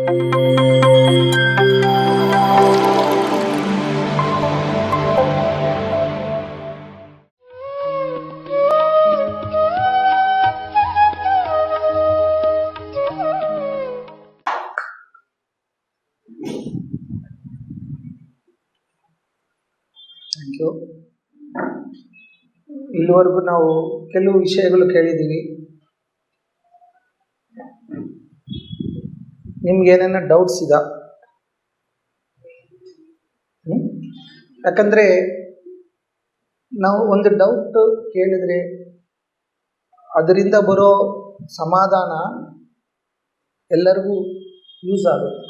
Thank you. ಇಲ್ಲಿವರೆಗೂ ನಾವು ಕೆಲವು ವಿಷಯಗಳು ಕೇಳಿದ್ದೀವಿ. ನಿಮ್ಗೇನೇನ ಡೌಟ್ಸ್ ಇದಾ? ಯಾಕಂದರೆ ನಾವು ಒಂದು ಡೌಟ್ ಕೇಳಿದರೆ ಅದರಿಂದ ಬರೋ ಸಮಾಧಾನ ಎಲ್ಲರಿಗೂ ಯೂಸ್ ಆಗುತ್ತೆ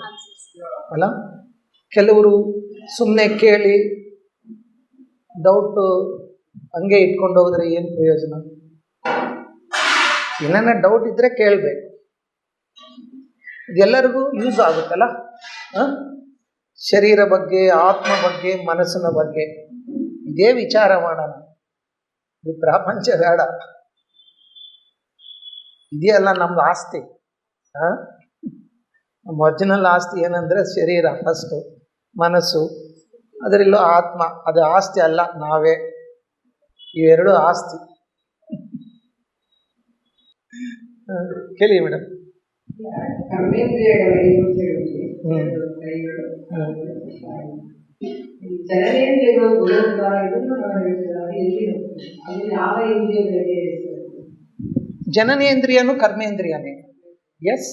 ಅಲ್ಲ. ಕೆಲವರು ಸುಮ್ಮನೆ ಕೇಳಿ ಡೌಟು ಹಂಗೆ ಇಟ್ಕೊಂಡು ಹೋದ್ರೆ ಏನು ಪ್ರಯೋಜನ? ಏನೇನ ಡೌಟ್ ಇದ್ದರೆ ಕೇಳಬೇಕು. ಇದೆಲ್ಲರಿಗೂ ಯೂಸ್ ಆಗುತ್ತಲ್ಲ. ಶರೀರ ಬಗ್ಗೆ, ಆತ್ಮ ಬಗ್ಗೆ, ಮನಸ್ಸಿನ ಬಗ್ಗೆ ಇದೇ ವಿಚಾರ ಮಾಡೋಣ. ಇದು ಪ್ರಪಂಚ ಬೇಡ. ಇದೆಯಲ್ಲ ನಮ್ದು ಆಸ್ತಿ. ನಮ್ಮ ಒರಿಜಿನಲ್ ಆಸ್ತಿ ಏನಂದರೆ ಶರೀರ ಫಸ್ಟು, ಮನಸ್ಸು, ಅದರಲ್ಲೂ ಆತ್ಮ. ಅದು ಆಸ್ತಿ ಅಲ್ಲ, ನಾವೇ. ಇವೆರಡು ಆಸ್ತಿ. ಕೇಳಿ ಮೇಡಮ್. ಜನನೇಂದ್ರಿಯನು ಕರ್ಮೇಂದ್ರಿಯನೇ. ಎಸ್,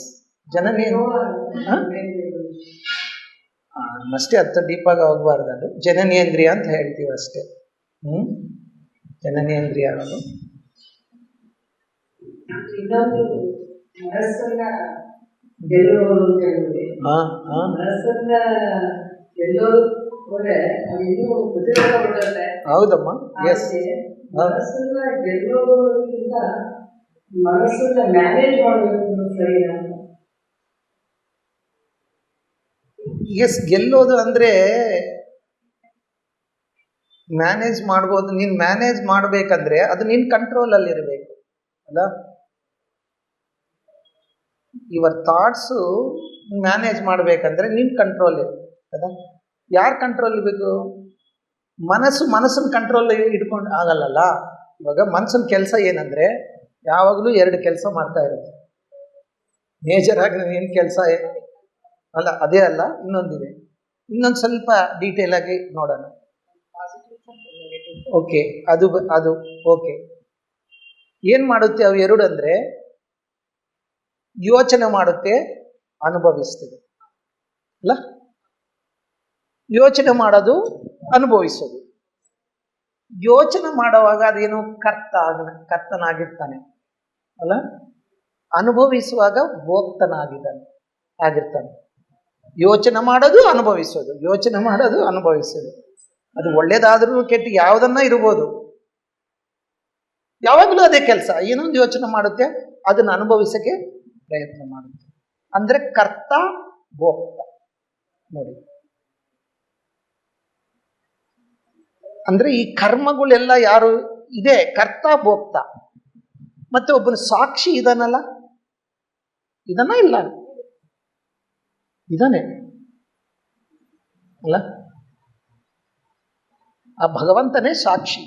ಅಷ್ಟೇ, ಹತ್ತು ಡೀಪಾಗಿ ಹೋಗ್ಬಾರ್ದು. ಅದು ಜನನೇಂದ್ರಿಯ ಅಂತ ಹೇಳ್ತೀವಿ ಅಷ್ಟೇ. ಜನನೇಂದ್ರಿಯ ಅನ್ನೋದು ಹೌದಮ್ಮ. ಎಸ್, ಎಸ್, ಗೆಲ್ಲೋದು ಅಂದರೆ ಮ್ಯಾನೇಜ್ ಮಾಡ್ಬೋದು. ನೀನು ಮ್ಯಾನೇಜ್ ಮಾಡಬೇಕಂದ್ರೆ ಅದು ನಿನ್ನ ಕಂಟ್ರೋಲಲ್ಲಿ ಇರಬೇಕು ಅಲ್ಲ. ಯುವರ್ ಥಾಟ್ಸು ಮ್ಯಾನೇಜ್ ಮಾಡಬೇಕಂದ್ರೆ ನಿನ್ನ ಕಂಟ್ರೋಲ್ ಅದ. ಯಾರು ಕಂಟ್ರೋಲ್ ಇರಬೇಕು? ಮನಸ್ಸನ್ನ ಕಂಟ್ರೋಲ್ ಇಟ್ಕೊಂಡು ಆಗಲ್ಲಲ್ಲ. ಇವಾಗ ಮನಸ್ಸಿನ ಕೆಲಸ ಏನಂದರೆ ಯಾವಾಗಲೂ ಎರಡು ಕೆಲಸ ಮಾಡ್ತಾ ಇರುತ್ತೆ. ಮೇಜರ್ ಆಗಿ ಏನು ಕೆಲಸ ಅಲ್ಲ, ಅದೇ ಅಲ್ಲ, ಇನ್ನೊಂದಿದೆ. ಇನ್ನೊಂದು ಸ್ವಲ್ಪ ಡೀಟೇಲ್ ಆಗಿ ನೋಡೋಣ. ಓಕೆ, ಅದು ಓಕೆ. ಏನು ಮಾಡುತ್ತೆ ಅವು ಎರಡು ಅಂದರೆ ಯೋಚನೆ ಮಾಡುತ್ತೆ, ಅನುಭವಿಸ್ತದೆ ಅಲ್ಲ. ಯೋಚನೆ ಮಾಡೋದು, ಅನುಭವಿಸೋದು. ಯೋಚನೆ ಮಾಡುವಾಗ ಅದೇನು ಕರ್ತನಾಗಿರ್ತಾನೆ ಅಲ್ಲ. ಅನುಭವಿಸುವಾಗ ಆಗಿರ್ತಾನೆ. ಯೋಚನೆ ಮಾಡೋದು, ಅನುಭವಿಸೋದು, ಯೋಚನೆ ಮಾಡೋದು, ಅನುಭವಿಸೋದು. ಅದು ಒಳ್ಳೇದಾದ್ರೂ ಕೆಟ್ಟ ಯಾವುದನ್ನ ಇರ್ಬೋದು, ಯಾವಾಗಲೂ ಅದೇ ಕೆಲಸ. ಏನೊಂದು ಯೋಚನೆ ಮಾಡುತ್ತೆ, ಅದನ್ನು ಅನುಭವಿಸಕ್ಕೆ ಪ್ರಯತ್ನ ಮಾಡುತ್ತೆ. ಅಂದರೆ ಕರ್ತ ಭೋಕ್ತ ನೋಡಿ. ಅಂದರೆ ಈ ಕರ್ಮಗಳೆಲ್ಲ ಯಾರು ಇದೆ? ಕರ್ತ ಭೋಕ್ತ. ಮತ್ತೆ ಒಬ್ಬನ ಸಾಕ್ಷಿ ಇದನ್ನಲ್ಲ, ಇದನ್ನ ಇಲ್ಲ, ಇದಾನೆ ಅಲ್ಲ. ಆ ಭಗವಂತನೇ ಸಾಕ್ಷಿ.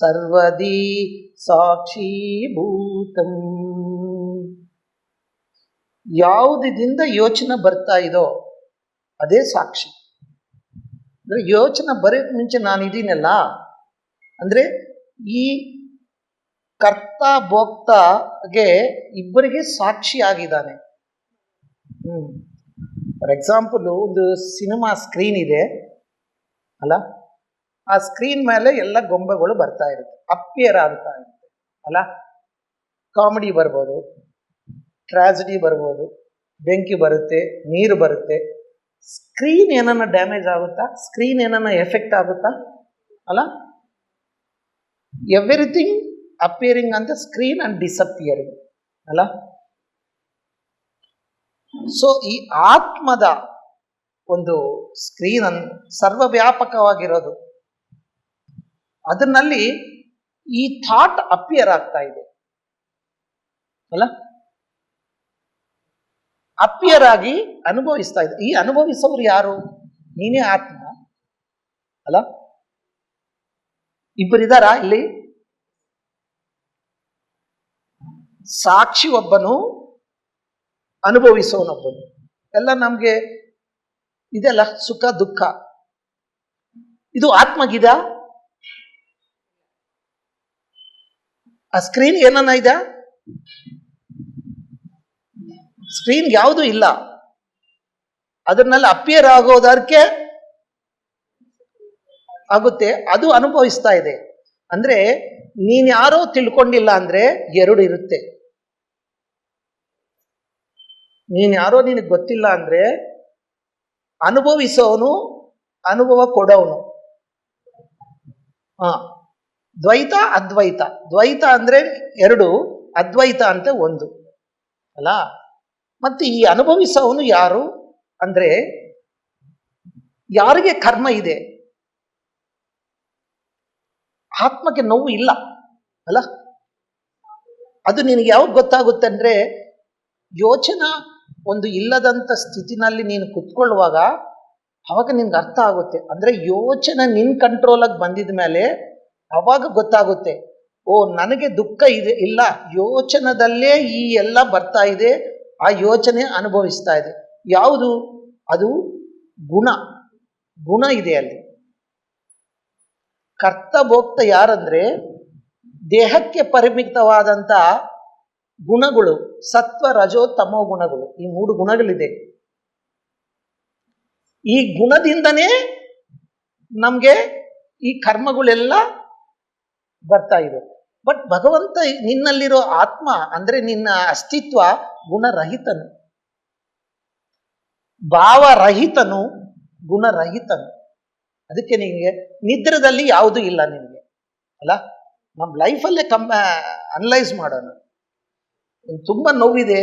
ಸರ್ವದಿ ಸಾಕ್ಷಿ ಭೂತಂ. ಯಾವುದರಿಂದ ಯೋಚನೆ ಬರ್ತಾ ಇದೋ ಅದೇ ಸಾಕ್ಷಿ. ಅಂದರೆ ಯೋಚನೆ ಬರೋಕ್ಕೆ ಮುಂಚೆ ನಾನು ಇದೀನಲ್ಲ, ಅಂದರೆ ಈ ಕರ್ತ ಭೋಕ್ತಗೆ ಇಬ್ಬರಿಗೆ ಸಾಕ್ಷಿ ಆಗಿದ್ದಾನೆ. ಫಾರ್ ಎಕ್ಸಾಂಪಲ್, ಒಂದು ಸಿನಿಮಾ ಸ್ಕ್ರೀನ್ ಇದೆ ಅಲ್ಲ. ಆ ಸ್ಕ್ರೀನ್ ಮೇಲೆ ಎಲ್ಲ ಗೊಂಬೆಗಳು ಬರ್ತಾ ಇರುತ್ತೆ, ಅಪಿಯರ್ ಆಗ್ತಾ ಇರುತ್ತೆ ಅಲ್ಲ. ಕಾಮಿಡಿ ಬರ್ಬೋದು, ಟ್ರಾಜಿಡಿ ಬರ್ಬೋದು, ಬೆಂಕಿ ಬರುತ್ತೆ, ನೀರು ಬರುತ್ತೆ. ಸ್ಕ್ರೀನ್ ಏನನ್ನ ಡ್ಯಾಮೇಜ್ ಆಗುತ್ತಾ? ಸ್ಕ್ರೀನ್ ಏನನ್ನ ಎಫೆಕ್ಟ್ ಆಗುತ್ತಾ ಅಲ್ಲ. ಎವ್ರಿಥಿಂಗ್ ಅಪಿಯರಿಂಗ್ ಅಂತ ಸ್ಕ್ರೀನ್ ಅಂಡ್ ಡಿಸಪಿಯರಿಂಗ್ ಅಲ್ಲ. ಸೊ ಈ ಆತ್ಮದ ಒಂದು ಸ್ಕ್ರೀನ್ ಸರ್ವವ್ಯಾಪಕವಾಗಿರೋದು, ಅದರಲ್ಲಿ ಈ ಥಾಟ್ ಅಪಿಯರ್ ಆಗ್ತಾ ಇದೆ ಅಲ್ಲ. ಅಪಿಯರ್ ಆಗಿ ಅನುಭವಿಸ್ತಾ ಇದೆ. ಈ ಅನುಭವಿಸೋರು ಯಾರು? ನೀನೇ ಆತ್ಮ ಅಲ್ಲ. ಇಬ್ಬರಿದಾರ ಇಲ್ಲಿ? ಸಾಕ್ಷಿ ಒಬ್ಬನು, ಅನುಭವಿಸೋನೊಬ್ಬನು. ಎಲ್ಲ ನಮ್ಗೆ ಇದೆಲ್ಲ ಸುಖ ದುಃಖ, ಇದು ಆತ್ಮಗಿದ? ಆ ಸ್ಕ್ರೀನ್ ಏನನ್ನ ಇದೆ? ಸ್ಕ್ರೀನ್ ಯಾವುದು ಇಲ್ಲ. ಅದನ್ನೆಲ್ಲ ಅಪಿಯರ್ ಆಗೋದಕ್ಕೆ ಆಗುತ್ತೆ, ಅದು ಅನುಭವಿಸ್ತಾ ಇದೆ. ಅಂದ್ರೆ ನೀನ್ ಯಾರೋ ತಿಳ್ಕೊಂಡಿಲ್ಲ ಅಂದ್ರೆ ಎರಡು ಇರುತ್ತೆ. ನೀನ್ ಯಾರೋ ನಿನಗೆ ಗೊತ್ತಿಲ್ಲ ಅಂದ್ರೆ ಅನುಭವಿಸೋನು, ಅನುಭವ ಕೊಡೋನು. ದ್ವೈತ ಅದ್ವೈತ. ದ್ವೈತ ಅಂದ್ರೆ ಎರಡು, ಅದ್ವೈತ ಅಂತ ಒಂದು ಅಲ್ಲ. ಮತ್ತೆ ಈ ಅನುಭವಿಸೋನು ಯಾರು ಅಂದ್ರೆ ಯಾರಿಗೆ ಕರ್ಮ ಇದೆ. ಆತ್ಮಕ್ಕೆ ನೋವು ಇಲ್ಲ ಅಲ್ಲ. ಅದು ನಿನಗೆ ಯಾವಾಗ ಗೊತ್ತಾಗುತ್ತೆ ಅಂದ್ರೆ ಯೋಚನಾ ಒಂದು ಇಲ್ಲದಂತ ಸ್ಥಿತಿನಲ್ಲಿ ನೀನು ಕುತ್ಕೊಳ್ಳುವಾಗ ಅವಾಗ ನಿನ್ಗೆ ಅರ್ಥ ಆಗುತ್ತೆ. ಅಂದ್ರೆ ಯೋಚನೆ ನಿನ್ ಕಂಟ್ರೋಲಾಗಿ ಬಂದಿದ ಮೇಲೆ ಅವಾಗ ಗೊತ್ತಾಗುತ್ತೆ, ಓ ನನಗೆ ದುಃಖ ಇದೆ ಇಲ್ಲ, ಯೋಚನದಲ್ಲೇ ಈ ಎಲ್ಲ ಬರ್ತಾ ಇದೆ, ಆ ಯೋಚನೆ ಅನುಭವಿಸ್ತಾ ಇದೆ. ಯಾವುದು? ಅದು ಗುಣ. ಗುಣ ಇದೆ ಅಲ್ಲಿ. ಕರ್ತಭೋಕ್ತ ಯಾರಂದ್ರೆ ದೇಹಕ್ಕೆ ಪರಿಮಿತವಾದಂತ ಗುಣಗಳು, ಸತ್ವ ರಜೋ ತಮೋ ಗುಣಗಳು. ಈ 3 ಗುಣಗಳಿದೆ. ಈ ಗುಣದಿಂದನೇ ನಮ್ಗೆ ಈ ಕರ್ಮಗಳೆಲ್ಲ ಬರ್ತಾ ಇದೆ. ಬಟ್ ಭಗವಂತ ನಿನ್ನಲ್ಲಿರೋ ಆತ್ಮ ಅಂದ್ರೆ ನಿನ್ನ ಅಸ್ತಿತ್ವ ಗುಣರಹಿತನು, ಭಾವರಹಿತನು, ಗುಣರಹಿತನು. ಅದಕ್ಕೆ ನಿನಗೆ ನಿದ್ರದಲ್ಲಿ ಯಾವುದೂ ಇಲ್ಲ ನಿನಗೆ ಅಲ್ಲ. ನಮ್ಮ ಲೈಫಲ್ಲೇ ಅನಲೈಸ್ ಮಾಡೋಣ. ತುಂಬ ನೋವಿದೆ,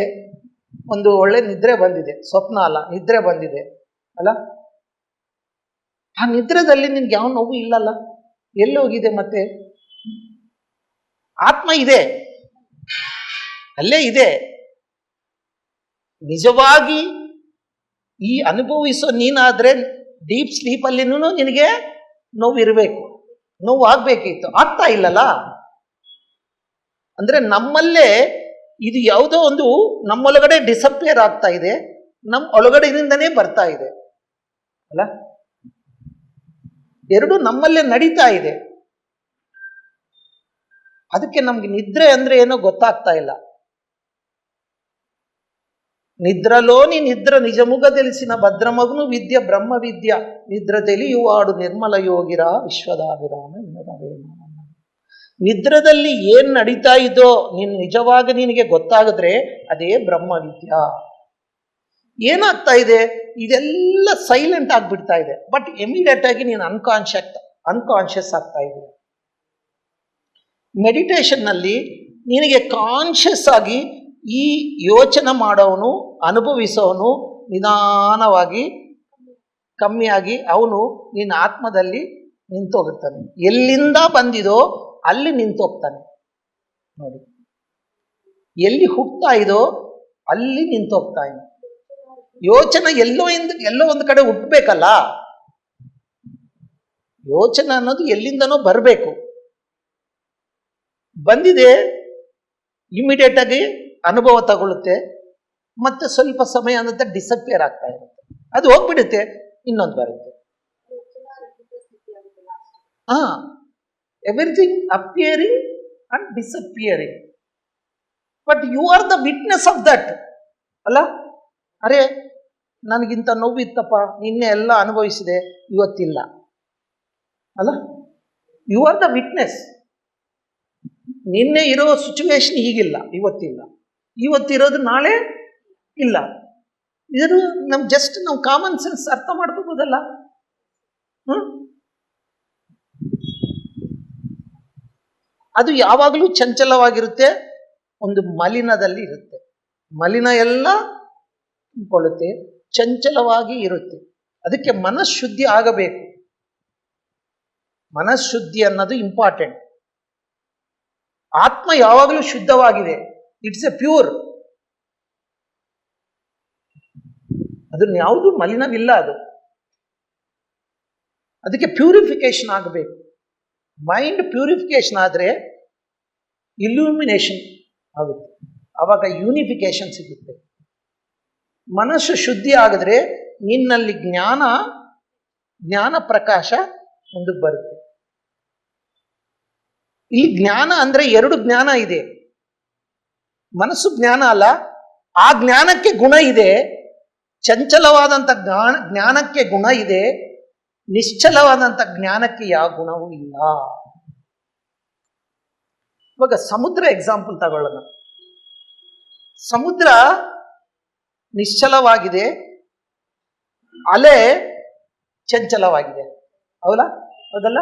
ಒಂದು ಒಳ್ಳೆ ನಿದ್ರೆ ಬಂದಿದೆ, ಸ್ವಪ್ನ ಅಲ್ಲ ನಿದ್ರೆ ಬಂದಿದೆ ಅಲ್ಲ. ಆ ನಿದ್ರೆದಲ್ಲಿ ನಿನ್ಗೆ ಯಾವ ನೋವು ಇಲ್ಲಲ್ಲ, ಎಲ್ಲಿ ಹೋಗಿದೆ? ಮತ್ತೆ ಆತ್ಮ ಇದೆ, ಅಲ್ಲೇ ಇದೆ. ನಿಜವಾಗಿ ಈ ಅನುಭವಿಸೋ ನೀನಾದ್ರೆ ಡೀಪ್ ಸ್ಲೀಪಲ್ಲಿನೂ ನಿನಗೆ ನೋವು ಇರಬೇಕು, ನೋವು ಆಗ್ಬೇಕಿತ್ತು, ಆಗ್ತಾ ಇಲ್ಲಲ್ಲ. ಅಂದ್ರೆ ನಮ್ಮಲ್ಲೇ ಇದು ಯಾವುದೋ ಒಂದು ನಮ್ಮೊಳಗಡೆ ಡಿಸಪಿಯರ್ ಆಗ್ತಾ ಇದೆ, ನಮ್ಮ ಒಳಗಡೆಯಿಂದನೇ ಬರ್ತಾ ಇದೆ ಅಲ್ಲ. ಎರಡು ನಮ್ಮಲ್ಲೇ ನಡೀತಾ ಇದೆ. ಅದಕ್ಕೆ ನಮ್ಗೆ ನಿದ್ರೆ ಅಂದ್ರೆ ಏನೋ ಗೊತ್ತಾಗ್ತಾ ಇಲ್ಲ. ನಿದ್ರಲೋನಿ ನಿದ್ರ ನಿಜಮುಗ ತಿಳಿಸಿನ ಭದ್ರಮಗ್ನು ವಿದ್ಯ ಬ್ರಹ್ಮ ವಿದ್ಯ ನಿದ್ರ ತಿಳಿಯುವಾಡು ನಿರ್ಮಲ ಯೋಗಿರ ವಿಶ್ವದಾಭಿರಾಮ. ನಿದ್ರದಲ್ಲಿ ಏನ್ ನಡೀತಾ ಇದೋ ನಿಜವಾಗಿ ನಿನಗೆ ಗೊತ್ತಾಗಿದ್ರೆ ಅದೇ ಬ್ರಹ್ಮ ವಿದ್ಯಾ. ಏನಾಗ್ತಾ ಇದೆ? ಇದೆಲ್ಲ ಸೈಲೆಂಟ್ ಆಗಿಬಿಡ್ತಾ ಇದೆ. ಬಟ್ ಇಮಿಡಿಯೇಟ್ ಆಗಿ ನೀನು ಅನ್ಕಾನ್ಶಿಯಸ್ ಆಗ್ತಾ ಇದೆ. ಮೆಡಿಟೇಷನ್ ನಲ್ಲಿ ನಿನಗೆ ಕಾನ್ಶಿಯಸ್ ಆಗಿ ಈ ಯೋಚನೆ ಮಾಡೋನು, ಅನುಭವಿಸೋನು ನಿಧಾನವಾಗಿ ಕಮ್ಮಿಯಾಗಿ ಅವನು ನಿನ್ನ ಆತ್ಮದಲ್ಲಿ ನಿಂತೋಗಿರ್ತಾನೆ. ಎಲ್ಲಿಂದ ಬಂದಿದೋ ಅಲ್ಲಿ ನಿಂತೋಗ್ತಾನೆ ನೋಡಿ. ಎಲ್ಲಿ ಹುಟ್ಟುತ್ತಾ ಇದೋ ಅಲ್ಲಿ ನಿಂತೋಗ್ತಾ ಇದೆ. ಯೋಚನೆ ಎಲ್ಲೋ ಒಂದು ಕಡೆ ಹುಟ್ಟಬೇಕಲ್ಲ. ಯೋಚನೆ ಅನ್ನೋದು ಎಲ್ಲಿಂದನೋ ಬರಬೇಕು. ಬಂದಿದೆ, ಇಮಿಡಿಯೇಟ್ ಆಗಿ ಅನುಭವ ತಗೊಳುತ್ತೆ, ಮತ್ತೆ ಸ್ವಲ್ಪ ಸಮಯ ಅನ್ನೋದು ಡಿಸಪಿಯರ್ ಆಗ್ತಾ ಇರುತ್ತೆ. ಅದು ಹೋಗ್ಬಿಡುತ್ತೆ, ಇನ್ನೊಂದು ಬರುತ್ತೆ. Everything appearing and disappearing. But you are the witness of that ಅಲ್ಲ. ಅರೆ ನನಗಿಂತ ನೋವಿತ್ತಪ್ಪ, ನಿನ್ನೆ ಎಲ್ಲ ಅನುಭವಿಸಿದೆ, ಇವತ್ತಿಲ್ಲ ಅಲ್ಲ. You are the witness. ನಿನ್ನೆ ಇರೋ ಸಿಚುವೇಶನ್ ಈಗಿಲ್ಲ, ಇವತ್ತಿಲ್ಲ. ಇವತ್ತಿರೋದು ನಾಳೆ ಇಲ್ಲ. ಇದು ನಾವು ಕಾಮನ್ ಸೆನ್ಸ್ ಅರ್ಥ ಮಾಡ್ಕೋಬೋದಲ್ಲ. ಅದು ಯಾವಾಗಲೂ ಚಂಚಲವಾಗಿರುತ್ತೆ, ಒಂದು ಮಲಿನದಲ್ಲಿ ಇರುತ್ತೆ. ಮಲಿನ ಎಲ್ಲ ತುಂಬಿಕೊಳ್ಳುತ್ತೆ, ಚಂಚಲವಾಗಿ ಇರುತ್ತೆ. ಅದಕ್ಕೆ ಮನಃಶುದ್ಧಿ ಆಗಬೇಕು. ಮನಃಶುದ್ಧಿ ಅನ್ನೋದು ಇಂಪಾರ್ಟೆಂಟ್. ಆತ್ಮ ಯಾವಾಗಲೂ ಶುದ್ಧವಾಗಿದೆ. It's A pure. ಅದನ್ನ ಯಾವುದು ಮಲಿನವಿಲ್ಲ. ಅದಕ್ಕೆ ಪ್ಯೂರಿಫಿಕೇಶನ್ ಆಗಬೇಕು. ಮೈಂಡ್ ಪ್ಯೂರಿಫಿಕೇಶನ್ ಆದರೆ ಇಲ್ಯೂಮಿನೇಷನ್ ಆಗುತ್ತೆ, ಆವಾಗ ಯೂನಿಫಿಕೇಶನ್ ಸಿಗುತ್ತೆ. ಮನಸ್ಸು ಶುದ್ಧಿ ಆಗಿದ್ರೆ ನಿನ್ನಲ್ಲಿ ಜ್ಞಾನ ಪ್ರಕಾಶ ಮುಂದಕ್ಕೆ ಬರುತ್ತೆ. ಇಲ್ಲಿ ಜ್ಞಾನ ಅಂದ್ರೆ 2 ಜ್ಞಾನ ಇದೆ. ಮನಸ್ಸು ಜ್ಞಾನ ಅಲ್ಲ, ಆ ಜ್ಞಾನಕ್ಕೆ ಗುಣ ಇದೆ. ಚಂಚಲವಾದಂಥ ಜ್ಞಾನಕ್ಕೆ ಗುಣ ಇದೆ, ನಿಶ್ಚಲವಾದಂಥ ಜ್ಞಾನಕ್ಕೆ ಯಾವ ಗುಣವೂ ಇಲ್ಲ. ಇವಾಗ ಸಮುದ್ರ ಎಕ್ಸಾಂಪಲ್ ತಗೊಳ್ಳೋಣ. ಸಮುದ್ರ ನಿಶ್ಚಲವಾಗಿದೆ, ಅಲೆ ಚಂಚಲವಾಗಿದೆ. ಹೌದಲ್ಲ?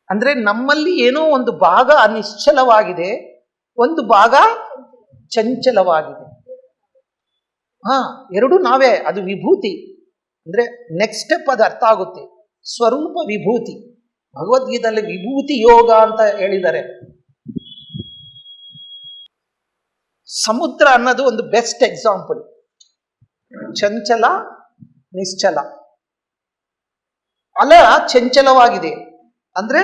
ಅಂದ್ರೆ ನಮ್ಮಲ್ಲಿ ಏನೋ ಒಂದು ಭಾಗ ನಿಶ್ಚಲವಾಗಿದೆ, ಒಂದು ಭಾಗ ಚಂಚಲವಾಗಿದೆ. ಎರಡು ನಾವೇ. ಅದು ವಿಭೂತಿ. ಅಂದ್ರೆ ನೆಕ್ಸ್ಟ್ ಸ್ಟೆಪ್ ಅದು ಅರ್ಥ ಆಗುತ್ತೆ. ಸ್ವರೂಪ ವಿಭೂತಿ. ಭಗವದ್ಗೀತೆಯಲ್ಲಿ ವಿಭೂತಿ ಯೋಗ ಅಂತ ಹೇಳಿದ್ದಾರೆ. ಸಮುದ್ರ ಅನ್ನೋದು ಒಂದು ಬೆಸ್ಟ್ ಎಕ್ಸಾಂಪಲ್. ಚಂಚಲ, ನಿಶ್ಚಲ. ಅಲ ಚಂಚಲವಾಗಿದೆ ಅಂದ್ರೆ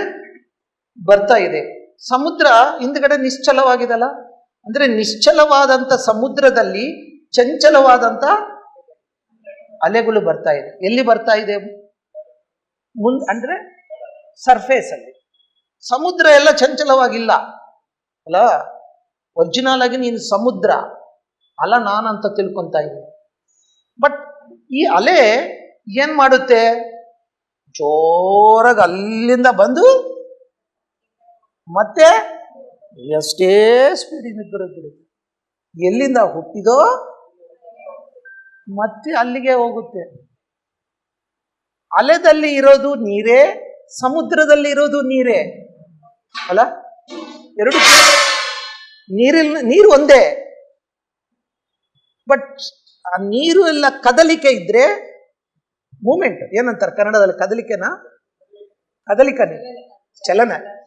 ಬರ್ತಾ ಇದೆ. ಸಮುದ್ರ ಹಿಂದ್ಗಡೆ ನಿಶ್ಚಲವಾಗಿದಲ್ಲ, ಅಂದ್ರೆ ನಿಶ್ಚಲವಾದಂಥ ಸಮುದ್ರದಲ್ಲಿ ಚಂಚಲವಾದಂಥ ಅಲೆಗಳು ಬರ್ತಾ ಇದೆ. ಎಲ್ಲಿ ಬರ್ತಾ ಇದೆ? ಅಂದ್ರೆ ಸರ್ಫೇಸ್ ಅಲ್ಲಿ. ಸಮುದ್ರ ಎಲ್ಲ ಚಂಚಲವಾಗಿಲ್ಲ ಅಲ್ಲ. ಒರಿಜಿನಲ್ ಆಗಿ ನೀನು ಸಮುದ್ರ ಅಲ್ಲ ನಾನಂತ ತಿಳ್ಕೊತಾ ಇದ್ದೀನಿ. ಬಟ್ ಈ ಅಲೆ ಏನ್ ಮಾಡುತ್ತೆ? ಜೋರಾಗಿ ಅಲ್ಲಿಂದ ಬಂದು ಮತ್ತೆ ಎಷ್ಟೇ ಸ್ಪೀಡಿನ ಬಿಡುತ್ತೆ. ಎಲ್ಲಿಂದ ಹುಟ್ಟಿದೋ ಮತ್ತೆ ಅಲ್ಲಿಗೆ ಹೋಗುತ್ತೆ. ಅಲೆದಲ್ಲಿ ಇರೋದು ನೀರೇ, ಸಮುದ್ರದಲ್ಲಿ ಇರೋದು ನೀರೇ ಅಲ್ಲ. ಎರಡು ನೀರು ಒಂದೇ. ಬಟ್ ಆ ನೀರು ಎಲ್ಲ ಕದಲಿಕೆ ಇದ್ರೆ ಮೂಮೆಂಟ್ ಏನಂತಾರೆ ಕನ್ನಡದಲ್ಲಿ? ಕದಲಿಕೆನಾ?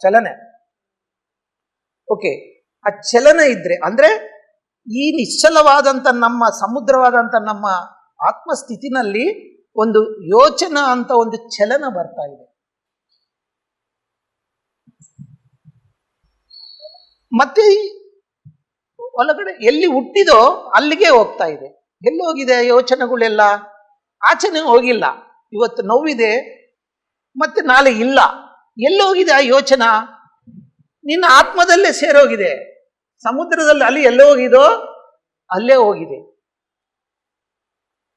ಚಲನೆ. ಓಕೆ, ಆ ಚಲನ ಇದ್ರೆ ಅಂದ್ರೆ ಈ ನಿಶ್ಚಲವಾದಂಥ ನಮ್ಮ ಸಮುದ್ರವಾದಂಥ ನಮ್ಮ ಆತ್ಮಸ್ಥಿತಿನಲ್ಲಿ ಒಂದು ಯೋಚನಾ ಅಂತ ಒಂದು ಚಲನ ಬರ್ತಾ ಇದೆ. ಮತ್ತೆ ಒಳಗಡೆ ಎಲ್ಲಿ ಹುಟ್ಟಿದೋ ಅಲ್ಲಿಗೆ ಹೋಗ್ತಾ ಇದೆ. ಎಲ್ಲಿ ಹೋಗಿದೆ ಯೋಚನೆಗಳೆಲ್ಲ? ಆಚೆನೆ ಹೋಗಿಲ್ಲ. ಇವತ್ತು ನೋವಿದೆ ಮತ್ತೆ ನಾಳೆ ಇಲ್ಲ. ಎಲ್ಲಿ ಹೋಗಿದೆ ಆ ಯೋಚನಾ? ನಿನ್ನ ಆತ್ಮದಲ್ಲೇ ಸೇರೋಗಿದೆ. ಸಮುದ್ರದಲ್ಲಿ ಅಲ್ಲಿ ಎಲ್ಲೇ ಹೋಗಿದೋ ಅಲ್ಲೇ ಹೋಗಿದೆ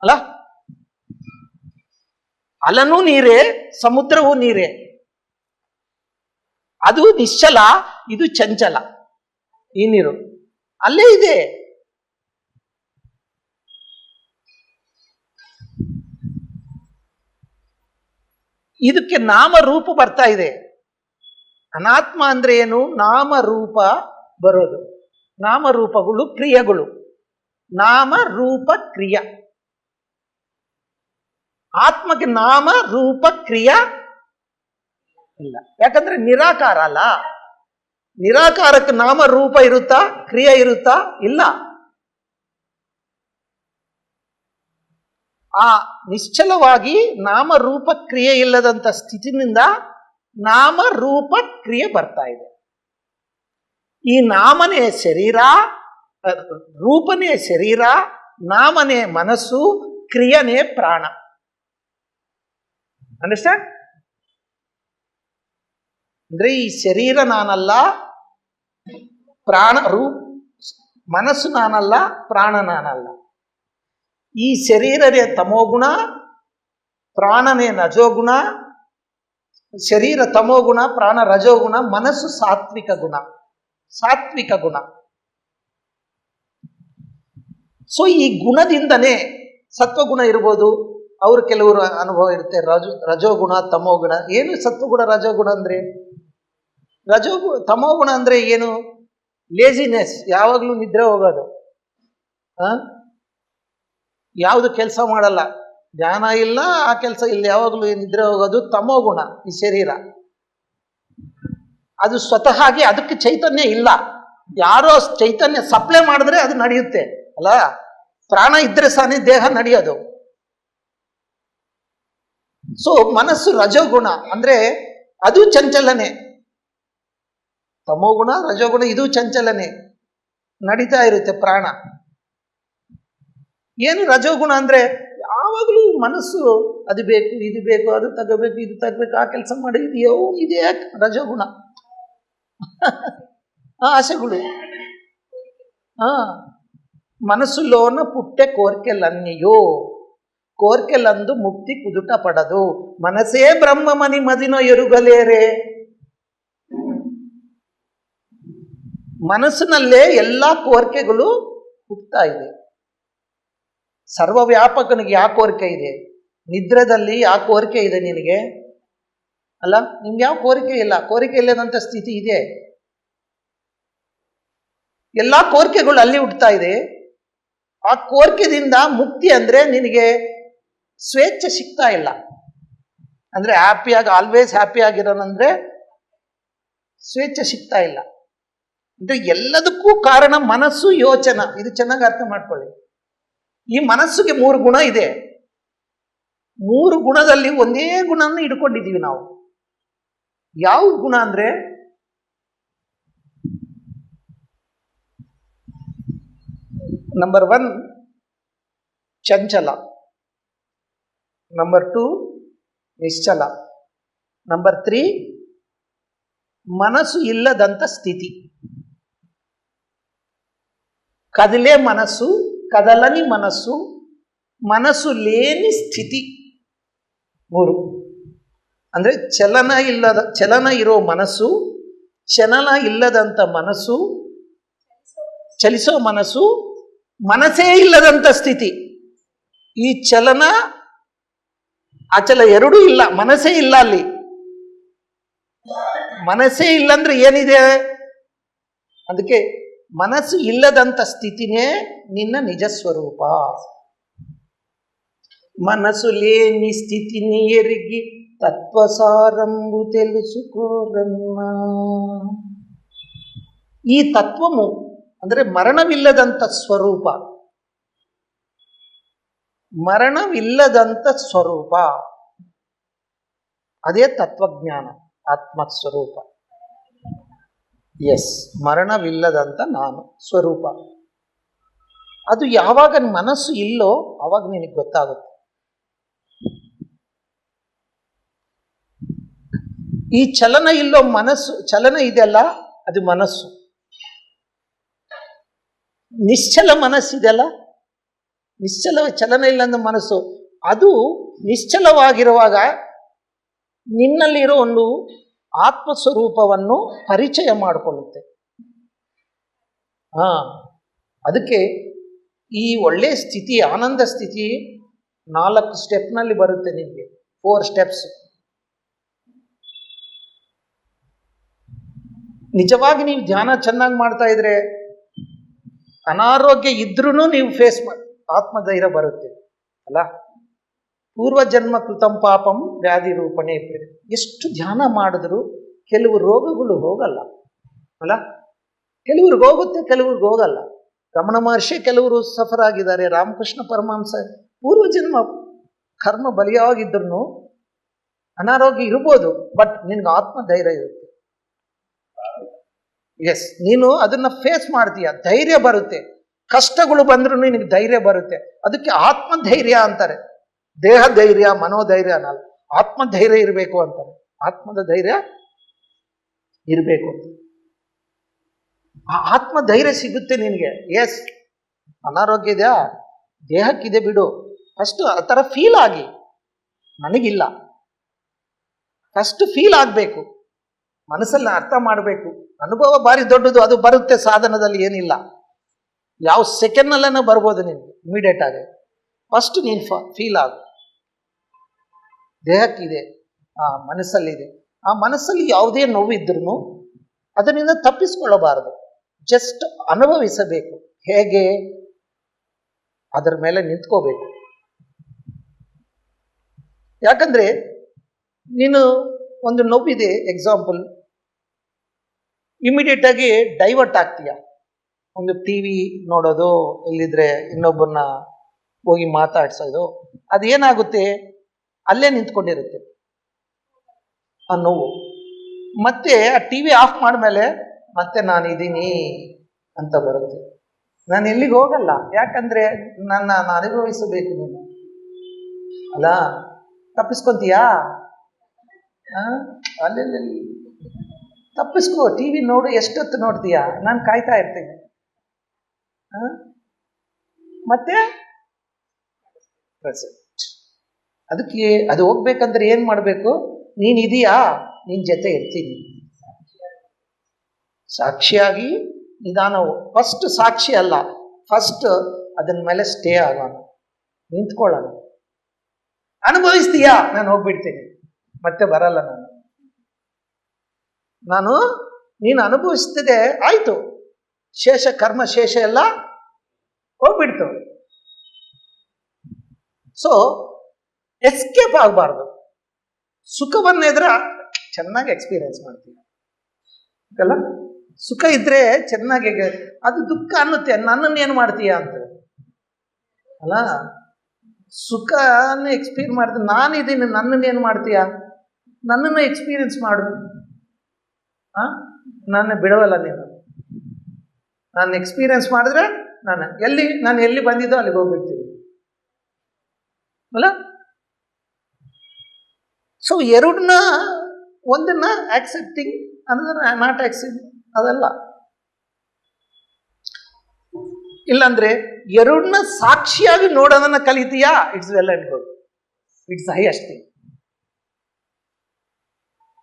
ಅಲ್ಲ. ಅಲನೂ ನೀರೇ, ಸಮುದ್ರವೂ ನೀರೇ. ಅದು ನಿಶ್ಚಲ, ಇದು ಚಂಚಲ. ಈ ನೀರು ಅಲ್ಲೇ ಇದೆ. ಇದಕ್ಕೆ ನಾಮರೂಪ ಬರ್ತಾ ಇದೆ. ಅನಾತ್ಮ ಅಂದ್ರೆ ಏನು? ನಾಮರೂಪ ಬರೋದು. ನಾಮರೂಪಗಳು ಕ್ರಿಯೆಗಳು. ನಾಮರೂಪ ಕ್ರಿಯ. ಆತ್ಮಗೆ ನಾಮ ರೂಪ ಕ್ರಿಯ ಇಲ್ಲ. ಯಾಕಂದ್ರೆ ನಿರಾಕಾರ ಅಲ್ಲ. ನಿರಾಕಾರಕ್ಕೆ ನಾಮ ರೂಪ ಇರುತ್ತಾ? ಕ್ರಿಯೆ ಇರುತ್ತಾ? ಇಲ್ಲ. ಆ ನಿಶ್ಚಲವಾಗಿ ನಾಮರೂಪ ಕ್ರಿಯೆ ಇಲ್ಲದಂತ ಸ್ಥಿತಿನಿಂದ ನಾಮರೂಪ ಕ್ರಿಯೆ ಬರ್ತಾ ಇದೆ. ಈ ನಾಮನೇ ಶರೀರ, ರೂಪನೇ ಶರೀರ, ನಾಮನೇ ಮನಸ್ಸು, ಕ್ರಿಯನೇ ಪ್ರಾಣ. ಅಂಡರ್ಸ್ಟ್ಯಾಂಡ್? ಅಂದ್ರೆ ಈ ಶರೀರ ನಾನಲ್ಲ, ಪ್ರಾಣ ಮನಸ್ಸು ನಾನಲ್ಲ, ಪ್ರಾಣ ನಾನಲ್ಲ. ಈ ಶರೀರನೇ ತಮೋಗುಣ, ಪ್ರಾಣನೇ ರಜೋಗುಣ. ಶರೀರ ತಮೋಗುಣ, ಪ್ರಾಣ ರಜೋಗುಣ, ಮನಸ್ಸು ಸಾತ್ವಿಕ ಗುಣ. ಸೊ ಈ ಗುಣದಿಂದನೇ ಸತ್ವಗುಣ ಇರ್ಬೋದು. ಅವ್ರು ಕೆಲವರು ಅನುಭವ ಇರುತ್ತೆ. ರಜೋಗುಣ, ತಮೋಗುಣ. ಏನು ಸತ್ವಗುಣ, ರಜೋಗುಣ ಅಂದ್ರೆ? ತಮೋಗುಣ ಅಂದ್ರೆ ಏನು? ಲೇಜಿನೆಸ್, ಯಾವಾಗಲೂ ನಿದ್ರೆ ಹೋಗೋದು, ಯಾವುದು ಕೆಲಸ ಮಾಡಲ್ಲ, ಧ್ಯಾನ ಇಲ್ಲ, ಆ ಕೆಲಸ ಇಲ್ಲ, ಯಾವಾಗಲೂ ನಿದ್ರೆ ಹೋಗೋದು ತಮೋಗುಣ. ಈ ಶರೀರ ಅದು ಸ್ವತಃ ಅದಕ್ಕೆ ಚೈತನ್ಯ ಇಲ್ಲ. ಯಾರೋ ಚೈತನ್ಯ ಸಪ್ಲೈ ಮಾಡಿದ್ರೆ ಅದು ನಡೆಯುತ್ತೆ ಅಲ್ಲ. ಪ್ರಾಣ ಇದ್ರೆ ಸಾನೆ ದೇಹ ನಡೆಯೋದು. ಸೊ ಮನಸ್ಸು ರಜೋಗುಣ ಅಂದ್ರೆ ಅದು ಚಂಚಲನೆ. ತಮೋಗುಣ ರಜೋಗುಣ ಇದು ಚಂಚಲನೆ, ನಡೀತಾ ಇರುತ್ತೆ ಪ್ರಾಣ. ಏನು ರಜೋಗುಣ ಅಂದ್ರೆ ಯಾವಾಗಲೂ ಮನಸ್ಸು ಅದು ಬೇಕು ಇದು ಬೇಕು ಅದು ತಗೋಬೇಕು ಇದು ತಗೋಬೇಕು ಆ ಕೆಲಸ ಮಾಡಿ ಇದೇ ರಜೋಗುಣ. ಆಸೆಗಳು. మనసులోన పుట్టే కోర్కెలన్నీయో కోర్కెలందు ముక్తి కుదుట పడదు, మనసే బ్రహ్మమని మదిన ఎరుగలేరే. ಮನಸ್ಸಿನಲ್ಲೇ ಎಲ್ಲ ಕೋರಿಕೆಗಳು ಹುಟ್ಟುತ್ತಾ ಇದೆ. ಸರ್ವವ್ಯಾಪಕನಿಗೆ ಯಾವ ಕೋರಿಕೆ ಇದೆ? ನಿದ್ರೆದಲ್ಲಿ ಯಾವ ಕೋರಿಕೆ ಇದೆ ನಿನಗೆ? ಅಲ್ಲ, ನಿಮ್ಗೆ ಯಾವ ಕೋರಿಕೆ ಇಲ್ಲ. ಕೋರಿಕೆ ಇಲ್ಲದಂಥ ಸ್ಥಿತಿ ಇದೆ. ಎಲ್ಲ ಕೋರಿಕೆಗಳು ಅಲ್ಲಿ ಹುಟ್ಟುತ್ತಾ ಇದೆ. ಆ ಕೋರಿಕೆದಿಂದ ಮುಕ್ತಿ ಅಂದ್ರೆ ನಿನಗೆ ಸ್ವೇಚ್ಛೆ ಸಿಗ್ತಾ ಇಲ್ಲ. ಅಂದ್ರೆ ಹ್ಯಾಪಿಯಾಗಿ ಆಲ್ವೇಸ್ ಹ್ಯಾಪಿ ಆಗಿರೋನಂದ್ರೆ ಸ್ವೇಚ್ಛೆ ಸಿಗ್ತಾ ಇಲ್ಲ. ಅಂದ್ರೆ ಎಲ್ಲದಕ್ಕೂ ಕಾರಣ ಮನಸ್ಸು, ಯೋಚನ. ಇದು ಚೆನ್ನಾಗಿ ಅರ್ಥ ಮಾಡ್ಕೊಳ್ಳಿ. ಈ ಮನಸ್ಸಿಗೆ 3 ಗುಣ ಇದೆ. 3 ಗುಣದಲ್ಲಿ ಒಂದೇ ಗುಣವನ್ನು ಹಿಡ್ಕೊಂಡಿದ್ದೀವಿ ನಾವು. ಯಾವ ಗುಣ ಅಂದ್ರೆ ನಂಬರ್ 1 ಚಂಚಲ, ನಂಬರ್ 2 ನಿಶ್ಚಲ, ನಂಬರ್ 3 ಮನಸ್ಸು ಇಲ್ಲದಂಥ ಸ್ಥಿತಿ. కదిలే మనస్సు, కదలని మనస్సు, మనసు లేని స్థಿತಿ. 3 ಅಂದರೆ ಚಲನ ಇರೋ ಮನಸ್ಸು, ಚಲನ ಇಲ್ಲದಂಥ ಮನಸ್ಸು, ಚಲಿಸೋ ಮನಸ್ಸು, ಮನಸ್ಸೇ ಇಲ್ಲದಂಥ ಸ್ಥಿತಿ. ಈ ಚಲನ ಅಚಲ ಎರಡೂ ಇಲ್ಲ, ಮನಸ್ಸೇ ಇಲ್ಲ. ಅಲ್ಲಿ ಮನಸ್ಸೇ ಇಲ್ಲ ಅಂದ್ರೆ ಏನಿದೆ? ಅದಕ್ಕೆ ಮನಸ್ಸು ಇಲ್ಲದಂಥ ಸ್ಥಿತಿನೇ ನಿನ್ನ ನಿಜ ಸ್ವರೂಪ. మనసు లేని స్థితిని ఎరిగి తత్వసారంబు తెలుసుకోరన్నా. ಈ ತತ್ವము ಅಂದರೆ ಮರಣವಿಲ್ಲದಂಥ ಸ್ವರೂಪ, ಮರಣವಿಲ್ಲದಂಥ ಸ್ವರೂಪ, ಅದೇ ತತ್ವಜ್ಞಾನ, ಆತ್ಮಸ್ವರೂಪ. ಎಸ್, ಮರಣವಿಲ್ಲದಂಥ ನಾನು ಸ್ವರೂಪ. ಅದು ಯಾವಾಗ ಮನಸ್ಸು ಇಲ್ಲೋ ಅವಾಗ ನಿನಗೆ ಗೊತ್ತಾಗುತ್ತೆ. ಈ ಚಲನ ಇಲ್ಲೋ ಮನಸ್ಸು, ಚಲನ ಇದೆಯಲ್ಲ ಅದು ಮನಸ್ಸು. ನಿಶ್ಚಲ ಮನಸ್ಸಿದೆಯಲ್ಲ, ನಿಶ್ಚಲ ಚಲನ ಇಲ್ಲ ಅಂದ್ರೆ ಮನಸ್ಸು. ಅದು ನಿಶ್ಚಲವಾಗಿರುವಾಗ ನಿನ್ನಲ್ಲಿರೋ ಒಂದು ಆತ್ಮಸ್ವರೂಪವನ್ನು ಪರಿಚಯ ಮಾಡಿಕೊಳ್ಳುತ್ತೆ. ಅದಕ್ಕೆ ಈ ಒಳ್ಳೆಯ ಸ್ಥಿತಿ, ಆನಂದ ಸ್ಥಿತಿ 4 ಸ್ಟೆಪ್ನಲ್ಲಿ ಬರುತ್ತೆ ನಿಮಗೆ. 4 ಸ್ಟೆಪ್ಸ್. ನಿಜವಾಗಿ ನೀವು ಧ್ಯಾನ ಚೆನ್ನಾಗಿ ಮಾಡ್ತಾ ಇದ್ರೆ ಅನಾರೋಗ್ಯ ಇದ್ರೂ ನೀವು ಫೇಸ್ ಮಾಡಿ ಆತ್ಮಧೈರ್ಯ ಬರುತ್ತೆ ಅಲ್ಲ. ಪೂರ್ವಜನ್ಮ ಕೃತಂ ಪಾಪಂ ವ್ಯಾಧಿ ರೂಪಣೆ. ಎಷ್ಟು ಧ್ಯಾನ ಮಾಡಿದ್ರು ಕೆಲವು ರೋಗಗಳು ಹೋಗಲ್ಲ ಅಲ್ಲ. ಕೆಲವ್ರಿಗೆ ಹೋಗುತ್ತೆ, ಕೆಲವ್ರಿಗೆ ಹೋಗಲ್ಲ. ರಮಣ ಮಹರ್ಷಿ ಕೆಲವರು ಸಫರ್ ಆಗಿದ್ದಾರೆ. ರಾಮಕೃಷ್ಣ ಪರಮಹಂಸ ಪೂರ್ವಜನ್ಮ ಕರ್ಮ ಬಲಿಯಾಗಿದ್ರು ಅನಾರೋಗ್ಯ ಇರ್ಬೋದು, ಬಟ್ ನಿನ್ಗೆ ಆತ್ಮಧೈರ್ಯ ಇರುತ್ತೆ. ಎಸ್, ನೀನು ಅದನ್ನ ಫೇಸ್ ಮಾಡ್ತೀಯ, ಧೈರ್ಯ ಬರುತ್ತೆ. ಕಷ್ಟಗಳು ಬಂದ್ರೂ ನಿನಗೆ ಧೈರ್ಯ ಬರುತ್ತೆ. ಅದಕ್ಕೆ ಆತ್ಮಧೈರ್ಯ ಅಂತಾರೆ. ದೇಹ ಧೈರ್ಯ, ಮನೋಧೈರ್ಯ ಅನ್ನಲ್ಲ, ಆತ್ಮಧೈರ್ಯ ಇರಬೇಕು ಅಂತಾರೆ. ಆತ್ಮದ ಧೈರ್ಯ ಇರಬೇಕು ಅಂತ. ಆ ಆತ್ಮಧೈರ್ಯ ಸಿಗುತ್ತೆ ನಿನಗೆ. ಎಸ್, ಅನಾರೋಗ್ಯ ಇದೆಯಾ, ದೇಹಕ್ಕಿದೆ ಬಿಡು, ಫಸ್ಟ್ ಆ ಥರ ಫೀಲ್ ಆಗಿ. ನನಗಿಲ್ಲ, ಫಸ್ಟ್ ಫೀಲ್ ಆಗಬೇಕು, ಮನಸ್ಸಲ್ಲಿ ಅರ್ಥ ಮಾಡಬೇಕು. ಅನುಭವ ಭಾರಿ ದೊಡ್ಡದು, ಅದು ಬರುತ್ತೆ. ಸಾಧನದಲ್ಲಿ ಏನಿಲ್ಲ, ಯಾವ ಸೆಕೆಂಡ್ನಲ್ಲೇನೋ ಬರ್ಬೋದು ನಿನಗೆ ಇಮಿಡಿಯೇಟ್ ಆಗಿ. ಫಸ್ಟ್ ನೀನು ಫೀಲ್ ಆಗು. ದೇಹಕ್ಕಿದೆ, ಮನಸ್ಸಲ್ಲಿದೆ. ಆ ಮನಸ್ಸಲ್ಲಿ ಯಾವುದೇ ನೋವಿದ್ರೂ ಅದರಿಂದ ತಪ್ಪಿಸ್ಕೊಳ್ಳಬಾರದು, ಜಸ್ಟ್ ಅನುಭವಿಸಬೇಕು. ಹೇಗೆ? ಅದರ ಮೇಲೆ ನಿಂತ್ಕೋಬೇಕು. ಯಾಕಂದ್ರೆ ನೀನು ಒಂದು ನೋವಿದೆ, ಎಕ್ಸಾಂಪಲ್, ಇಮಿಡಿಯೇಟ್ ಆಗಿ ಡೈವರ್ಟ್ ಆಗ್ತೀಯ. ಒಂದು ಟಿ ವಿ ನೋಡೋದು, ಇಲ್ಲಿದ್ರೆ ಇನ್ನೊಬ್ಬರನ್ನ ಹೋಗಿ ಮಾತಾಡ್ಸೋದು, ಅದೇನಾಗುತ್ತೆ, ಅಲ್ಲೇ ನಿಂತ್ಕೊಂಡಿರುತ್ತೆ ಆ ನೋವು. ಮತ್ತೆ ಆ ಟಿ ವಿ ಆಫ್ ಮಾಡಿದ್ಮೇಲೆ ಮತ್ತೆ ನಾನಿದ್ದೀನಿ ಅಂತ ಬರುತ್ತೆ. ನಾನು ಎಲ್ಲಿಗೆ ಹೋಗಲ್ಲ, ಯಾಕಂದರೆ ನಾನು ಅನುಭವಿಸಬೇಕು. ನೀನು ಅಲ್ಲ, ತಪ್ಪಿಸ್ಕೊಂತೀಯಾ? ಅಲ್ಲೆಲ್ಲಿ ತಪ್ಪಿಸ್ಕೋ, ಟಿ ವಿ ನೋಡು, ಎಷ್ಟೊತ್ತು ನೋಡ್ತೀಯಾ? ನಾನು ಕಾಯ್ತಾ ಇರ್ತೇನೆ. ಮತ್ತೆ ಪ್ರೆಸೆಂಟ್. ಅದಕ್ಕೆ ಅದು ಹೋಗ್ಬೇಕಂದ್ರೆ ಏನು ಮಾಡಬೇಕು? ನೀನಿದೆಯಾ, ನಿನ್ನ ಜೊತೆ ಇರ್ತೀನಿ. ಸಾಕ್ಷಿಯಾಗಿ ನಿಧಾನವು. ಫಸ್ಟ್ ಸಾಕ್ಷಿ ಅಲ್ಲ, ಫಸ್ಟ್ ಅದನ್ನ ಮೇಲೆ ಸ್ಟೇ ಆಗೋಣ, ನಿಂತ್ಕೊಳ್ಳೋಣ. ಅನುಭವಿಸ್ತೀಯಾ? ನಾನು ಹೋಗ್ಬಿಡ್ತೀನಿ, ಮತ್ತೆ ಬರಲ್ಲ. ನೀನು ಅನುಭವಿಸ್ತಿದೆ, ಆಯ್ತು, ಶೇಷ ಕರ್ಮ ಶೇಷ ಎಲ್ಲ ಹೋಗ್ಬಿಡ್ತು. ಸೊ ಎಸ್ಕೇಪ್ ಆಗಬಾರ್ದು. ಸುಖವನ್ನೆದ್ರ ಚೆನ್ನಾಗಿ ಎಕ್ಸ್ಪೀರಿಯನ್ಸ್ ಮಾಡ್ತೀವಿ ಅಲ್ಲ. ಸುಖ ಇದ್ರೆ ಚೆನ್ನಾಗಿ, ಅದು ದುಃಖ ಅನ್ನುತ್ತೆ, ನನ್ನನ್ನೇನು ಮಾಡ್ತೀಯ ಅಂತ ಅಲ್ಲ. ಸುಖನ ಎಕ್ಸ್ಪೀರಿಯನ್ಸ್ ಮಾಡ್ತೀನಿ, ನಾನಿದ್ದೀನಿ, ನನ್ನನ್ನೇನು ಮಾಡ್ತೀಯ? ನನ್ನನ್ನು ಎಕ್ಸ್ಪೀರಿಯನ್ಸ್ ಮಾಡು. ನಾನು ಬಿಡವಲ್ಲ ನೀನು. ನಾನು ಎಕ್ಸ್ಪೀರಿಯನ್ಸ್ ಮಾಡಿದ್ರೆ ನಾನು ಎಲ್ಲಿ ಬಂದಿದ್ದೋ ಅಲ್ಲಿಗೆ ಹೋಗ್ಬಿಡ್ತೀನಿ ಅಲ್ಲ. ಸೊ ಎರಡನ್ನ, ಒಂದನ್ನ ಆಕ್ಸೆಪ್ಟಿಂಗ್, ಅನ್ನೋದನ್ನ ನಾಟ್ ಆಕ್ಸೆಪ್ಟಿಂಗ್, ಅದಲ್ಲ. ಇಲ್ಲಾಂದ್ರೆ ಎರಡನ್ನ ಸಾಕ್ಷಿಯಾಗಿ ನೋಡೋದನ್ನ ಕಲಿತೀಯಾ? It's well and good, it's highest thing.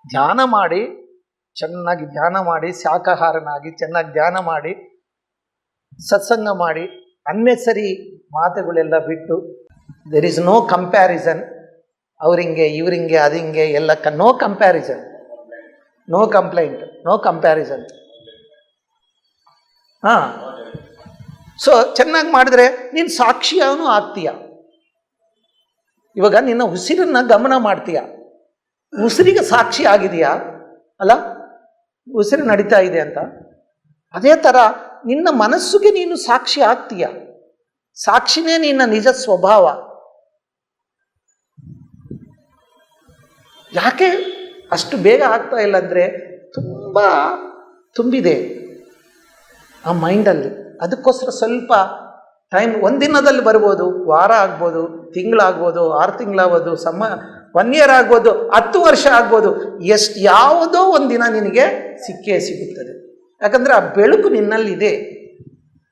ಧ್ಯಾನ ಮಾಡಿ, ಚೆನ್ನಾಗಿ ಧ್ಯಾನ ಮಾಡಿ, ಶಾಖಾಹಾರನಾಗಿ ಚೆನ್ನಾಗಿ ಧ್ಯಾನ ಮಾಡಿ, ಸತ್ಸಂಗ ಮಾಡಿ, ಅನ್ನೆಸರಿ ಮಾತುಗಳೆಲ್ಲ ಬಿಟ್ಟು, ದೇರ್ ಇಸ್ ನೋ ಕಂಪ್ಯಾರಿಸನ್. ಅವರಿಂಗೆ ಇವರಿಂಗೆ ಅದಿಂಗೆ ಎಲ್ಲ no comparison, no complaint, no comparison. So ಚೆನ್ನಾಗಿ ಮಾಡಿದ್ರೆ ನೀನು ಸಾಕ್ಷಿಯಾನು ಆಗ್ತೀಯ. ಇವಾಗ ನಿನ್ನ ಉಸಿರನ್ನ ಗಮನ ಮಾಡ್ತೀಯ, ಉಸಿರಿಗೆ ಸಾಕ್ಷಿ ಆಗಿದೆಯಾ ಅಲ್ಲ, ಉಸಿರು ನಡೀತಾ ಇದೆ ಅಂತ. ಅದೇ ಥರ ನಿನ್ನ ಮನಸ್ಸಿಗೆ ನೀನು ಸಾಕ್ಷಿ ಆಗ್ತೀಯ. ಸಾಕ್ಷಿನೇ ನಿನ್ನ ನಿಜ ಸ್ವಭಾವ. ಯಾಕೆ ಅಷ್ಟು ಬೇಗ ಆಗ್ತಾ ಇಲ್ಲ ಅಂದರೆ, ತುಂಬ ತುಂಬಿದೆ ಆ ಮೈಂಡಲ್ಲಿ. ಅದಕ್ಕೋಸ್ಕರ ಸ್ವಲ್ಪ ಟೈಮ್, ಒಂದಿನದಲ್ಲಿ ಬರ್ಬೋದು, ವಾರ ಆಗ್ಬೋದು, ತಿಂಗಳಾಗ್ಬೋದು, 6 ತಿಂಗಳಾಗ್ಬೋದು, 1 ಇಯರ್ ಆಗ್ಬೋದು, 10 ವರ್ಷ ಆಗ್ಬೋದು. ಯಾವುದೋ ಒಂದಿನ ನಿನಗೆ ಸಿಕ್ಕೇ ಸಿಗುತ್ತದೆ. ಯಾಕಂದರೆ ಆ ಬೆಳಕು ನಿನ್ನಲ್ಲಿದೆ.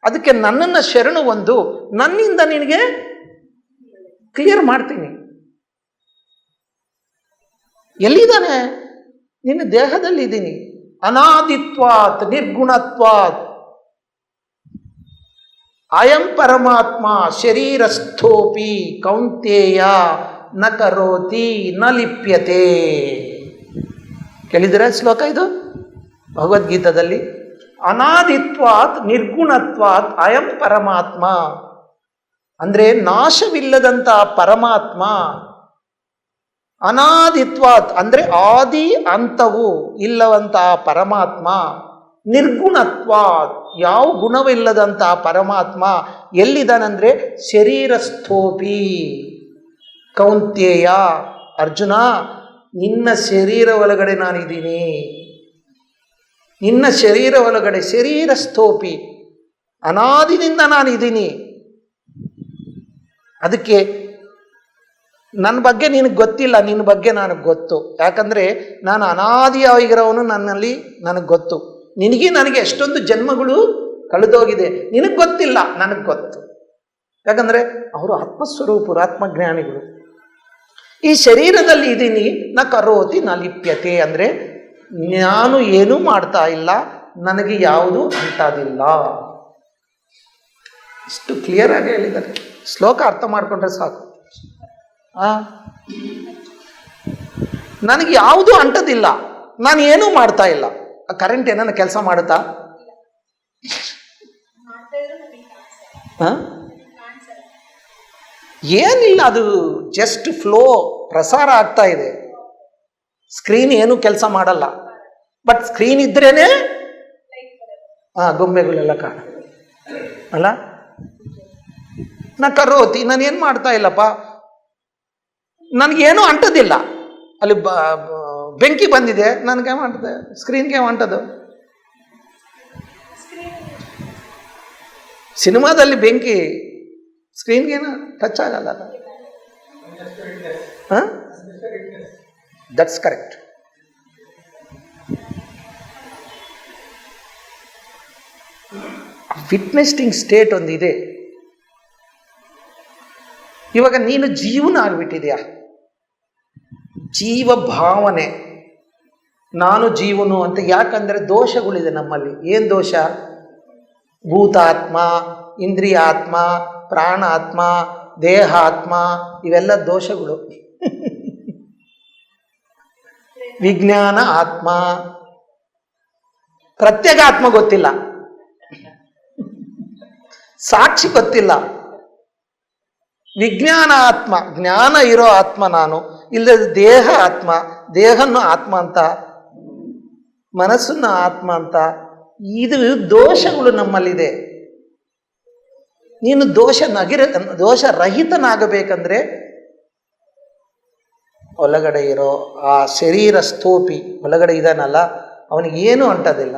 ಅದಕ್ಕೆ ನನ್ನನ್ನು ಶರಣು ಒಂದು, ನನ್ನಿಂದ ನಿನಗೆ ಕ್ಲಿಯರ್ ಮಾಡ್ತೀನಿ. ಎಲ್ಲಿದ್ದಾನೆ? ನಿನ್ನ ದೇಹದಲ್ಲಿ ಇದ್ದೀನಿ. ಅನಾದಿತ್ವಾತ್ ನಿರ್ಗುಣತ್ವಾತ್ ಅಯಂ ಪರಮಾತ್ಮ ಶರೀರಸ್ಥೋಪಿ ಕೌಂತೇಯ ನ ಕರೋತಿ ನ ಲಿಪ್ಯತೆ. ಕೇಳಿದರೆ ಶ್ಲೋಕ ಇದು ಭಗವದ್ಗೀತಾದಲ್ಲಿ. ಅನಾದಿತ್ವಾತ್ ನಿರ್ಗುಣತ್ವಾತ್ ಅಯಂ ಪರಮಾತ್ಮ ಅಂದರೆ ನಾಶವಿಲ್ಲದಂಥ ಪರಮಾತ್ಮ. ಅನಾದಿತ್ವಾತ್ ಅಂದರೆ ಆದಿ ಅಂತವು ಇಲ್ಲವಂತಹ ಪರಮಾತ್ಮ. ನಿರ್ಗುಣತ್ವಾತ್ ಯಾವ ಗುಣವಿಲ್ಲದಂತಹ ಪರಮಾತ್ಮ ಎಲ್ಲಿದ್ದಾನಂದರೆ ಶರೀರಸ್ಥೋಪಿ ಕೌಂತೇಯ. ಅರ್ಜುನ, ನಿನ್ನ ಶರೀರ ಒಳಗಡೆ ನಾನಿದ್ದೀನಿ. ನಿನ್ನ ಶರೀರ ಒಳಗಡೆ ಶರೀರಸ್ಥೋಪಿ, ಅನಾದಿನಿಂದ ನಾನಿದ್ದೀನಿ. ಅದಕ್ಕೆ ನನ್ನ ಬಗ್ಗೆ ನಿನಗೆ ಗೊತ್ತಿಲ್ಲ, ನಿನ್ನ ಬಗ್ಗೆ ನನಗೆ ಗೊತ್ತು. ಯಾಕಂದರೆ ನಾನು ಅನಾದಿಯಾಗಿರೋವನು, ನನ್ನಲ್ಲಿ ನನಗೆ ಗೊತ್ತು. ನನಗೆ ಎಷ್ಟೊಂದು ಜನ್ಮಗಳು ಕಳೆದೋಗಿದೆ, ನಿನಗೆ ಗೊತ್ತಿಲ್ಲ, ನನಗೆ ಗೊತ್ತು. ಯಾಕಂದರೆ ಅವರು ಆತ್ಮಸ್ವರೂಪರು, ಆತ್ಮಜ್ಞಾನಿಗಳು. ಈ ಶರೀರದಲ್ಲಿ ಇದ್ದೀನಿ, ನ ಕರೋತಿ ನ ಲಿಪ್ಯತೆ ಅಂದರೆ ನಾನು ಏನೂ ಮಾಡ್ತಾ ಇಲ್ಲ, ನನಗೆ ಯಾವುದು ಅಂಟೋದಿಲ್ಲ. ಇಷ್ಟು ಕ್ಲಿಯರ್ ಆಗಿ ಹೇಳಿದ್ದಾರೆ. ಶ್ಲೋಕ ಅರ್ಥ ಮಾಡಿಕೊಂಡ್ರೆ ಸಾಕು. ನನಗೆ ಯಾವುದೂ ಅಂಟೋದಿಲ್ಲ, ನಾನು ಏನೂ ಮಾಡ್ತಾ ಇಲ್ಲ. ಕರೆಂಟ್ ಏನನ್ನ ಕೆಲಸ ಮಾಡುತ್ತಾ? ಏನಿಲ್ಲ, ಅದು ಜಸ್ಟ್ ಫ್ಲೋ, ಪ್ರಸಾರ ಆಗ್ತಾ ಇದೆ. ಸ್ಕ್ರೀನ್ ಏನು ಕೆಲಸ ಮಾಡಲ್ಲ. ಬಟ್ ಸ್ಕ್ರೀನ್ ಇದ್ರೇನೆ ಗೊಂಬೆಗಳೆಲ್ಲ ಕಾಣ. ಅಲ್ಲ. ನಾ ಕರೋತಿ, ನಾನೇನು ಮಾಡ್ತಾ ಇಲ್ಲಪ್ಪ, ನನಗೇನು ಅಂಟೋದಿಲ್ಲ. ಅಲ್ಲಿ ಬೆಂಕಿ ಬಂದಿದೆ, ನನಗೆ ಅಂಟದೆ, ಸ್ಕ್ರೀನ್ಗೆ ಅಂಟದು. ಸಿನಿಮಾದಲ್ಲಿ ಬೆಂಕಿ ಸ್ಕ್ರೀನ್ಗೇನು ಟಚ್ ಆಗಲ್ಲ. ಹಾಂ, ದಟ್ಸ್ ಕರೆಕ್ಟ್. ವಿಟ್ನೆಸ್ಟಿಂಗ್ ಸ್ಟೇಟ್ ಒಂದಿದೆ. ಇವಾಗ ನೀನು ಜೀವನ ಆಗಿಬಿಟ್ಟಿದೆಯಾ, ಜೀವ ಭಾವನೆ, ನಾನು ಜೀವನು ಅಂತ. ಯಾಕಂದರೆ ದೋಷಗಳಿದೆ ನಮ್ಮಲ್ಲಿ. ಏನು ದೋಷ? ಭೂತಾತ್ಮ, ಇಂದ್ರಿಯಾತ್ಮ, ಪ್ರಾಣಾತ್ಮ, ದೇಹಾತ್ಮ, ಇವೆಲ್ಲ ದೋಷಗಳು. ವಿಜ್ಞಾನ ಆತ್ಮ, ಪ್ರತ್ಯೇಗಾತ್ಮ ಗೊತ್ತಿಲ್ಲ, ಸಾಕ್ಷಿ ಗೊತ್ತಿಲ್ಲ. ವಿಜ್ಞಾನ ಆತ್ಮ, ಜ್ಞಾನ ಇರೋ ಆತ್ಮ ನಾನು, ಇಲ್ಲದ ದೇಹ ಆತ್ಮ, ದೇಹನ್ನು ಆತ್ಮ ಅಂತ, ಮನಸ್ಸನ್ನು ಆತ್ಮ ಅಂತ. ಇದು ದೋಷಗಳು ನಮ್ಮಲ್ಲಿದೆ. ನೀನು ದೋಷರಹಿತನಾಗಬೇಕಂದ್ರೆ ಒಳಗಡೆ ಇರೋ ಆ ಶರೀರ ಸ್ತೂಪಿ ಒಳಗಡೆ ಇದಾನಲ್ಲ, ಅವನಿಗೇನು ಅಂಟೋದಿಲ್ಲ.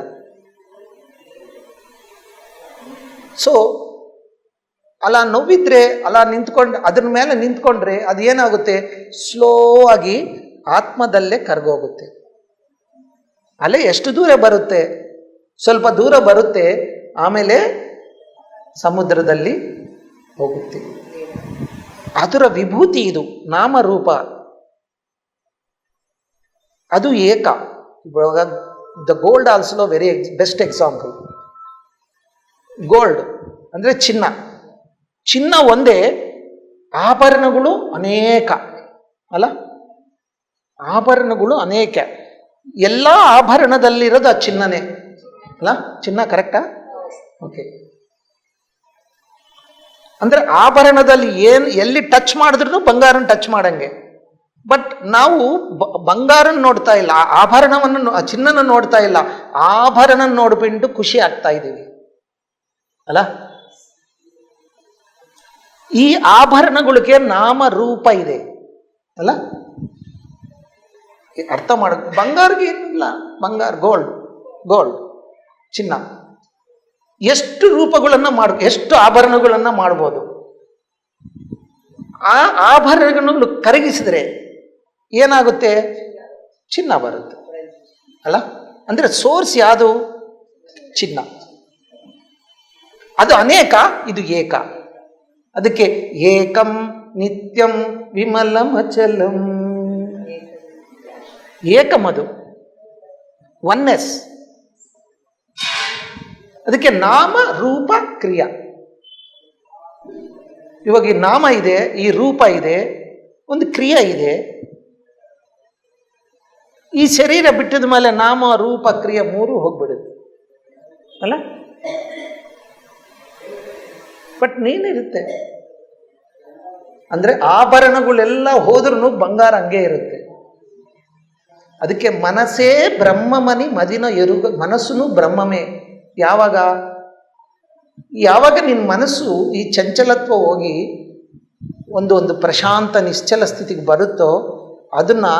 ಸೊ ಅಲ್ಲ ನೋವಿದ್ರೆ ಅಲ್ಲ ನಿಂತ್ಕೊಂಡು ಅದ್ರ ಮೇಲೆ ನಿಂತ್ಕೊಂಡ್ರೆ ಅದೇನಾಗುತ್ತೆ, ಸ್ಲೋ ಆಗಿ ಆತ್ಮದಲ್ಲೇ ಕರ್ಗೋಗುತ್ತೆ. ಅಲ್ಲೇ ಎಷ್ಟು ದೂರ ಬರುತ್ತೆ? ಸ್ವಲ್ಪ ದೂರ ಬರುತ್ತೆ, ಆಮೇಲೆ ಸಮುದ್ರದಲ್ಲಿ ಹೋಗುತ್ತೆ. ಅದರ ವಿಭೂತಿ ಇದು, ನಾಮರೂಪ. ಅದು ಏಕ. ಇವಾಗ the gold also very best example. Gold ಅಂದರೆ ಚಿನ್ನ. ಚಿನ್ನ ಒಂದೇ, ಆಭರಣಗಳು ಅನೇಕ ಅಲ್ಲ, ಆಭರಣಗಳು ಅನೇಕ. ಎಲ್ಲ ಆಭರಣದಲ್ಲಿರೋದು ಆ ಚಿನ್ನನೇ ಅಲ್ಲ. ಚಿನ್ನ ಕರೆಕ್ಟಾ? ಓಕೆ. ಅಂದರೆ ಆಭರಣದಲ್ಲಿ ಎಲ್ಲಿ ಟಚ್ ಮಾಡಿದ್ರೂ ಬಂಗಾರನ ಟಚ್ ಮಾಡಂಗೆ. ಬಟ್ ನಾವು ಬಂಗಾರನ ನೋಡ್ತಾ ಇಲ್ಲ, ಆಭರಣವನ್ನು, ಚಿನ್ನನ ನೋಡ್ತಾ ಇಲ್ಲ, ಆಭರಣ ನೋಡ್ಬಿಟ್ಟು ಖುಷಿ ಆಗ್ತಾ ಇದ್ದೀವಿ ಅಲ್ಲ. ಈ ಆಭರಣಗಳಿಗೆ ನಾಮರೂಪ ಇದೆ ಅಲ್ಲ. ಅರ್ಥ ಮಾಡ. ಬಂಗಾರಿಗೆ ಏನಿಲ್ಲ, ಬಂಗಾರ ಗೋಲ್ಡ್ ಚಿನ್ನ ಎಷ್ಟು ರೂಪಗಳನ್ನು ಎಷ್ಟು ಆಭರಣಗಳನ್ನು ಮಾಡ್ಬೋದು. ಆ ಆಭರಣಗಳನ್ನು ಕರಗಿಸಿದ್ರೆ ಏನಾಗುತ್ತೆ? ಚಿನ್ನ ಬರುತ್ತೆ ಅಲ್ಲ. ಅಂದರೆ ಸೋರ್ಸ್ ಯಾವುದು? ಚಿನ್ನ. ಅದು ಅನೇಕ, ಇದು ಏಕ. ಅದಕ್ಕೆ ಏಕಂ ನಿತ್ಯಂ ವಿಮಲಂ ಅಚಲಂ. ಏಕಂ, ಅದು ಒನ್ನೆಸ್. ಅದಕ್ಕೆ ನಾಮ ರೂಪ ಕ್ರಿಯಾ. ಇವಾಗ ಈ ನಾಮ ಇದೆ, ಈ ರೂಪ ಇದೆ, ಒಂದು ಕ್ರಿಯೆ ಇದೆ. ಈ ಶರೀರ ಬಿಟ್ಟಿದ ಮೇಲೆ ನಾಮ ರೂಪ ಕ್ರಿಯೆ ಮೂರು ಹೋಗ್ಬಿಡುತ್ತೆ ಅಲ್ಲ. ಬಟ್ ನೀನಿರುತ್ತೆ. ಅಂದರೆ ಆಭರಣಗಳೆಲ್ಲ ಹೋದ್ರೂ ಬಂಗಾರ ಹಂಗೆ ಇರುತ್ತೆ. ಅದಕ್ಕೆ ಮನಸ್ಸೇ ಬ್ರಹ್ಮಮನಿ ಮದಿನ ಎರುಗ. ಮನಸ್ಸು ಬ್ರಹ್ಮಮೇ. ಯಾವಾಗ ನಿನ್ನ ಮನಸ್ಸು ಈ ಚಂಚಲತ್ವ ಹೋಗಿ ಒಂದು ಪ್ರಶಾಂತ ನಿಶ್ಚಲ ಸ್ಥಿತಿಗೆ ಬರುತ್ತೋ, ಅದನ್ನು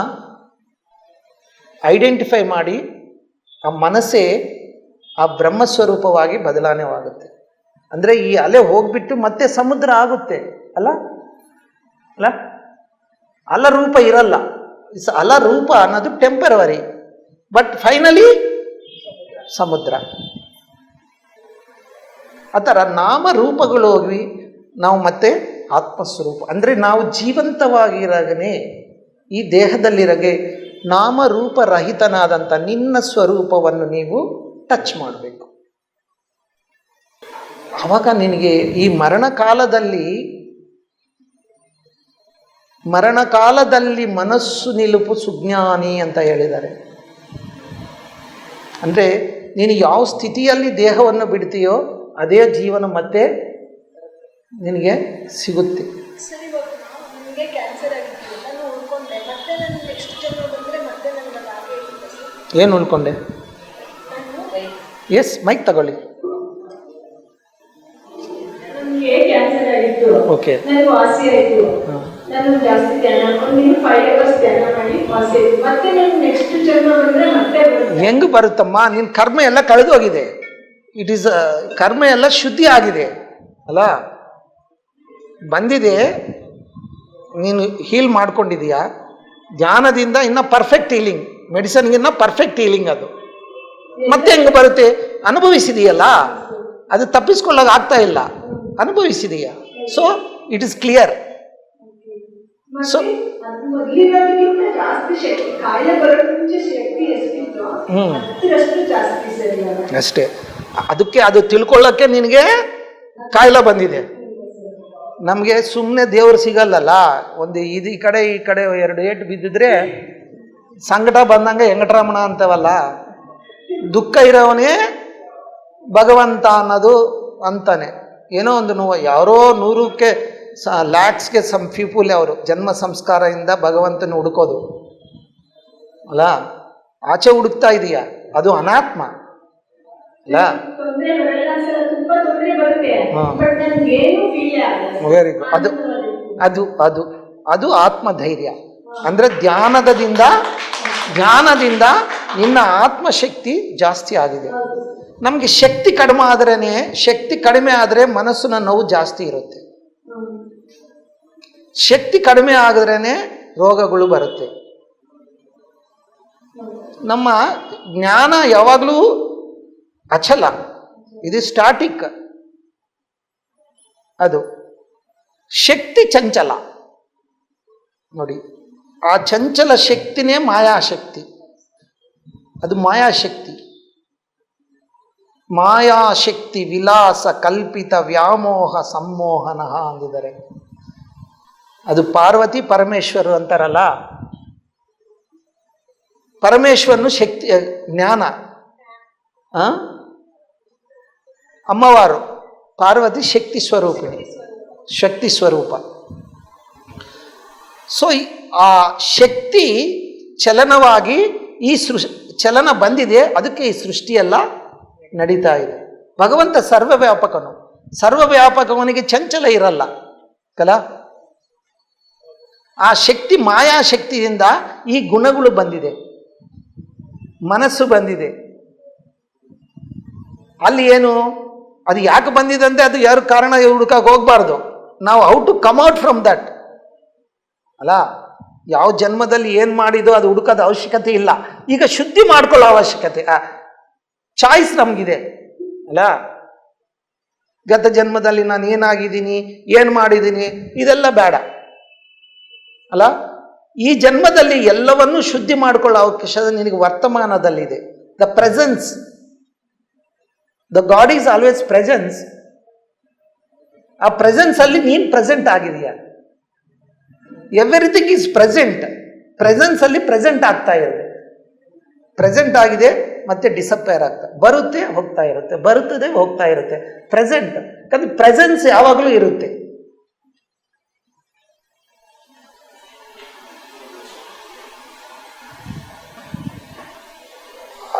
ಐಡೆಂಟಿಫೈ ಮಾಡಿ ಆ ಮನಸ್ಸೇ ಆ ಬ್ರಹ್ಮಸ್ವರೂಪವಾಗಿ ಬದಲಾವಣೆವಾಗುತ್ತೆ. ಅಂದರೆ ಈ ಅಲೆ ಹೋಗ್ಬಿಟ್ಟು ಮತ್ತೆ ಸಮುದ್ರ ಆಗುತ್ತೆ ಅಲ್ಲ. ಅಲ ರೂಪ ಇರಲ್ಲ. ಅಲ ರೂಪ ಅನ್ನೋದು ಟೆಂಪರವರಿ, ಬಟ್ ಫೈನಲಿ ಸಮುದ್ರ. ಆ ಥರ ನಾಮರೂಪಗಳು ಹೋಗಿ ನಾವು ಮತ್ತೆ ಆತ್ಮಸ್ವರೂಪ. ಅಂದರೆ ನಾವು ಜೀವಂತವಾಗಿರಾಗನೇ ಈ ದೇಹದಲ್ಲಿರಗೆ ನಾಮರೂಪರಹಿತನಾದಂಥ ನಿನ್ನ ಸ್ವರೂಪವನ್ನು ನೀವು ಟಚ್ ಮಾಡಬೇಕು. ಆವಾಗ ನಿನಗೆ ಈ ಮರಣಕಾಲದಲ್ಲಿ ಮನಸ್ಸು ನಿಲುಪು ಸುಜ್ಞಾನಿ ಅಂತ ಹೇಳಿದ್ದಾರೆ. ಅಂದರೆ ನೀನು ಯಾವ ಸ್ಥಿತಿಯಲ್ಲಿ ದೇಹವನ್ನು ಬಿಡ್ತೀಯೋ ಅದೇ ಜೀವನ ಮತ್ತೆ ನಿನಗೆ ಸಿಗುತ್ತೆ. ಏನು ಉಳ್ಕೊಂಡೆ? ಎಸ್, ಮೈಕ್ ತಗೊಳ್ಳಿ. ಆಯ್ತು, ಓಕೆ. ನನಗೆ ವಾಸಿ ಆಯ್ತು. ನಾನು ಜಾಸ್ತಿ ಧ್ಯಾನ ಮಾಡ್ಕೊಂಡು ನೀನು 5 hours ಧ್ಯಾನ ಮಾಡಿ ವಾಸಿ ಆಯ್ತು. ಮತ್ತೆ ನಾನು ನೆಕ್ಸ್ಟ್ ಜನ್ಮ ಬಂದ್ರೆ ಮತ್ತೆ ಹೆಂಗ್ ಬರುತ್ತಮ್ಮ? ನಿನ್ ಕರ್ಮ ಎಲ್ಲ ಕಳೆದು ಹೋಗಿದೆ. ಇಟ್ ಈಸ್ ಕರ್ಮ ಎಲ್ಲ ಶುದ್ಧಿ ಆಗಿದೆ ಅಲ್ಲ, ಬಂದಿದೆ. ನೀನು ಹೀಲ್ ಮಾಡ್ಕೊಂಡಿದೀಯಾ ಧ್ಯಾನದಿಂದ. ಇನ್ನ ಪರ್ಫೆಕ್ಟ್ ಹೀಲಿಂಗ್, ಮೆಡಿಸನ್ಗಿನ್ನ ಪರ್ಫೆಕ್ಟ್ ಹೀಲಿಂಗ್ ಅದು. ಮತ್ತೆ ಹೆಂಗೆ ಬರುತ್ತೆ? ಅನುಭವಿಸಿದೆಯಲ್ಲ, ಅದು ತಪ್ಪಿಸ್ಕೊಳ್ಳೋಕೆ ಆಗ್ತಾ ಇಲ್ಲ, ಅನುಭವಿಸಿದೆಯಾ. So it is clear. So ಮೊದಲಿರೋದಕ್ಕಿಂತ ಜಾಸ್ತಿ ಶಕ್ತಿ, ಕಾಯಿಲೆ ಬರೋದು ಮುಂಚೆ ಶಕ್ತಿ ಎಷ್ಟಿತ್ತು ಅಷ್ಟು ಜಾಸ್ತಿ ಸರಿ. ಅಷ್ಟೇ. ಅದಕ್ಕೆ ಅದು ತಿಳ್ಕೊಳ್ಳೋಕ್ಕೆ ನಿನಗೆ ಕಾಯಿಲೆ ಬಂದಿದೆ. ನಮಗೆ ಸುಮ್ಮನೆ ದೇವರು ಸಿಗಲ್ಲಲ್ಲ. ಒಂದು ಇದು ಈ ಕಡೆ 2 ಏಟು ಬಿದ್ದಿದ್ರೆ ಸಂಕಟ ಬಂದಂಗೆ ವೆಂಕಟರಮಣ ಅಂತವಲ್ಲ. ದುಃಖ ಇರೋವನೇ ಭಗವಂತ ಅನ್ನೋದು ಅಂತಾನೆ. ಏನೋ ಒಂದು ನೋವು, ಯಾರೋ 100ಕ್ಕೆ ಲ್ಯಾಕ್ಸ್ಗೆ ಸಮ್ ಪೀಪಲ್ ಅವರು ಜನ್ಮ ಸಂಸ್ಕಾರದಿಂದ ಭಗವಂತನ ಹುಡುಕೋದು ಅಲ್ಲ. ಆಚೆ ಹುಡುಕ್ತಾ ಇದೀಯಾ, ಅದು ಅನಾತ್ಮ ಅಲ್ಲ. Very good. ಅದು ಅದು ಅದು ಅದು ಆತ್ಮಧೈರ್ಯ. ಅಂದರೆ ಧ್ಯಾನದಿಂದ ನಿನ್ನ ಆತ್ಮಶಕ್ತಿ ಜಾಸ್ತಿ ಆಗಿದೆ. ನಮಗೆ ಶಕ್ತಿ ಕಡಿಮೆ ಆದರೆ ಮನಸ್ಸಿನ ನೋವು ಜಾಸ್ತಿ ಇರುತ್ತೆ. ಶಕ್ತಿ ಕಡಿಮೆ ಆದ್ರೇ ರೋಗಗಳು ಬರುತ್ತೆ. ನಮ್ಮ ಜ್ಞಾನ ಯಾವಾಗಲೂ ಅಚಲ, ಇದು ಸ್ಟಾಟಿಕ್. ಅದು ಶಕ್ತಿ ಚಂಚಲ ನೋಡಿ. ಆ ಚಂಚಲ ಶಕ್ತಿನೇ ಮಾಯಾಶಕ್ತಿ. ಅದು ಮಾಯಾಶಕ್ತಿ. ಮಾಯಾಶಕ್ತಿ ವಿಲಾಸ ಕಲ್ಪಿತ ವ್ಯಾಮೋಹ ಸಂಮೋಹನ ಅಂದಿದ್ದಾರೆ. ಅದು ಪಾರ್ವತಿ ಪರಮೇಶ್ವರು ಅಂತಾರಲ್ಲ. ಪರಮೇಶ್ವರನು ಶಕ್ತಿ ಜ್ಞಾನ, ಅಮ್ಮವಾರು ಪಾರ್ವತಿ ಶಕ್ತಿ ಸ್ವರೂಪ. ಸೊ ಆ ಶಕ್ತಿ ಚಲನವಾಗಿ ಈ ಚಲನ ಬಂದಿದೆ. ಅದಕ್ಕೆ ಈ ಸೃಷ್ಟಿಯೆಲ್ಲ ನಡೀತಾ ಇದೆ. ಭಗವಂತ ಸರ್ವವ್ಯಾಪಕವನಿಗೆ ಚಂಚಲ ಇರಲ್ಲ ಕಲ. ಆ ಶಕ್ತಿ ಮಾಯಾಶಕ್ತಿಯಿಂದ ಈ ಗುಣಗಳು ಬಂದಿದೆ, ಮನಸ್ಸು ಬಂದಿದೆ. ಅಲ್ಲಿ ಏನು ಅದು ಯಾಕೆ ಬಂದಿದೆ ಅಂದರೆ ಅದು ಯಾರು ಕಾರಣ ಹುಡುಕಕ್ಕೆ ಹೋಗ್ಬಾರ್ದು. ನಾವು how to come out from that ಅಲ್ಲ. ಯಾವ ಜನ್ಮದಲ್ಲಿ ಏನು ಮಾಡಿದೋ ಅದು ಹುಡುಕೋದ ಅವಶ್ಯಕತೆ ಇಲ್ಲ. ಈಗ ಶುದ್ಧಿ ಮಾಡ್ಕೊಳ್ಳೋ ಅವಶ್ಯಕತೆ, ಚಾಯ್ಸ್ ನಮಗಿದೆ ಅಲ್ಲ. ಗತ ಜನ್ಮದಲ್ಲಿ ನಾನು ಏನಾಗಿದ್ದೀನಿ, ಏನು ಮಾಡಿದ್ದೀನಿ, ಇದೆಲ್ಲ ಬೇಡ ಅಲ್ಲ. ಈ ಜನ್ಮದಲ್ಲಿ ಎಲ್ಲವನ್ನೂ ಶುದ್ಧಿ ಮಾಡ್ಕೊಳ್ಳೋ ಅವಕಾಶ ನಿನಗೆ ವರ್ತಮಾನದಲ್ಲಿದೆ. The presence, the God is always presence. ಆ ಪ್ರೆಸೆನ್ಸ್ ಅಲ್ಲಿ ನೀನು ಪ್ರೆಸೆಂಟ್ ಆಗಿದೆಯಾ? Everything is present. ಪ್ರೆಸೆನ್ಸ್ ಅಲ್ಲಿ ಪ್ರೆಸೆಂಟ್ ಆಗ್ತಾ ಇರುತ್ತೆ. ಪ್ರೆಸೆಂಟ್ ಆಗಿದೆ ಮತ್ತೆ ಡಿಸಪ್ಪೇರ್ ಆಗ್ತಾ ಬರುತ್ತೆ, ಹೋಗ್ತಾ ಇರುತ್ತೆ, ಬರುತ್ತದೆ, ಹೋಗ್ತಾ ಇರುತ್ತೆ. ಪ್ರೆಸೆಂಟ್. ಯಾಕಂದ್ರೆ ಪ್ರೆಸೆನ್ಸ್ ಯಾವಾಗಲೂ ಇರುತ್ತೆ.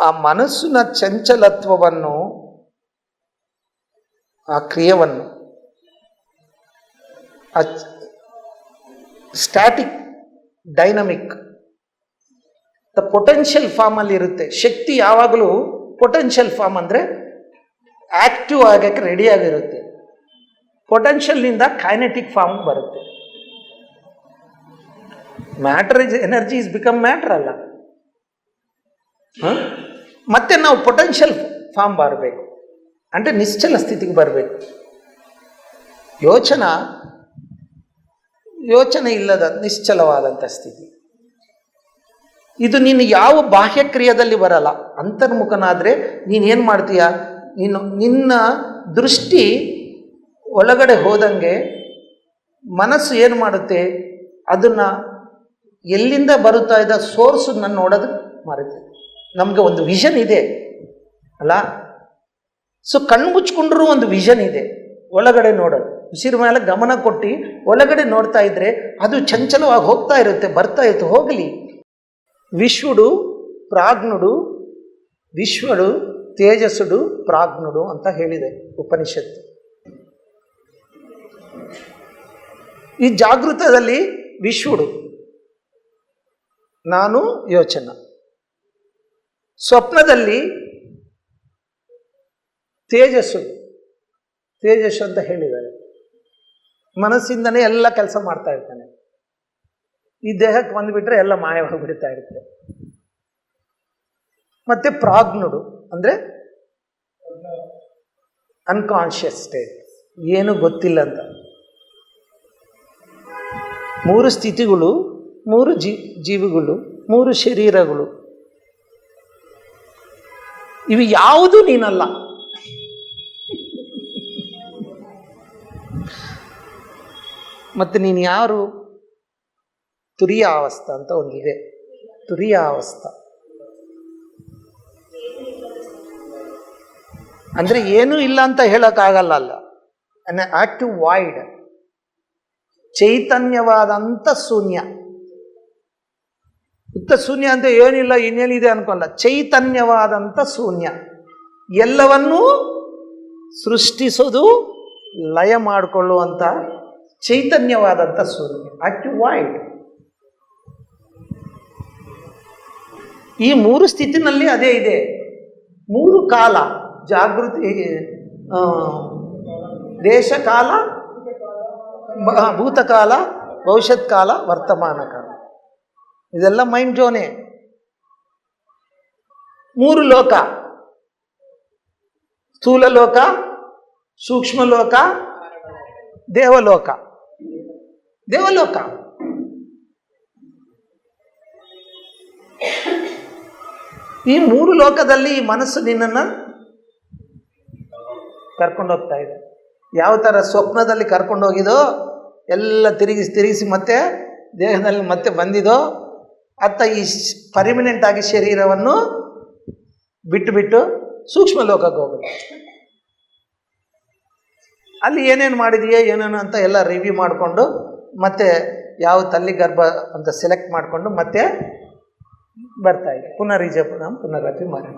ಆ ಮನಸ್ಸಿನ ಚಂಚಲತ್ವವನ್ನು, ಆ ಕ್ರಿಯೆಯನ್ನು, ಸ್ಟ್ಯಾಟಿಕ್, ಡೈನಮಿಕ್, ದ ಪೊಟೆನ್ಷಿಯಲ್ ಫಾರ್ಮಲ್ಲಿ ಇರುತ್ತೆ. ಶಕ್ತಿ ಯಾವಾಗಲೂ ಪೊಟೆನ್ಷಿಯಲ್ ಫಾರ್ಮ್ ಅಂದರೆ ಆಕ್ಟಿವ್ ಆಗೋಕ್ಕೆ ರೆಡಿಯಾಗಿರುತ್ತೆ. ಪೊಟೆನ್ಷಿಯಲ್ನಿಂದ ಕೈನೆಟಿಕ್ ಫಾರ್ಮ್ ಬರುತ್ತೆ. Matter is energy is become matter ಅಲ್ಲ. ಮತ್ತೆ ನಾವು ಪೊಟೆನ್ಷಿಯಲ್ ಫಾರ್ಮ್ ಬರಬೇಕು ಅಂದರೆ ನಿಶ್ಚಲ ಸ್ಥಿತಿಗೆ ಬರಬೇಕು. ಯೋಚನೆ ಇಲ್ಲದ ನಿಶ್ಚಲವಾದಂಥ ಸ್ಥಿತಿ. ಇದು ನೀನು ಯಾವ ಬಾಹ್ಯ ಕ್ರಿಯೆಯಲ್ಲಿ ಬರಲ್ಲ. ಅಂತರ್ಮುಖನಾದರೆ ನೀನೇನು ಮಾಡ್ತೀಯ, ನಿನ್ನ ದೃಷ್ಟಿ ಒಳಗಡೆ ಹೋದಂಗೆ ಮನಸ್ಸು ಏನು ಮಾಡುತ್ತೆ, ಅದನ್ನು ಎಲ್ಲಿಂದ ಬರುತ್ತಾ ಇದ್ದ ಸೋರ್ಸನ್ನು ನೋಡೋದು ಮರೆತು. ನಮಗೆ ಒಂದು ವಿಷನ್ ಇದೆ ಅಲ್ಲ. ಸೊ ಕಣ್ಣು ಮುಚ್ಕೊಂಡ್ರೂ ಒಂದು ವಿಷನ್ ಇದೆ, ಒಳಗಡೆ ನೋಡೋದು. ಉಸಿರು ಮೇಲೆ ಗಮನ ಕೊಟ್ಟು ಒಳಗಡೆ ನೋಡ್ತಾ ಇದ್ರೆ ಅದು ಚಂಚಲವಾಗಿ ಹೋಗ್ತಾ ಇರುತ್ತೆ, ಬರ್ತಾ ಇರುತ್ತೆ. ಹೋಗಲಿ. ವಿಶ್ವಡು ಪ್ರಾಜ್ಞುಡು, ವಿಶ್ವಡು ತೇಜಸ್ಸುಡು ಪ್ರಾಜ್ಞುಡು ಅಂತ ಹೇಳಿದೆ ಉಪನಿಷತ್ತು. ಈ ಜಾಗೃತದಲ್ಲಿ ವಿಶ್ವಡು, ನಾನು ಯೋಚನಾ. ಸ್ವಪ್ನದಲ್ಲಿ ತೇಜಸ್ಸು ಅಂತ ಹೇಳಿದ್ದಾರೆ. ಮನಸ್ಸಿಂದನೇ ಎಲ್ಲ ಕೆಲಸ ಮಾಡ್ತಾ ಇರ್ತಾನೆ. ಈ ದೇಹಕ್ಕೆ ಬಂದುಬಿಟ್ರೆ ಎಲ್ಲ ಮಾಯವಾಗಿಬಿಡ್ತಾ ಇರುತ್ತೆ. ಮತ್ತೆ ಪ್ರಾಜ್ಞುಡು ಅಂದರೆ ಅನ್ಕಾನ್ಷಿಯಸ್ ಸ್ಟೇಟ್, ಏನು ಗೊತ್ತಿಲ್ಲ ಅಂತ. 3 ಸ್ಥಿತಿಗಳು, 3 ಜೀವಿಗಳು, 3 ಶರೀರಗಳು, ಇವು ಯಾವುದು ನೀನಲ್ಲ. ಮತ್ತು ನೀನು ಯಾರು? ತುರಿಯ ಅವಸ್ಥೆ ಅಂತ ಒಂದಿದೆ. ತುರಿಯ ಅವಸ್ಥೆ ಅಂದರೆ ಏನೂ ಇಲ್ಲ ಅಂತ ಹೇಳೋಕ್ಕಾಗಲ್ಲ. ಅಲ್ಲ, ಅನ್ ಆಕ್ಟಿವ್ ವಾಯ್ಡ್, ಚೈತನ್ಯವಾದಂಥ ಶೂನ್ಯ. ಉತ್ತ ಶೂನ್ಯ ಅಂತ ಏನಿಲ್ಲ, ಇನ್ನೇನಿದೆ ಅನ್ಕೊಳ್ಳ. ಚೈತನ್ಯವಾದಂಥ ಶೂನ್ಯ, ಎಲ್ಲವನ್ನೂ ಸೃಷ್ಟಿಸೋದು, ಲಯ ಮಾಡಿಕೊಳ್ಳುವಂಥ ಚೈತನ್ಯವಾದಂಥ ಶೂನ್ಯ, ಆಕ್ಟಿವ್ ವಾಯ್ಡ್. ಈ 3 ಸ್ಥಿತಿನಲ್ಲಿ ಅದೇ ಇದೆ. 3 ಕಾಲ, ಜಾಗೃತಿ, ದೇಶ ಕಾಲ, ಭೂತಕಾಲ, ಭವಿಷ್ಯತ್ ಕಾಲ, ವರ್ತಮಾನ ಕಾಲ, ಇದೆಲ್ಲ ಮೈಂಡ್ ಜೋನೆ. 3 ಲೋಕ, ಸ್ಥೂಲ ಲೋಕ, ಸೂಕ್ಷ್ಮ ಲೋಕ, ದೇವಲೋಕ. ಈ 3 ಲೋಕದಲ್ಲಿ ಈ ಮನಸ್ಸು ನಿನ್ನನ್ನು ಕರ್ಕೊಂಡೋಗ್ತಾ ಇದೆ. ಯಾವ ಥರ ಸ್ವಪ್ನದಲ್ಲಿ ಕರ್ಕೊಂಡೋಗಿದೋ, ಎಲ್ಲ ತಿರುಗಿಸಿ ಮತ್ತೆ ದೇಹದಲ್ಲಿ ಮತ್ತೆ ಬಂದಿದೋ, ಅತ್ತ ಈ ಪರ್ಮನೆಂಟ್ ಆಗಿ ಶರೀರವನ್ನು ಬಿಟ್ಟು ಸೂಕ್ಷ್ಮ ಲೋಕಕ್ಕೆ ಹೋಗೋದು. ಅಲ್ಲಿ ಏನೇನು ಮಾಡಿದೆಯೇ ಏನೇನು ಅಂತ ಎಲ್ಲ ರಿವ್ಯೂ ಮಾಡಿಕೊಂಡು, ಮತ್ತೆ ಯಾವ ತಲ್ಲಿ ಗರ್ಭ ಅಂತ ಸೆಲೆಕ್ಟ್ ಮಾಡಿಕೊಂಡು ಮತ್ತೆ ಬರ್ತಾ ಇದೆ. ಪುನರಪಿ ಮರಣ.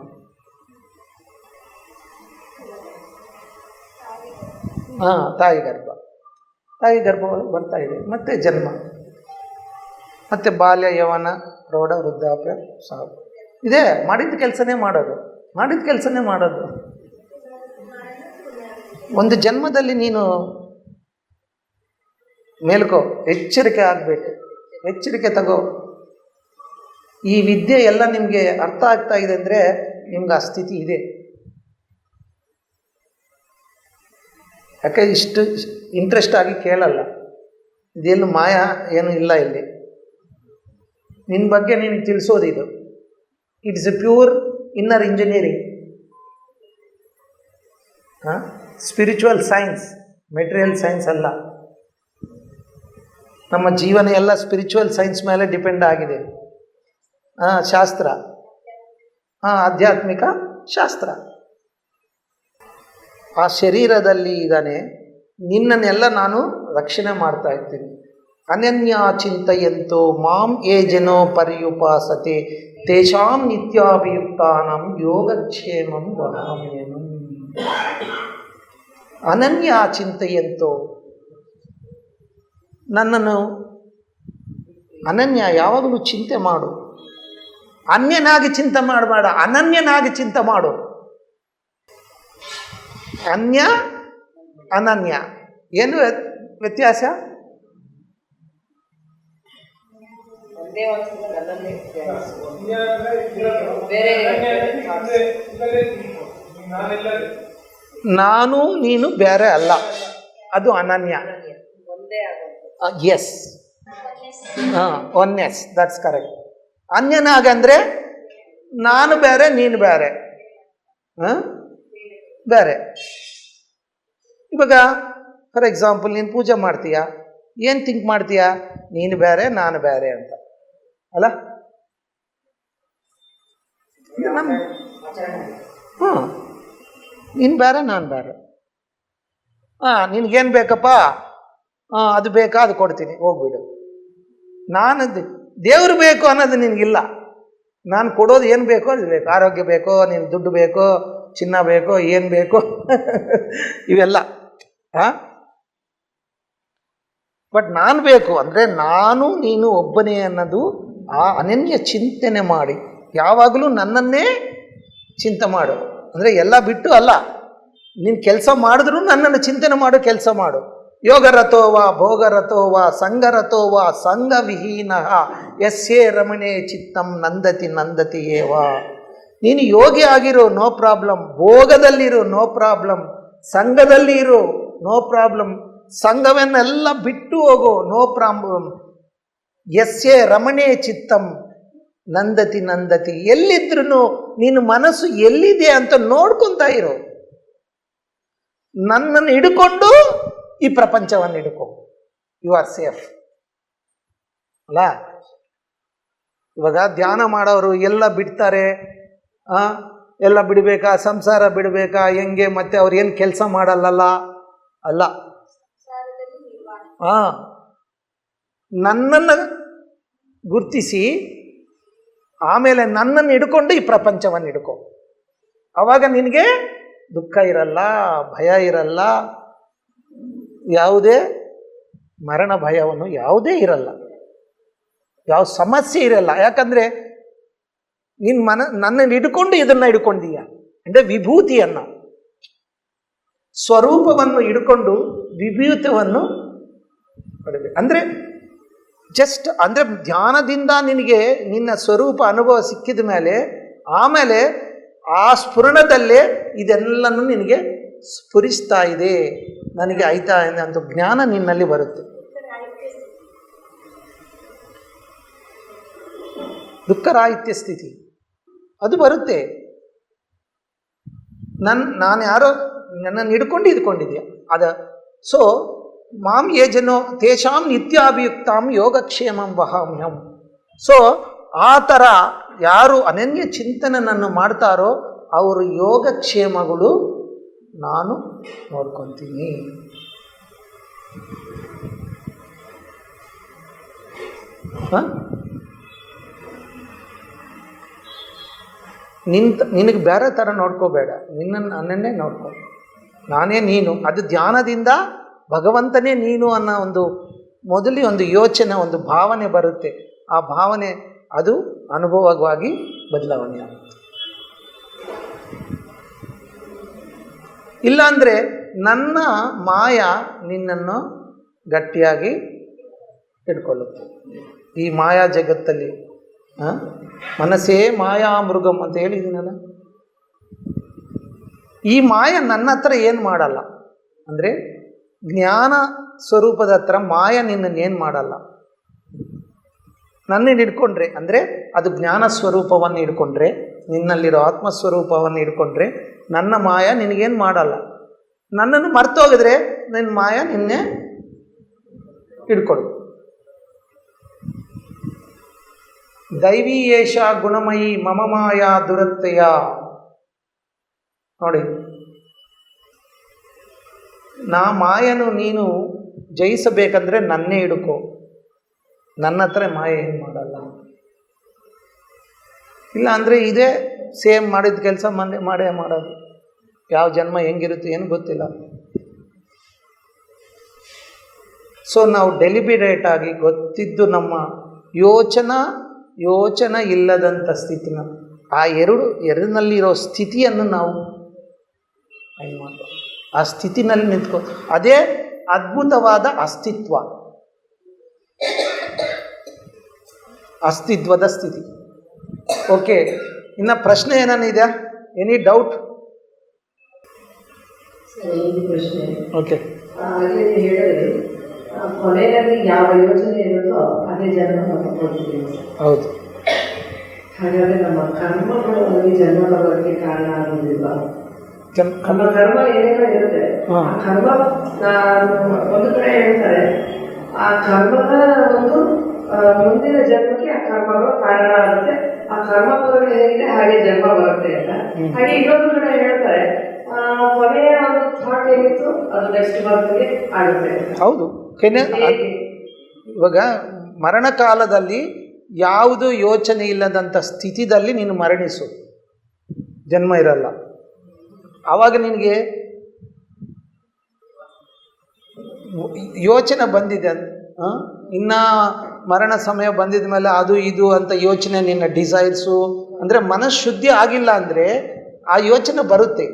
ತಾಯಿ ಗರ್ಭ ಒಳಗೆ ಬರ್ತಾ ಇದೆ. ಮತ್ತೆ ಜನ್ಮ, ಮತ್ತೆ ಬಾಲ್ಯ, ಯೌವನ, ಪ್ರೌಢ, ವೃದ್ಧಾಪ್ಯ, ಸಾವು. ಇದೇ ಮಾಡಿದ ಕೆಲಸನೇ ಮಾಡೋದು. ಒಂದು ಜನ್ಮದಲ್ಲಿ ನೀನು ಮೇಲ್ಕೋ, ಎಚ್ಚರಿಕೆ ಆಗಬೇಕು, ಎಚ್ಚರಿಕೆ ತಗೋ. ಈ ವಿದ್ಯೆ ಎಲ್ಲ ನಿಮಗೆ ಅರ್ಥ ಆಗ್ತಾ ಇದೆ ಅಂದರೆ ನಿಮ್ಗೆ ಆ ಸ್ಥಿತಿ ಇದೆ. ಯಾಕೆ ಇಷ್ಟು ಇಂಟ್ರೆಸ್ಟ್ ಆಗಿ ಕೇಳಲ್ಲ. ಇದೆಲ್ಲೂ ಮಾಯ ಏನು ಇಲ್ಲ ಇಲ್ಲಿ. ನಿನ್ನ ಬಗ್ಗೆ ನೀನು ತಿಳಿಸೋದು ಇದು. It's A pure inner engineering, spiritual science, material science ಅಲ್ಲ. ನಮ್ಮ ಜೀವನ ಎಲ್ಲ ಸ್ಪಿರಿಚುವಲ್ ಸೈನ್ಸ್ ಮೇಲೆ ಡಿಪೆಂಡ್ ಆಗಿದೆ. ಶಾಸ್ತ್ರ, ಆಧ್ಯಾತ್ಮಿಕ ಶಾಸ್ತ್ರ. ಆ ಶರೀರದಲ್ಲಿ ಇದ್ದಾನೆ, ನಿನ್ನನ್ನೆಲ್ಲ ನಾನು ರಕ್ಷಣೆ ಮಾಡ್ತಾ ಇರ್ತೀನಿ. ಅನನ್ಯ ಚಿಂತೆಯಂತೋ ಮಾಂ ಯೇ ಜನೋ ಪರ್ಯುಪಾಸತೆ ತೇಷಾಂ ನಿತ್ಯಾಭಿಯುಕ್ತಾನಾಂ ಯೋಗಕ್ಷೇಮಂ ವಹಾಮ್ಯಹಂ. ಅನನ್ಯ ಚಿಂತೆಯಂತೋ, ನನ್ನನ್ನು ಅನನ್ಯ ಯಾವಾಗಲೂ ಚಿಂತೆ ಮಾಡು. ಅನ್ಯನಾಗಿ ಚಿಂತೆ ಮಾಡಬೇಡ, ಅನನ್ಯನಾಗಿ ಚಿಂತೆ ಮಾಡು. ಅನ್ಯ ಅನನ್ಯ ಏನು ವ್ಯತ್ಯಾಸ? ನಾನು ನೀನು ಬೇರೆ ಅಲ್ಲ, ಅದು ಅನನ್ಯ. Yes, oneness, that's correct. ಅನ್ಯನಾಗಂದ್ರೆ ನಾನು ಬೇರೆ, ನೀನು ಬೇರೆ. ಬೇರೆ. ಇವಾಗ ಫಾರ್ ಎಕ್ಸಾಂಪಲ್, ನೀನು ಪೂಜೆ ಮಾಡ್ತೀಯ, ಏನು ಥಿಂಕ್ ಮಾಡ್ತೀಯ? ನೀನು ಬೇರೆ, ನಾನು ಬೇರೆ ಅಂತ ಅಲ್ಲ? ನೀನು ಬೇರೆ, ನಾನು ಬೇರೆ. ನಿನಗೇನು ಬೇಕಪ್ಪ? ಅದು ಬೇಕಾ, ಅದು ಕೊಡ್ತೀನಿ, ಹೋಗ್ಬಿಡು. ದೇವರು ಬೇಕು ಅನ್ನೋದು ನಿನಗಿಲ್ಲ. ನಾನು ಕೊಡೋದು ಏನು ಬೇಕೋ ಅದು ಬೇಕು. ಆರೋಗ್ಯ ಬೇಕೋ, ನೀನು ದುಡ್ಡು ಬೇಕೋ, ಚಿನ್ನ ಬೇಕೋ, ಏನು ಬೇಕೋ ಇವೆಲ್ಲ. ಬಟ್ ನಾನು ಬೇಕು ಅಂದರೆ ನಾನು ನೀನು ಒಬ್ಬನೇ ಅನ್ನೋದು ಆ ಅನನ್ಯ ಚಿಂತನೆ ಮಾಡಿ ಯಾವಾಗಲೂ ನನ್ನನ್ನೇ ಚಿಂತೆ ಮಾಡು. ಅಂದರೆ ಎಲ್ಲ ಬಿಟ್ಟು ಅಲ್ಲ, ನೀನು ಕೆಲಸ ಮಾಡಿದ್ರೂ ನನ್ನನ್ನು ಚಿಂತನೆ ಮಾಡು, ಕೆಲಸ ಮಾಡು. ಯೋಗರಥೋವ ಭೋಗರಥೋವ ಸಂಗರಥೋವ ಸಂಗವಿಹೀನ ಯಸ್ಯೇ ರಮಣೆ ಚಿತ್ತಂ ನಂದತಿ ನಂದತಿ ಏವ. ನೀನು ಯೋಗಿ ಆಗಿರೋ ನೋ ಪ್ರಾಬ್ಲಮ್, ಭೋಗದಲ್ಲಿರು ನೋ ಪ್ರಾಬ್ಲಮ್, ಸಂಘದಲ್ಲಿ ಇರು ನೋ ಪ್ರಾಬ್ಲಮ್, ಸಂಘವನ್ನೆಲ್ಲ ಬಿಟ್ಟು ಹೋಗೋ ನೋ ಪ್ರಾಬ್ಲಮ್. ಯಸ್ಯೇ ರಮಣೆ ಚಿತ್ತಂ ನಂದತಿ ನಂದತಿ. ಎಲ್ಲಿದ್ರೂ ನೀನು ಮನಸ್ಸು ಎಲ್ಲಿದೆ ಅಂತ ನೋಡ್ಕೊತಾ ಇರು. ನನ್ನನ್ನು ಹಿಡ್ಕೊಂಡು ಈ ಪ್ರಪಂಚವನ್ನು ಹಿಡ್ಕೊ, ಯು ಆರ್ ಸೇಫ್ ಅಲ್ಲ. ಇವಾಗ ಧ್ಯಾನ ಮಾಡೋರು ಎಲ್ಲ ಬಿಡ್ತಾರೆ, ಎಲ್ಲ ಬಿಡಬೇಕಾ, ಸಂಸಾರ ಬಿಡಬೇಕಾ, ಹೆಂಗೆ, ಮತ್ತೆ ಅವ್ರು ಏನು ಕೆಲಸ ಮಾಡಲ್ಲಲ್ಲ ಅಲ್ಲ. ನನ್ನನ್ನು ಗುರ್ತಿಸಿ ಆಮೇಲೆ ನನ್ನನ್ನು ಹಿಡ್ಕೊಂಡು ಈ ಪ್ರಪಂಚವನ್ನು ಹಿಡ್ಕೊ. ಆವಾಗ ನಿನಗೆ ದುಃಖ ಇರಲ್ಲ, ಭಯ ಇರಲ್ಲ, ಯಾವುದೇ ಮರಣ ಭಯವನ್ನು ಯಾವುದೇ ಇರಲ್ಲ, ಯಾವ ಸಮಸ್ಯೆ ಇರಲ್ಲ. ಯಾಕಂದರೆ ನಿನ್ನ ನನ್ನನ್ನು ಹಿಡ್ಕೊಂಡು ಇದನ್ನು ಹಿಡ್ಕೊಂಡೀಯ. ಅಂದರೆ ವಿಭೂತಿಯನ್ನು, ಸ್ವರೂಪವನ್ನು ಹಿಡ್ಕೊಂಡು ವಿಭೂತವನ್ನು ಪಡಬೇಕು. ಅಂದರೆ ಜಸ್ಟ್ ಅಂದರೆ ಧ್ಯಾನದಿಂದ ನಿನಗೆ ನಿನ್ನ ಸ್ವರೂಪ ಅನುಭವ ಸಿಕ್ಕಿದ ಮೇಲೆ ಆಮೇಲೆ ಆ ಸ್ಫುರಣದಲ್ಲೇ ಇದೆಲ್ಲನೂ ನಿನಗೆ ಸ್ಫುರಿಸ್ತಾ ಇದೆ, ನನಗೆ ಆಯ್ತಾ ಇದೆ ಅಂತ ಜ್ಞಾನ ನಿನ್ನಲ್ಲಿ ಬರುತ್ತೆ. ದುಃಖರಾಹಿತ್ಯ ಸ್ಥಿತಿ ಅದು ಬರುತ್ತೆ. ನಾನು ಯಾರೋ ನನ್ನನ್ನು ಹಿಡ್ಕೊಂಡು ಇದ್ಕೊಂಡಿದ್ಯಾ ಅದ. ಸೊ ಮಾಂ ಯೇ ಜನೋ ತೇಷಾಂ ನಿತ್ಯಾಭಿಯುಕ್ತಾಂ ಯೋಗಕ್ಷೇಮಂ ವಹಾಮ್ಯಹಂ. ಸೊ ಆ ಥರ ಯಾರು ಅನನ್ಯ ಚಿಂತನನ್ನು ಮಾಡ್ತಾರೋ ಅವರು ಯೋಗಕ್ಷೇಮಗಳು ನಾನು ನೋಡ್ಕೊತೀನಿ. ನಿನಗೆ ಬೇರೆ ಥರ ನೋಡ್ಕೋಬೇಡ, ನನ್ನನ್ನೇ ನೋಡ್ಕೊ, ನಾನೇ ನೀನು. ಅದು ಧ್ಯಾನದಿಂದ ಭಗವಂತನೇ ನೀನು ಅನ್ನೋ ಒಂದು ಮೊದಲೇ ಒಂದು ಯೋಚನೆ, ಒಂದು ಭಾವನೆ ಬರುತ್ತೆ. ಆ ಭಾವನೆ ಅದು ಅನುಭವವಾಗಿ ಬದಲಾವಣೆ ಆಗುತ್ತೆ. ಇಲ್ಲಾಂದರೆ ನನ್ನ ಮಾಯ ನಿನ್ನನ್ನು ಗಟ್ಟಿಯಾಗಿ ಹಿಡ್ಕೊಳ್ಳುತ್ತೆ. ಈ ಮಾಯಾ ಜಗತ್ತಲ್ಲಿ ಮನಸ್ಸೇ ಮಾಯಾ ಮೃಗಂ ಅಂತ ಹೇಳಿದ್ದೀನಲ್ಲ. ಈ ಮಾಯ ನನ್ನ ಹತ್ರ ಏನು ಮಾಡಲ್ಲ, ಅಂದರೆ ಜ್ಞಾನ ಸ್ವರೂಪದ ಹತ್ರ ಮಾಯ ನಿನ್ನನ್ನೇನು ಮಾಡಲ್ಲ. ನನ್ನನ್ನು ಹಿಡ್ಕೊಂಡ್ರೆ ಅಂದರೆ ಅದು ಜ್ಞಾನ ಸ್ವರೂಪವನ್ನು ಹಿಡ್ಕೊಂಡ್ರೆ, ನಿನ್ನಲ್ಲಿರೋ ಆತ್ಮಸ್ವರೂಪವನ್ನು ಹಿಡ್ಕೊಂಡ್ರೆ ನನ್ನ ಮಾಯ ನಿನಗೇನು ಮಾಡಲ್ಲ. ನನ್ನನ್ನು ಮರ್ತೋಗಿದ್ರೆ ನಿನ್ನ ಮಾಯ ನಿನ್ನೆ ಹಿಡ್ಕೊಡು. ದೈವೀ ಏಷ ಗುಣಮಯಿ ಮಮ ಮಾಯಾ ದುರತ್ತೆಯ. ನೋಡಿ, ಮಾಯನು ನೀನು ಜಯಿಸಬೇಕಂದ್ರೆ ನನ್ನೇ ಹಿಡ್ಕೋ, ನನ್ನ ಹತ್ರ ಮಾಯ ಏನು ಮಾಡಲ್ಲ. ಇಲ್ಲ ಅಂದರೆ ಇದೇ ಸೇಮ್ ಮಾಡಿದ ಕೆಲಸ ಮಾಡೇ ಮಾಡೋದು. ಯಾವ ಜನ್ಮ ಹೆಂಗಿರುತ್ತೆ ಏನು ಗೊತ್ತಿಲ್ಲ. ಸೊ ನಾವು ಡೆಲಿಬಿರೇಟ್ ಆಗಿ ಗೊತ್ತಿದ್ದು ನಮ್ಮ ಯೋಚನೆ ಇಲ್ಲದಂಥ ಸ್ಥಿತಿನ, ಆ ಎರಡನಲ್ಲಿರೋ ಸ್ಥಿತಿಯನ್ನು ನಾವು ಏನು ಮಾಡಬೇಕು, ಆ ಸ್ಥಿತಿನಲ್ಲಿ ನಿಂತ್ಕೊ. ಅದೇ ಅದ್ಭುತವಾದ ಅಸ್ತಿತ್ವದ ಸ್ಥಿತಿ. ಓಕೆ, ಇನ್ನು ಪ್ರಶ್ನೆ ಏನೇನಿದೆ? Any doubt? ಓಕೆ, ಹೇಳಿದ್ರೆ ಕೊನೆಯಲ್ಲಿ ಯಾವ ಯೋಚನೆ ಇರುತ್ತೋ ಅದೇ ಜನ್ಮ ನಾವು ಕೊಡ್ತೀವಿ. ಹೌದು. ಹಾಗಾದರೆ ನಮ್ಮ ಕರ್ಮಗಳು ನಮಗೆ ಜನ್ಮ ಬರೋದಕ್ಕೆ ಕಾರಣ ಆಗೋದಿಲ್ಲ. ನಮ್ಮ ಕರ್ಮ ಏನೇನೋ ಇರುತ್ತೆ, ಆ ಕರ್ಮ ಒಂದು ಕಡೆ ಹೇಳ್ತಾರೆ, ಆ ಕರ್ಮದ ಒಂದು ಮುಂದಿನ ಜನ್ಮಕ್ಕೆ ಆ ಕರ್ಮಗಳು ಕಾರಣ ಆಗುತ್ತೆ. ಆ ಕರ್ಮಗಳು ಹೇಗಿದೆ ಹಾಗೆ ಜನ್ಮ ಬರುತ್ತೆ ಅಂತ. ಹಾಗೆ ಇನ್ನೊಂದು ಕಡೆ ಹೇಳ್ತಾರೆ, ಕೊನೆಯ ಒಂದು ಥಾಟ್ ಏನಿತ್ತು ಅದು ನೆಕ್ಸ್ಟ್ ಬರ್ತಿಗೆ ಆಗುತ್ತೆ. ಹೌದು. ಇವಾಗ ಮರಣ ಕಾಲದಲ್ಲಿ ಯಾವುದು ಯೋಚನೆ ಇಲ್ಲದಂಥ ಸ್ಥಿತಿದಲ್ಲಿ ನೀನು ಮರಣಿಸು, ಜನ್ಮ ಇರಲ್ಲ. ಆವಾಗ ನಿನಗೆ ಯೋಚನೆ ಬಂದಿದೆ ಇನ್ನು ಮರಣ ಸಮಯ ಬಂದಿದ ಮೇಲೆ ಅದು ಇದು ಅಂತ ಯೋಚನೆ, ನಿನ್ನ ಡಿಸೈರ್ಸು ಅಂದರೆ ಮನಃಶುದ್ಧಿ ಆಗಿಲ್ಲ ಅಂದರೆ ಆ ಯೋಚನೆ ಬರುತ್ತೆ.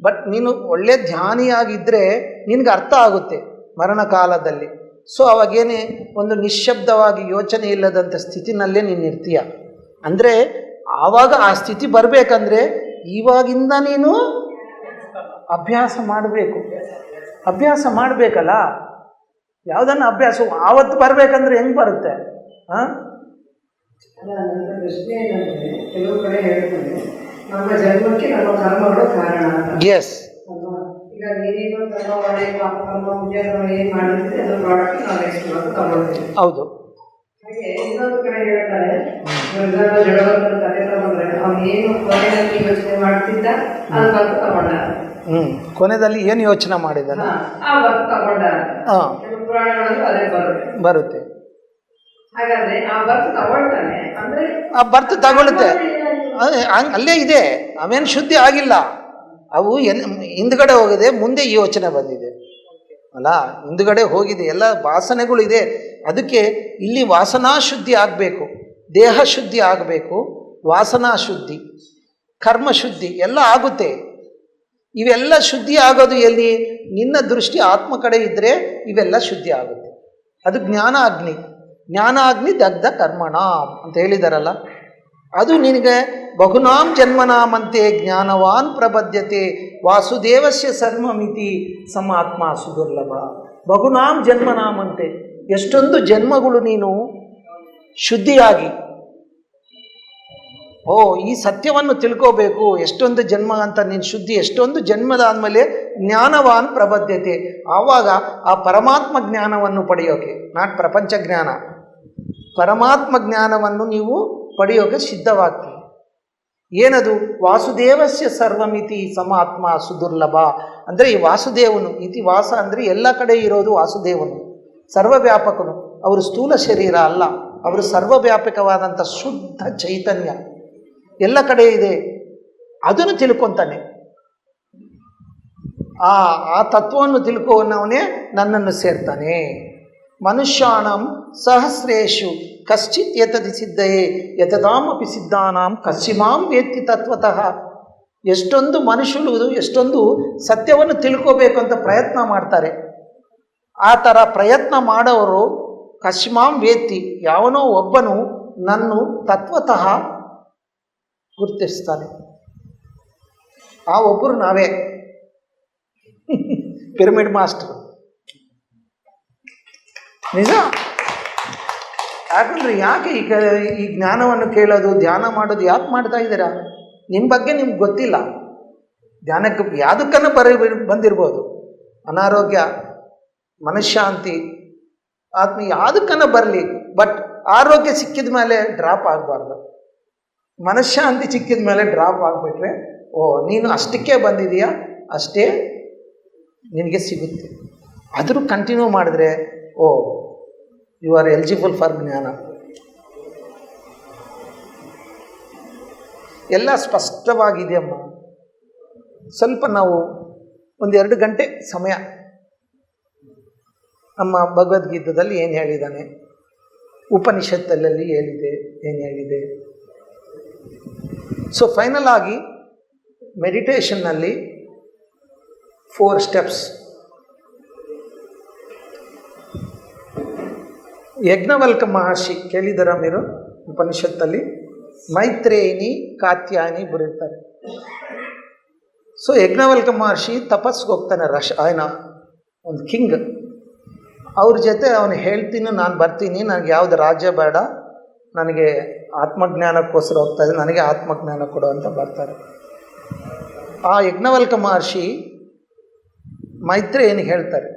ಬಟ್ ನೀನು ಒಳ್ಳೆ ಧ್ಯಾನಿಯಾಗಿದ್ದರೆ ನಿನಗೆ ಅರ್ಥ ಆಗುತ್ತೆ ಮರಣ ಕಾಲದಲ್ಲಿ. ಸೊ ಅವಾಗೇನೆ ಒಂದು ನಿಶ್ಶಬ್ದವಾಗಿ ಯೋಚನೆ ಇಲ್ಲದಂಥ ಸ್ಥಿತಿನಲ್ಲೇ ನೀನು ಇರ್ತೀಯ. ಅಂದರೆ ಆವಾಗ ಆ ಸ್ಥಿತಿ ಬರಬೇಕಂದ್ರೆ ಇವಾಗಿಂದ ನೀನು ಅಭ್ಯಾಸ ಮಾಡಬೇಕಲ್ಲ. ಯಾವುದನ್ನು ಅಭ್ಯಾಸ ಆವತ್ತು ಬರಬೇಕಂದ್ರೆ ಹೆಂಗೆ ಬರುತ್ತೆ? ಪ್ರಶ್ನೆ ಏನಂದ್ರೆ, ಕೆಲವು ಕಡೆ ಹೇಳ್ತಾರೆ ನಮ್ಮ ಜನ್ಮಕ್ಕೆ ನಮ್ಮ ಕರ್ಮಗಳು ಕಾರಣ ಅಂತ. ಎಸ್. ಈಗ ನೀನೇನು ಕರ್ಮ ಮಾಡಿ ಪಾಪ ಕರ್ಮ ಪುಣ್ಯ ಕರ್ಮ ಏನು ಮಾಡಿದ್ರೆ ಅದು ಪ್ರಾಡಕ್ಟ್ ನಾವು ನೆಕ್ಸ್ಟ್ ತಗೊಳ್ತೀವಿ. ಹೌದು. ಹಾಗೆ ಇನ್ನೊಂದು ಕಡೆ ಹೇಳ್ತಾರೆ, ಜಡವಂತರ ಕಥೆ ತಗೊಂಡ್ರೆ ಅವನೇನು ಕೊನೆಯಲ್ಲಿ ಯೋಚನೆ ಮಾಡ್ತಿದ್ದ ಅದು ಬಂದು ತಗೊಂಡ. ಕೊನೆಯಲ್ಲಿ ಏನು ಯೋಚನೆ ಮಾಡಿದಾನ ಆ ಬಂದು ತಗೊಂಡ. ಪುರಾಣಗಳಲ್ಲಿ ಅದೇ ಬರುತ್ತೆ. ಹಾಗಾದ್ರೆ ಆ ಬರ್ತ್ ತಗೊಳ್ತಾನೆ ಅಂದ್ರೆ ಆ ಬರ್ತ್ ತಗೊಳುತ್ತೆ, ಅಲ್ಲೇ ಇದೆ. ಅವೇನು ಶುದ್ಧಿ ಆಗಿಲ್ಲ, ಅವು ಹಿಂದ್ಗಡೆ ಹೋಗಿದೆ, ಮುಂದೆ ಈ ಯೋಚನೆ ಬಂದಿದೆ ಅಲ್ಲ, ಹಿಂದ್ಗಡೆ ಹೋಗಿದೆ, ಎಲ್ಲ ವಾಸನೆಗಳು ಇದೆ. ಅದಕ್ಕೆ ಇಲ್ಲಿ ವಾಸನಾ ಶುದ್ಧಿ ಆಗಬೇಕು, ದೇಹ ಶುದ್ಧಿ ಆಗಬೇಕು, ವಾಸನಾ ಶುದ್ಧಿ, ಕರ್ಮ ಶುದ್ಧಿ ಎಲ್ಲ ಆಗುತ್ತೆ. ಇವೆಲ್ಲ ಶುದ್ಧಿ ಆಗೋದು ಎಲ್ಲಿ? ನಿನ್ನ ದೃಷ್ಟಿ ಆತ್ಮ ಕಡೆ ಇದ್ದರೆ ಇವೆಲ್ಲ ಶುದ್ಧಿ ಆಗುತ್ತೆ. ಅದು ಜ್ಞಾನ ಅಗ್ನಿ. ಜ್ಞಾನ ಅಗ್ನಿ ದಗ್ಧ ಕರ್ಮಣಾಂ ಅಂತ ಹೇಳಿದಾರಲ್ಲ, ಅದು ನಿನಗೆ ಬಹುನಾಂ ಜನ್ಮನಾಮಂತೆ ಜ್ಞಾನವಾನ್ ಪ್ರಬದ್ಧತೆ ವಾಸುದೇವಸ್ಯ ಸರ್ವಮಿತಿ ಸಮಾತ್ಮ ಸುದುರ್ಲಭ. ಬಹುನಾಂ ಜನ್ಮನಾಮಂತೆ, ಎಷ್ಟೊಂದು ಜನ್ಮಗಳು ನೀನು ಶುದ್ಧಿಯಾಗಿ ಈ ಸತ್ಯವನ್ನು ತಿಳ್ಕೋಬೇಕು. ಎಷ್ಟೊಂದು ಜನ್ಮ ಅಂತ ನೀನು ಶುದ್ಧಿ, ಎಷ್ಟೊಂದು ಜನ್ಮದಾದಮೇಲೆ ಜ್ಞಾನವಾನ್ ಪ್ರಬದ್ಧತೆ, ಆವಾಗ ಆ ಪರಮಾತ್ಮ ಜ್ಞಾನವನ್ನು ಪಡೆಯೋಕೆ, ನಾಟ್ ಪ್ರಪಂಚ ಜ್ಞಾನ, ಪರಮಾತ್ಮ ಜ್ಞಾನವನ್ನು ನೀವು ಪಡೆಯೋಕೆ ಸಿದ್ಧವಾಗ್ತೀವಿ. ಏನದು? ವಾಸುದೇವಸ್ಯ ಸರ್ವಮಿತಿ ಸಮಾತ್ಮ ಸುದುರ್ಲಭ. ಅಂದರೆ ಈ ವಾಸುದೇವನು, ಇತಿ ವಾಸ ಅಂದರೆ ಎಲ್ಲ ಕಡೆ ಇರೋದು ವಾಸುದೇವನು, ಸರ್ವವ್ಯಾಪಕನು. ಅವರು ಸ್ಥೂಲ ಶರೀರ ಅಲ್ಲ, ಅವರು ಸರ್ವವ್ಯಾಪಕವಾದಂಥ ಶುದ್ಧ ಚೈತನ್ಯ ಎಲ್ಲ ಕಡೆ ಇದೆ. ಅದನ್ನು ತಿಳ್ಕೊತಾನೆ. ಆ ತತ್ವವನ್ನು ತಿಳ್ಕೊಂಡವನೇ ನನ್ನನ್ನು ಸೇರ್ತಾನೆ. ಮನುಷ್ಯಾಣಂ ಸಹಸ್ರೇಶು ಕಶ್ಚಿತ್ ಯತದಿ ಸಿದ್ಧಯೇ ಯತದಾಮಪಿ ಸಿದ್ಧಾನಾಂ ಕಶ್ಚಿಮಾಂ ವೇತ್ತಿ ತತ್ವತಃ. ಎಷ್ಟೊಂದು ಮನುಷ್ಯರು ಎಷ್ಟೊಂದು ಸತ್ಯವನ್ನು ತಿಳ್ಕೋಬೇಕು ಅಂತ ಪ್ರಯತ್ನ ಮಾಡ್ತಾರೆ. ಆ ಥರ ಪ್ರಯತ್ನ ಮಾಡೋರು ಕಶ್ಚಿಮಾಂ ವೇತ್ತಿ, ಯಾವನೋ ಒಬ್ಬನು ನನ್ನು ತತ್ವತಃ ಗುರುತಿಸ್ತಾನೆ. ಆ ಒಬ್ಬರು ನಾವೇ, ಪಿರಮಿಡ್ ಮಾಸ್ಟರ್. ನಿಜ. ಯಾಕಂದರೆ ಯಾಕೆ ಈ ಜ್ಞಾನವನ್ನು ಕೇಳೋದು, ಧ್ಯಾನ ಮಾಡೋದು ಯಾಕೆ ಮಾಡ್ತಾ ಇದ್ದೀರಾ? ನಿಮ್ಮ ಬಗ್ಗೆ ನಿಮ್ಗೆ ಗೊತ್ತಿಲ್ಲ. ಧ್ಯಾನಕ್ಕೆ ಯಾವುದಕ್ಕನ್ನು ಬಂದಿರ್ಬೋದು, ಅನಾರೋಗ್ಯ, ಮನಃಶಾಂತಿ, ಆತ್ಮ ಯಾವುದಕ್ಕನ್ನು ಬರಲಿ. ಬಟ್ ಆರೋಗ್ಯ ಸಿಕ್ಕಿದ ಮೇಲೆ ಡ್ರಾಪ್ ಆಗಬಾರ್ದು. ಮನಃಶಾಂತಿ ಸಿಕ್ಕಿದ ಮೇಲೆ ಡ್ರಾಪ್ ಆಗಿಬಿಟ್ರೆ ನೀನು ಅಷ್ಟಕ್ಕೆ ಬಂದಿದೆಯಾ, ಅಷ್ಟೇ ನಿನಗೆ ಸಿಗುತ್ತೆ. ಆದರೂ ಕಂಟಿನ್ಯೂ ಮಾಡಿದ್ರೆ ಯು ಆರ್ ಎಲಿಜಿಬಲ್ ಫಾರ್ ಜ್ಞಾನ. ಎಲ್ಲ ಸ್ಪಷ್ಟವಾಗಿದೆಯಮ್ಮ. ಸ್ವಲ್ಪ ನಾವು 1-2 ಗಂಟೆ ಸಮಯ ನಮ್ಮ ಭಗವದ್ಗೀತದಲ್ಲಿ ಏನು ಹೇಳಿದ್ದಾನೆ, ಉಪನಿಷತ್ತಲ್ಲಿ ಹೇಳಿದೆ, ಏನು ಹೇಳಿದೆ. ಸೊ ಫೈನಲ್ ಆಗಿ ಮೆಡಿಟೇಷನ್ನಲ್ಲಿ 4 ಸ್ಟೆಪ್ಸ್. ಯಜ್ಞವಲ್ಕ ಮಹರ್ಷಿ ಕೇಳಿದಾರ మీరు? ಉಪನಿಷತ್ತಲ್ಲಿ ಮೈತ್ರೇಯಿನಿ ಕಾತ್ಯಾಯನಿ ಬರೀತಾರೆ. ಸೊ ಯಜ್ಞವಲ್ಕ ಮಹರ್ಷಿ ತಪಸ್ಸಿಗೆ ಹೋಗ್ತಾನೆ. ఆయన ಒಂದು ಕಿಂಗ್. ಅವ್ರ ಜೊತೆ ಅವನು ಹೇಳ್ತೀನಿ, ನಾನು ಬರ್ತೀನಿ, ನನಗೆ ಯಾವುದು ರಾಜ್ಯ ಬೇಡ, ನನಗೆ ಆತ್ಮಜ್ಞಾನಕ್ಕೋಸ್ಕರ ಹೋಗ್ತಾ ಇದ್ದೀನಿ, ನನಗೆ ಆತ್ಮಜ್ಞಾನ ಕೊಡು ಅಂತ ಬರ್ತಾರೆ. ಆ ಯಜ್ಞವಲ್ಕ ಮಹರ್ಷಿ ಮೈತ್ರೇಯಿನಿಗೆ ಹೇಳ್ತಾರೆ,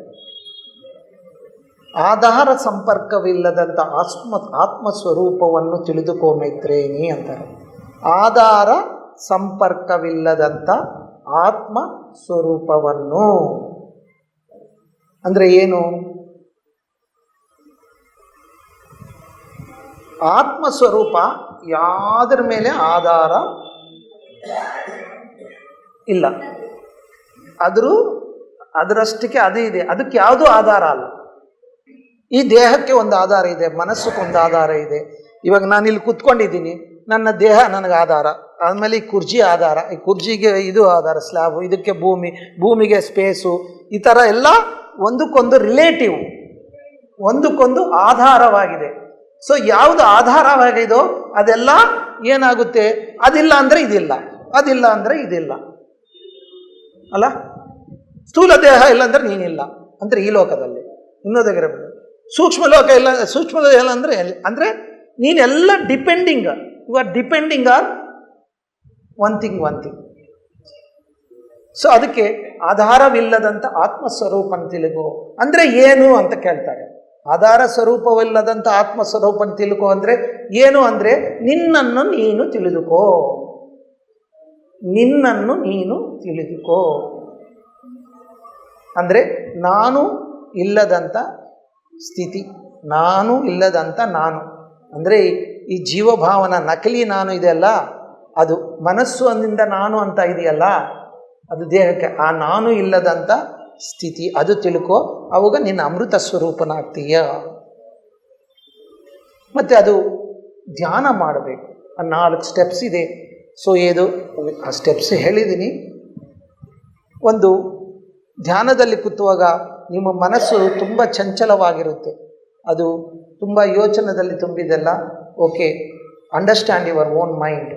ಆಧಾರ ಸಂಪರ್ಕವಿಲ್ಲದಂಥ ಆತ್ಮಸ್ವರೂಪವನ್ನು ತಿಳಿದುಕೋ ಮೈತ್ರೇಯಿನಿ ಅಂತಾರೆ. ಆಧಾರ ಸಂಪರ್ಕವಿಲ್ಲದಂಥ ಆತ್ಮ ಸ್ವರೂಪವನ್ನು ಅಂದರೆ ಏನು? ಆತ್ಮಸ್ವರೂಪ ಯಾವುದ್ರ ಮೇಲೆ ಆಧಾರ ಇಲ್ಲ, ಅದರಷ್ಟಕ್ಕೆ ಅದೇ ಇದೆ, ಅದಕ್ಕೆ ಯಾವುದೂ ಆಧಾರ ಅಲ್ಲ. ಈ ದೇಹಕ್ಕೆ ಒಂದು ಆಧಾರ ಇದೆ, ಮನಸ್ಸಕ್ಕೊಂದು ಆಧಾರ ಇದೆ. ಇವಾಗ ನಾನು ಇಲ್ಲಿ ಕೂತ್ಕೊಂಡಿದ್ದೀನಿ, ನನ್ನ ದೇಹ ನನಗೆ ಆಧಾರ. ಆದಮೇಲೆ ಈ ಕುರ್ಚಿ ಆಧಾರ, ಈ ಕುರ್ಚಿಗೆ ಇದು ಆಧಾರ ಸ್ಲ್ಯಾಬು, ಇದಕ್ಕೆ ಭೂಮಿಗೆ ಸ್ಪೇಸು, ಈ ಥರ ಎಲ್ಲ ಒಂದಕ್ಕೊಂದು ರಿಲೇಟಿವ್, ಒಂದಕ್ಕೊಂದು ಆಧಾರವಾಗಿದೆ. ಸೊ ಯಾವುದು ಆಧಾರವಾಗಿದೋ ಅದೆಲ್ಲ ಏನಾಗುತ್ತೆ, ಅದಿಲ್ಲ ಅಂದರೆ ಇದಿಲ್ಲ, ಅದಿಲ್ಲ ಅಂದರೆ ಇದಿಲ್ಲ ಅಲ್ಲ. ಸ್ಥೂಲ ದೇಹ ಇಲ್ಲ ಅಂದರೆ ನೀನಿಲ್ಲ ಅಂದರೆ ಈ ಲೋಕದಲ್ಲಿ, ಇನ್ನೊಂದಾಗಿರ ಸೂಕ್ಷ್ಮ ಲೋಕ ಇಲ್ಲ, ಸೂಕ್ಷ್ಮ ದೇಹ ಇಲ್ಲ ಅಂದರೆ ನೀನೆಲ್ಲ depending, you are depending on one thing. So ಅದಕ್ಕೆ ಆಧಾರವಿಲ್ಲದಂಥ ಆತ್ಮಸ್ವರೂಪನ ತಿಳುಗು ಅಂದರೆ ಏನು ಅಂತ ಕೇಳ್ತಾರೆ. ಆಧಾರ ಸ್ವರೂಪವಿಲ್ಲದಂಥ ಆತ್ಮಸ್ವರೂಪನ ತಿಳುಕೋ ಅಂದರೆ ಏನು ಅಂದರೆ ನಿನ್ನನ್ನು ನೀನು ತಿಳಿದುಕೋ, ನಿನ್ನನ್ನು ನೀನು ತಿಳಿದುಕೋ. ಅಂದರೆ ನಾನು ಇಲ್ಲದಂಥ ಸ್ಥಿತಿ, ನಾನು ಇಲ್ಲದಂಥ ನಾನು ಅಂದರೆ ಈ ಜೀವಭಾವನ ನಕಲಿ ನಾನು ಇದೆಯಲ್ಲ, ಅದು ಮನಸ್ಸು ಅಂದಿಂದ ನಾನು ಅಂತ ಇದೆಯಲ್ಲ, ಅದು ದೇಹಕ್ಕೆ ಆ ನಾನು ಇಲ್ಲದಂಥ ಸ್ಥಿತಿ, ಅದು ತಿಳ್ಕೊ. ಅವಾಗ ನಿನ್ನ ಅಮೃತ ಸ್ವರೂಪನಾಗ್ತೀಯ. ಮತ್ತು ಅದು ಧ್ಯಾನ ಮಾಡಬೇಕು. 4 ಸ್ಟೆಪ್ಸ್ ಇದೆ. ಸೊ ಏದು ಆ ಸ್ಟೆಪ್ಸ್ ಹೇಳಿದ್ದೀನಿ. ಒಂದು, ಧ್ಯಾನದಲ್ಲಿ ಕೂತುವಾಗ ನಿಮ್ಮ ಮನಸ್ಸು ತುಂಬ ಚಂಚಲವಾಗಿರುತ್ತೆ, ಅದು ತುಂಬ ಯೋಚನೆಯಲ್ಲಿ ತುಂಬಿದೆಲ್ಲ. Okay, understand your own mind.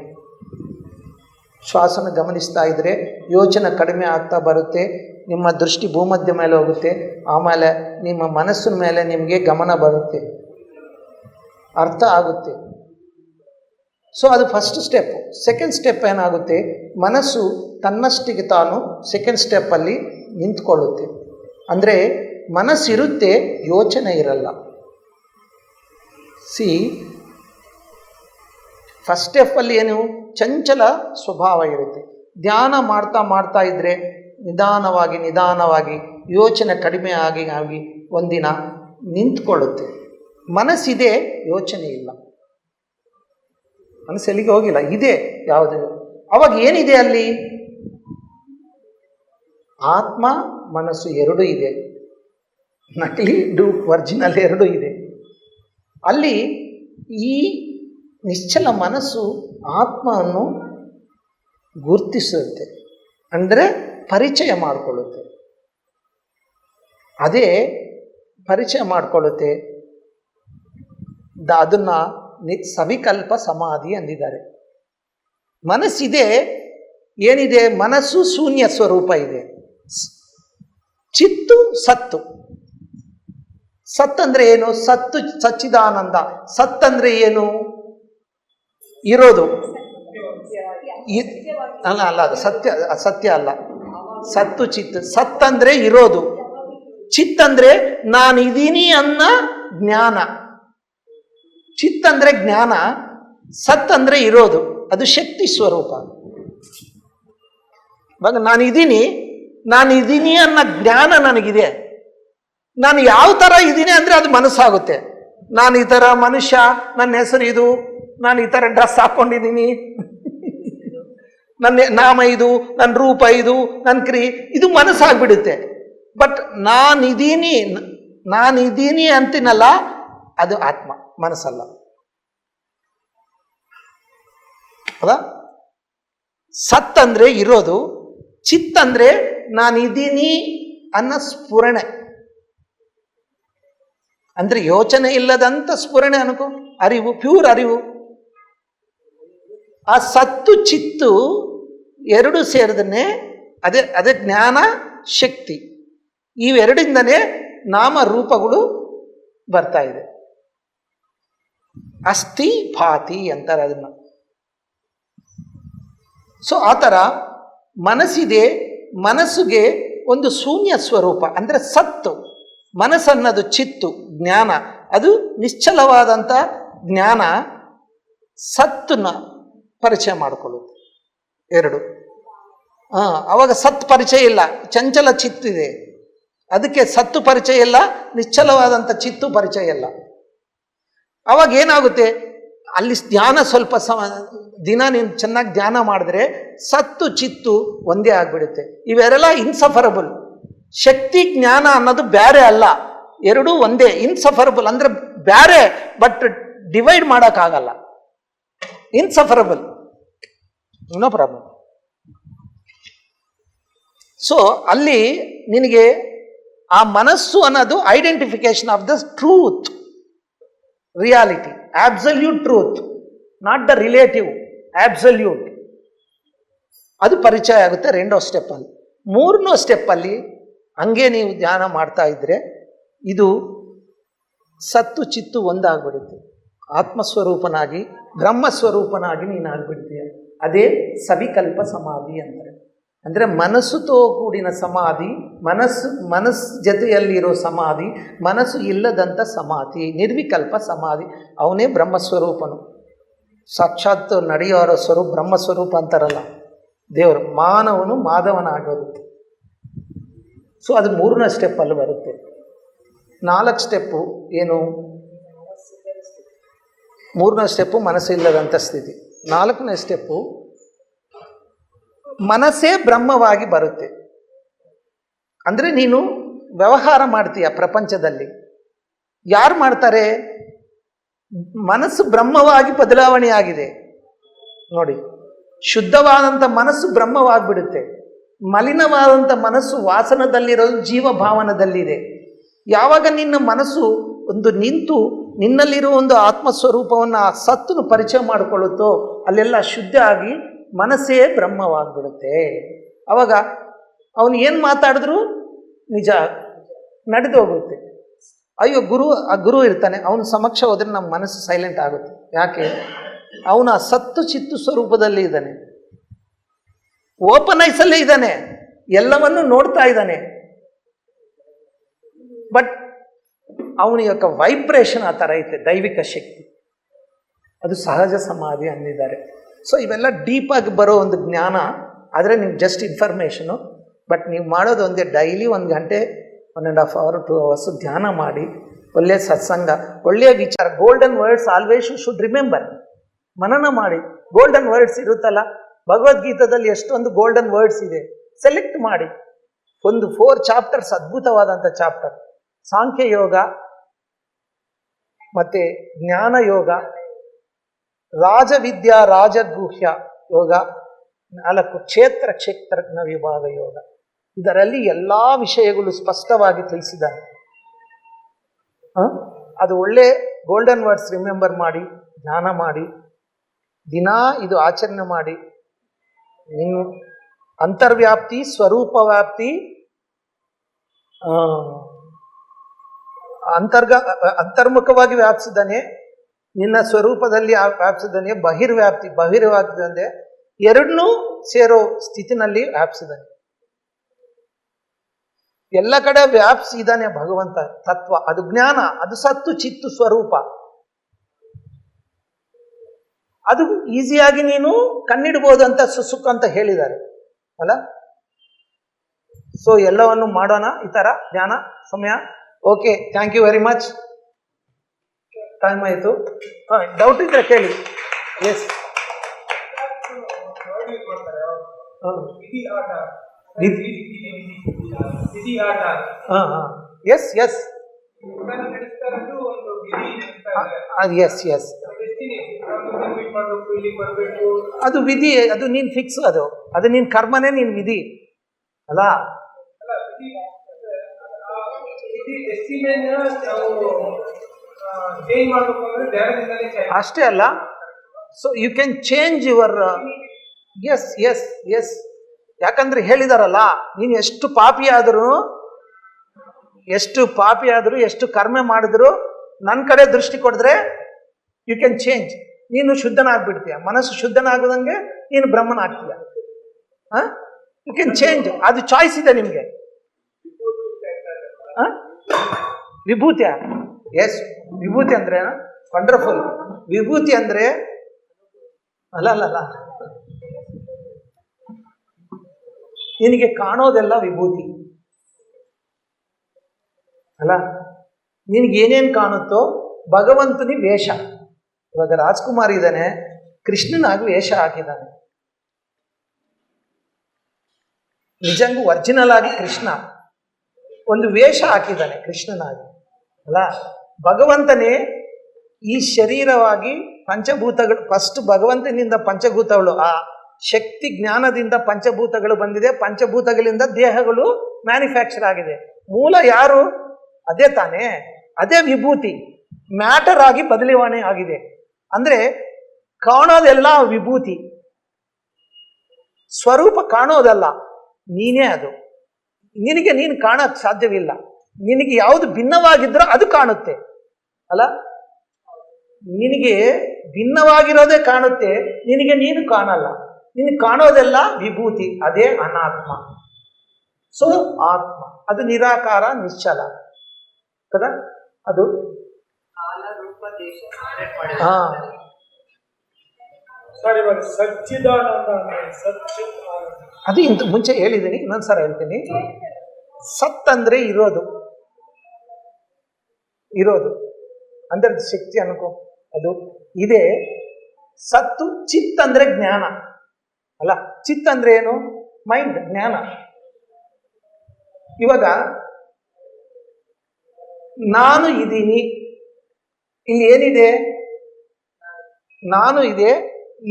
ಶ್ವಾಸನ ಗಮನಿಸ್ತಾ ಇದ್ದರೆ ಯೋಚನೆ ಕಡಿಮೆ ಆಗ್ತಾ ಬರುತ್ತೆ, ನಿಮ್ಮ ದೃಷ್ಟಿ ಭೂಮಧ್ಯ ಮೇಲೆ ಹೋಗುತ್ತೆ, ಆಮೇಲೆ ನಿಮ್ಮ ಮನಸ್ಸಿನ ಮೇಲೆ ನಿಮಗೆ ಗಮನ ಬರುತ್ತೆ, ಅರ್ಥ ಆಗುತ್ತೆ. ಸೊ ಅದು ಫಸ್ಟ್ ಸ್ಟೆಪ್. ಸೆಕೆಂಡ್ ಸ್ಟೆಪ್ ಏನಾಗುತ್ತೆ, ಮನಸ್ಸು ತನ್ನಷ್ಟಿಗೆ ತಾನು ಸೆಕೆಂಡ್ ಸ್ಟೆಪ್ಪಲ್ಲಿ ನಿಂತ್ಕೊಳ್ಳುತ್ತೆ. ಅಂದರೆ ಮನಸ್ಸಿರುತ್ತೆ, ಯೋಚನೆ ಇರಲ್ಲ. ಫಸ್ಟ್ ಸ್ಟೆಪ್ಪಲ್ಲಿ ಏನು, ಚಂಚಲ ಸ್ವಭಾವ ಇರುತ್ತೆ. ಧ್ಯಾನ ಮಾಡ್ತಾ ಇದ್ದರೆ ನಿಧಾನವಾಗಿ ಯೋಚನೆ ಕಡಿಮೆ ಆಗಿ ಒಂದಿನ ನಿಂತ್ಕೊಳ್ಳುತ್ತೆ. ಮನಸ್ಸಿದೆ, ಯೋಚನೆ ಇಲ್ಲ, ಮನಸ್ಸೆಲ್ಲಿಗೆ ಹೋಗಿಲ್ಲ, ಇದೆ ಯಾವುದು. ಅವಾಗ ಏನಿದೆ ಅಲ್ಲಿ, ಆತ್ಮ ಮನಸ್ಸು ಎರಡೂ ಇದೆ, ನಕಲಿ ಒರಿಜಿನಲ್ ಎರಡೂ ಇದೆ. ಅಲ್ಲಿ ಈ ನಿಶ್ಚಲ ಮನಸ್ಸು ಆತ್ಮವನ್ನು ಗುರುತಿಸುತ್ತೆ, ಅಂದರೆ ಪರಿಚಯ ಮಾಡಿಕೊಳ್ಳುತ್ತೆ. ಅದೇ ಪರಿಚಯ ಮಾಡಿಕೊಳ್ಳುತ್ತೆ. ಅದನ್ನು ಸವಿಕಲ್ಪ ಸಮಾಧಿ ಅಂದಿದ್ದಾರೆ. ಮನಸ್ಸಿದೆ, ಏನಿದೆ, ಮನಸ್ಸು ಶೂನ್ಯ ಸ್ವರೂಪ ಇದೆ, ಚಿತ್ತು ಸತ್ತು. ಸತ್ತಂದ್ರೆ ಏನು, ಸತ್ತು ಸಚ್ಚಿದಾನಂದ. ಸತ್ತಂದ್ರೆ ಏನು, ಇರೋದು ಅಲ್ಲ, ಅದು ಸತ್ಯ ಅಲ್ಲ. ಸತ್ತು ಚಿತ್. ಸತ್ತಂದ್ರೆ ಇರೋದು, ಚಿತ್ತಂದ್ರೆ ನಾನಿದ್ದೀನಿ ಅನ್ನ ಜ್ಞಾನ. ಚಿತ್ತಂದ್ರೆ ಜ್ಞಾನ, ಸತ್ತಂದ್ರೆ ಇರೋದು, ಅದು ಶಕ್ತಿ ಸ್ವರೂಪ. ಇವಾಗ ನಾನಿದ್ದೀನಿ ಅನ್ನೋ ಜ್ಞಾನ ನನಗಿದೆ. ನಾನು ಯಾವ ಥರ ಇದ್ದೀನಿ ಅಂದರೆ ಅದು ಮನಸ್ಸಾಗುತ್ತೆ. ನಾನು ಈ ಥರ ಮನುಷ್ಯ, ನನ್ನ ಹೆಸರು ಇದು, ನಾನು ಈ ಥರ ಡ್ರೆಸ್ ಹಾಕ್ಕೊಂಡಿದ್ದೀನಿ, ನನ್ನ ನಾಮ ಇದು, ನನ್ನ ರೂಪ ಇದು, ನನ್ನ ಇದು ಮನಸ್ಸಾಗ್ಬಿಡುತ್ತೆ. ಬಟ್ ನಾನಿದ್ದೀನಿ ಅಂತೀನಲ್ಲ, ಅದು ಆತ್ಮ, ಮನಸ್ಸಲ್ಲ. ಹೌದಾ? ಸತ್ತಂದ್ರೆ ಇರೋದು, ಚಿತ್ತಂದ್ರೆ ನಾನಿದ್ದೀನಿ ಅನ್ನೋ ಸ್ಫುರಣೆ, ಅಂದ್ರೆ ಯೋಚನೆ ಇಲ್ಲದಂತ ಸ್ಫುರಣೆ ಅನ್ಕೋ, ಅರಿವು, ಪ್ಯೂರ್ ಅರಿವು. ಆ ಸತ್ತು ಚಿತ್ತು ಎರಡು ಸೇರಿದನೆ ಅದೇ ಜ್ಞಾನ ಶಕ್ತಿ. ಇವೆರಡಿಂದನೇ ನಾಮ ರೂಪಗಳು ಬರ್ತಾ ಇದೆ. ಅಸ್ಥಿ ಭಾತಿ ಅಂತಾರೆ ಅದನ್ನ. ಸೊ ಆ ಥರ ಮನಸ್ಸಿದೆ, ಮನಸ್ಸಿಗೆ ಒಂದು ಶೂನ್ಯ ಸ್ವರೂಪ, ಅಂದರೆ ಸತ್ತು. ಮನಸ್ಸನ್ನದು ಚಿತ್ತು, ಜ್ಞಾನ, ಅದು ನಿಶ್ಚಲವಾದಂಥ ಜ್ಞಾನ ಸತ್ತನ್ನ ಪರಿಚಯ ಮಾಡಿಕೊಳ್ಳುತ್ತೆ. ಎರಡು. ಅವಾಗ ಸತ್ ಪರಿಚಯ ಇಲ್ಲ, ಚಂಚಲ ಚಿತ್ತಿದೆ, ಅದಕ್ಕೆ ಸತ್ತು ಪರಿಚಯ ಇಲ್ಲ, ನಿಶ್ಚಲವಾದಂಥ ಚಿತ್ತು ಪರಿಚಯ ಇಲ್ಲ. ಅವಾಗ ಏನಾಗುತ್ತೆ, ಅಲ್ಲಿ ಧ್ಯಾನ ಸ್ವಲ್ಪ ದಿನ ನೀನು ಚೆನ್ನಾಗಿ ಧ್ಯಾನ ಮಾಡಿದ್ರೆ ಸತ್ತು ಚಿತ್ತು ಒಂದೇ ಆಗಿಬಿಡುತ್ತೆ. ಇವೆರಲ್ಲ ಇನ್ಸಫರಬಲ್. ಶಕ್ತಿ ಜ್ಞಾನ ಅನ್ನೋದು ಬೇರೆ ಅಲ್ಲ, ಎರಡೂ ಒಂದೇ, ಇನ್ಸಫರಬಲ್ ಅಂದರೆ ಬೇರೆ, ಬಟ್ ಡಿವೈಡ್ ಮಾಡೋಕ್ಕಾಗಲ್ಲ. ಇನ್ಸಫರಬಲ್, ನೋ ಪ್ರಾಬ್ಲಮ್. ಸೊ ಅಲ್ಲಿ ನಿನಗೆ ಆ ಮನಸ್ಸು ಅನ್ನೋದು identification of the truth, reality, absolute truth, not the relative, absolute. ಅದು ಪರಿಚಯ ಆಗುತ್ತೆ 2ನೇ ಸ್ಟೆಪ್ಪಲ್ಲಿ. 3ನೇ ಸ್ಟೆಪ್ಪಲ್ಲಿ ಹಂಗೆ ನೀವು ಧ್ಯಾನ ಮಾಡ್ತಾ ಇದ್ರೆ ಇದು ಸತ್ತು ಚಿತ್ತು ಒಂದಾಗ್ಬಿಡುತ್ತೆ. ಆತ್ಮಸ್ವರೂಪನಾಗಿ ಬ್ರಹ್ಮಸ್ವರೂಪನಾಗಿ ನೀನು ಆಗ್ಬಿಡ್ತೀಯ. ಅದೇ ಸವಿಕಲ್ಪ ಸಮಾಧಿ ಅಂದರೆ. ಅಂದರೆ ಮನಸ್ಸುతో ಕೂಡಿನ ಸಮಾಧಿ, ಮನಸ್ಸು ಜೊತೆಯಲ್ಲಿರೋ ಸಮಾಧಿ, ಮನಸ್ಸು ಇಲ್ಲದಂಥ ಸಮಾಧಿ, ನಿರ್ವಿಕಲ್ಪ ಸಮಾಧಿ. ಅವನೇ ಬ್ರಹ್ಮಸ್ವರೂಪನು, ಸಾಕ್ಷಾತ್ ನಡೆಯೋರ ಸ್ವರೂಪ, ಬ್ರಹ್ಮಸ್ವರೂಪ ಅಂತಾರಲ್ಲ ದೇವರು, ಮಾನವನು ಮಾಧವನಾಗೋದು. ಸೊ ಅದು 3ನೇ ಸ್ಟೆಪ್ಪಲ್ಲಿ ಬರುತ್ತೆ. 4 ಸ್ಟೆಪ್ಪು ಏನು? 3ನೇ ಸ್ಟೆಪ್ಪು ಮನಸ್ಸಿಲ್ಲದಂಥ ಸ್ಥಿತಿ. 4ನೇ ಸ್ಟೆಪ್ಪು ಮನಸ್ಸೇ ಬ್ರಹ್ಮವಾಗಿ ಬರುತ್ತೆ. ಅಂದರೆ ನೀನು ವ್ಯವಹಾರ ಮಾಡ್ತೀಯ ಪ್ರಪಂಚದಲ್ಲಿ. ಯಾರು ಮಾಡ್ತಾರೆ? ಮನಸ್ಸು ಬ್ರಹ್ಮವಾಗಿ ಬದಲಾವಣೆ ಆಗಿದೆ ನೋಡಿ. ಶುದ್ಧವಾದಂಥ ಮನಸ್ಸು ಬ್ರಹ್ಮವಾಗಿಬಿಡುತ್ತೆ. ಮಲಿನವಾದಂಥ ಮನಸ್ಸು ವಾಸನದಲ್ಲಿರೋದು ಜೀವಭಾವನದಲ್ಲಿದೆ. ಯಾವಾಗ ನಿನ್ನ ಮನಸ್ಸು ಒಂದು ನಿಂತು ನಿನ್ನಲ್ಲಿರೋ ಒಂದು ಆತ್ಮಸ್ವರೂಪವನ್ನು ಆ ಸತ್ತನ್ನು ಪರಿಚಯ ಮಾಡಿಕೊಳ್ಳುತ್ತೋ ಅಲ್ಲೆಲ್ಲ ಶುದ್ಧ ಆಗಿ ಮನಸ್ಸೇ ಬ್ರಹ್ಮವಾಗಿಬಿಡುತ್ತೆ. ಅವಾಗ ಅವನು ಏನು ಮಾತಾಡಿದ್ರು ನಿಜ ನಡೆದು ಹೋಗುತ್ತೆ. ಅಯ್ಯೋ ಆ ಗುರು ಇರ್ತಾನೆ, ಅವನ ಸಮಕ್ಷ ಹೋದರೆ ನಮ್ಮ ಮನಸ್ಸು ಸೈಲೆಂಟ್ ಆಗುತ್ತೆ. ಯಾಕೆ? ಅವನ ಸತ್ತು ಚಿತ್ತು ಸ್ವರೂಪದಲ್ಲಿ ಇದ್ದಾನೆ, ಓಪನ್ ಐಸಲ್ಲೇ ಇದ್ದಾನೆ, ಎಲ್ಲವನ್ನೂ ನೋಡ್ತಾ ಇದ್ದಾನೆ. ಬಟ್ ಅವನ యొక్క ವೈಬ್ರೇಷನ್ ಆ ಥರ ಐತೆ, ದೈವಿಕ ಶಕ್ತಿ. ಅದು ಸಹಜ ಸಮಾಧಿ ಅಂದಿದ್ದಾರೆ. ಸೊ ಇವೆಲ್ಲ ಡೀಪಾಗಿ ಬರೋ ಒಂದು ಜ್ಞಾನ. ಆದರೆ ನೀವು ಜಸ್ಟ್ ಇನ್ಫಾರ್ಮೇಷನು. ಬಟ್ ನೀವು ಮಾಡೋದು ಒಂದೇ, ಡೈಲಿ 1 ಗಂಟೆ 1.5 hour 2 hours ಧ್ಯಾನ ಮಾಡಿ, ಒಳ್ಳೆಯ ಸತ್ಸಂಗ, ಒಳ್ಳೆಯ ವಿಚಾರ, golden words always you should remember. ಮನನ ಮಾಡಿ. ಗೋಲ್ಡನ್ ವರ್ಡ್ಸ್ ಇರುತ್ತಲ್ಲ, ಭಗವದ್ಗೀತಾದಲ್ಲಿ ಎಷ್ಟೊಂದು ಗೋಲ್ಡನ್ ವರ್ಡ್ಸ್ ಇದೆ, ಸೆಲೆಕ್ಟ್ ಮಾಡಿ. ಒಂದು 4 ಚಾಪ್ಟರ್ಸ್ ಅದ್ಭುತವಾದಂಥ ಚಾಪ್ಟರ್. ಸಾಂಖ್ಯ ಯೋಗ, ಮತ್ತು ಜ್ಞಾನ ಯೋಗ, ರಾಜವಿದ್ಯಾ ರಾಜಗುಹ್ಯ ಯೋಗ, 4 ಕ್ಷೇತ್ರಜ್ಞ ವಿಭಾಗ ಯೋಗ. ಇದರಲ್ಲಿ ಎಲ್ಲ ವಿಷಯಗಳು ಸ್ಪಷ್ಟವಾಗಿ ತಿಳಿಸಿದ್ದಾರೆ. ಅದು ಒಳ್ಳೆ ಗೋಲ್ಡನ್ ವರ್ಡ್ಸ್ ರಿಮೆಂಬರ್ ಮಾಡಿ, ಧ್ಯಾನ ಮಾಡಿ, ದಿನಾ ಇದು ಆಚರಣೆ ಮಾಡಿ. ನೀವು ಅಂತರ್ವ್ಯಾಪ್ತಿ, ಸ್ವರೂಪ ವ್ಯಾಪ್ತಿ, ಅಂತರ್ಮುಖವಾಗಿ ವ್ಯಾಪಿಸಿದ್ದಾನೆ, ನಿನ್ನ ಸ್ವರೂಪದಲ್ಲಿ ವ್ಯಾಪಿಸಿದ್ದಾನೆ. ಬಹಿರ್ವ್ಯಾಪ್ತಿ ಅಂದರೆ ಎರಡನ್ನೂ ಸೇರೋ ಸ್ಥಿತಿನಲ್ಲಿ ವ್ಯಾಪಿಸಿದ್ದಾನೆ. ಎಲ್ಲ ಕಡೆ ವ್ಯಾಪಿಸಿದ್ದಾನೆ ಭಗವಂತ ತತ್ವ. ಅದು ಜ್ಞಾನ, ಅದು ಸತ್ತು ಚಿತ್ತು ಸ್ವರೂಪ. ಅದು ಈಸಿಯಾಗಿ ನೀನು ಕಣ್ಣಿಡ್ಬೋದು ಅಂತ ಸುಸುಕ್ ಅಂತ ಹೇಳಿದ್ದಾರೆ ಅಲ್ಲ. ಸೊ ಎಲ್ಲವನ್ನು ಮಾಡೋಣ ಈ ಥರ ಧ್ಯಾನ ಸಮಯ. Okay, thank you very much. Time ಆಯಿತು. ಡೌಟ್ ಇದ್ರೆ ಕೇಳಿ. Yes, yes yes yes yes ಅದು ವಿಧಿ. ಅದು ನೀನು ಫಿಕ್ಸ್, ಅದು ನಿನ್ನ ಕರ್ಮನೇ, ನೀನು ವಿಧಿ ಅಲ್ಲ. ಅಷ್ಟೇ ಅಲ್ಲ. So you can change your. Yes yes yes ಯಾಕಂದ್ರೆ ಹೇಳಿದಾರಲ್ಲ, ನೀನು ಎಷ್ಟು ಪಾಪಿ ಆದರೂ, ಎಷ್ಟು ಕರ್ಮ ಮಾಡಿದ್ರು ನನ್ನ ಕಡೆ ದೃಷ್ಟಿ ಕೊಡಿದ್ರೆ ಯು ಕ್ಯಾನ್ ಚೇಂಜ್. ನೀನು ಶುದ್ಧನಾಗ್ಬಿಡ್ತೀಯ. ಮನಸ್ಸು ಶುದ್ಧನಾಗೋದಂಗೆ ನೀನು ಬ್ರಹ್ಮನಾಗ್ತೀಯ. You can change. ಅದು ಚಾಯ್ಸ್ ಇದೆ ನಿಮಗೆ. ವಿಭೂತಿಯ? ಎಸ್, ವಿಭೂತಿ ಅಂದ್ರೆ ವಂಡರ್ಫುಲ್. ವಿಭೂತಿ ಅಂದ್ರೆ ಅಲ್ಲ, ನಿನಗೆ ಕಾಣೋದೆಲ್ಲ ವಿಭೂತಿ ಅಲ್ಲ. ನಿನಗೇನೇನು ಕಾಣುತ್ತೋ ಭಗವಂತನಿ ವೇಷ. ಇವಾಗ ರಾಜ್ಕುಮಾರ್ ಇದ್ದಾನೆ, ಕೃಷ್ಣನಾಗಿ ವೇಷ ಹಾಕಿದ್ದಾನೆ. ನಿಜಂಗೂ ಒರಿಜಿನಲ್ ಆಗಿ ಕೃಷ್ಣ ಒಂದು ವೇಷ ಹಾಕಿದ್ದಾನೆ ಕೃಷ್ಣನಾಗಿ. ಅಲ್ಲ. ಭಗವಂತನೇ ಈ ಶರೀರವಾಗಿ ಪಂಚಭೂತಗಳು, ಫಸ್ಟ್ ಭಗವಂತನಿಂದ ಪಂಚಭೂತಗಳು, ಆ ಶಕ್ತಿ ಜ್ಞಾನದಿಂದ ಪಂಚಭೂತಗಳು ಬಂದಿದೆ, ಪಂಚಭೂತಗಳಿಂದ ದೇಹಗಳು ಮ್ಯಾನುಫ್ಯಾಕ್ಚರ್ ಆಗಿದೆ. ಮೂಲ ಯಾರು? ಅದೇ ತಾನೇ, ಅದೇ ವಿಭೂತಿ ಮ್ಯಾಟರ್ ಆಗಿ ಬದಲಾವಣೆ ಆಗಿದೆ. ಅಂದ್ರೆ ಕಾಣೋದೆಲ್ಲ ವಿಭೂತಿ, ಸ್ವರೂಪ ಕಾಣೋದಲ್ಲ, ನೀನೇ ಅದು. ನಿನಗೆ ನೀನು ಕಾಣಕ್ ಸಾಧ್ಯವಿಲ್ಲ. ನಿನಗೆ ಯಾವುದು ಭಿನ್ನವಾಗಿದ್ರೋ ಅದು ಕಾಣುತ್ತೆ ಅಲ್ಲ. ನಿನಗೆ ಭಿನ್ನವಾಗಿರೋದೇ ಕಾಣುತ್ತೆ, ನಿನಗೆ ನೀನು ಕಾಣಲ್ಲ. ನಿನಗೆ ಕಾಣೋದೆಲ್ಲ ವಿಭೂತಿ, ಅದೇ ಅನಾತ್ಮ. ಸೊ ಆತ್ಮ ಅದು ನಿರಾಕಾರ, ನಿಶ್ಚಲ ಕದ. ಅದು ಹಾ ಅದು ಇಂತ ಮುಂಚೆ ಹೇಳಿದ್ದೀನಿ, ಇನ್ನೊಂದ್ಸಲ ಹೇಳ್ತೀನಿ. ಸತ್ ಅಂದ್ರೆ ಇರೋದು, ಇರೋದು ಅಂದ್ರೆ ಶಕ್ತಿ ಅನ್ಕೋ, ಅದು ಇದೆ. ಸತ್ತು. ಚಿತ್ ಅಂದ್ರೆ ಜ್ಞಾನ ಅಲ್ಲ. ಚಿತ್ ಅಂದ್ರೆ ಏನು? ಮೈಂಡ್, ಜ್ಞಾನ. ಇವಾಗ ನಾನು ಇದ್ದೀನಿ, ಇಲ್ಲಿ ಏನಿದೆ? ನಾನು ಇದೆ,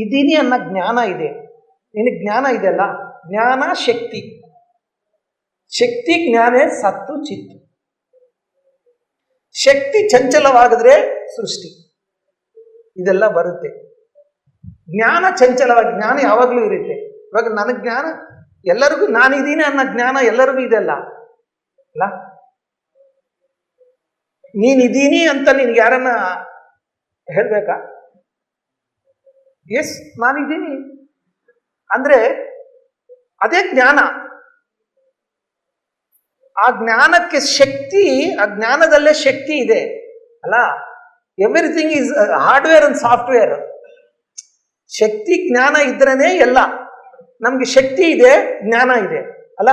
ಇದ್ದೀನಿ ಅನ್ನೋ ಜ್ಞಾನ ಇದೆ. ನಿನಗೆ ಜ್ಞಾನ ಇದೆಯಲ್ಲ, ಜ್ಞಾನ ಶಕ್ತಿ. ಶಕ್ತಿ ಜ್ಞಾನೇ ಸತ್ತು ಚಿತ್ತು. ಶಕ್ತಿ ಚಂಚಲವಾಗಿದ್ರೆ ಸೃಷ್ಟಿ ಇದೆಲ್ಲ ಬರುತ್ತೆ. ಜ್ಞಾನ ಚಂಚಲವಾಗಿ, ಜ್ಞಾನ ಯಾವಾಗಲೂ ಇರುತ್ತೆ. ಇವಾಗ ನನಗೆ ಜ್ಞಾನ, ಎಲ್ಲರಿಗೂ ನಾನಿದ್ದೀನಿ ಅನ್ನೋ ಜ್ಞಾನ ಎಲ್ಲರಿಗೂ ಇದೆಲ್ಲ ಅಲ್ಲ. ನೀನಿದ್ದೀನಿ ಅಂತ ನಿನ್ಗೆ ಯಾರನ್ನ ಹೇಳ್ಬೇಕಾ? ಎಸ್, ನಾನಿದ್ದೀನಿ ಅಂದ್ರೆ ಅದೇ ಜ್ಞಾನ. ಆ ಜ್ಞಾನಕ್ಕೆ ಶಕ್ತಿ, ಆ ಜ್ಞಾನದಲ್ಲೇ ಶಕ್ತಿ ಇದೆ ಅಲ್ಲ. Everything is hardware and software. ಶಕ್ತಿ ಜ್ಞಾನ ಇದ್ರೇನೆ ಎಲ್ಲ. ನಮ್ಗೆ ಶಕ್ತಿ ಇದೆ, ಜ್ಞಾನ ಇದೆ ಅಲ್ಲ.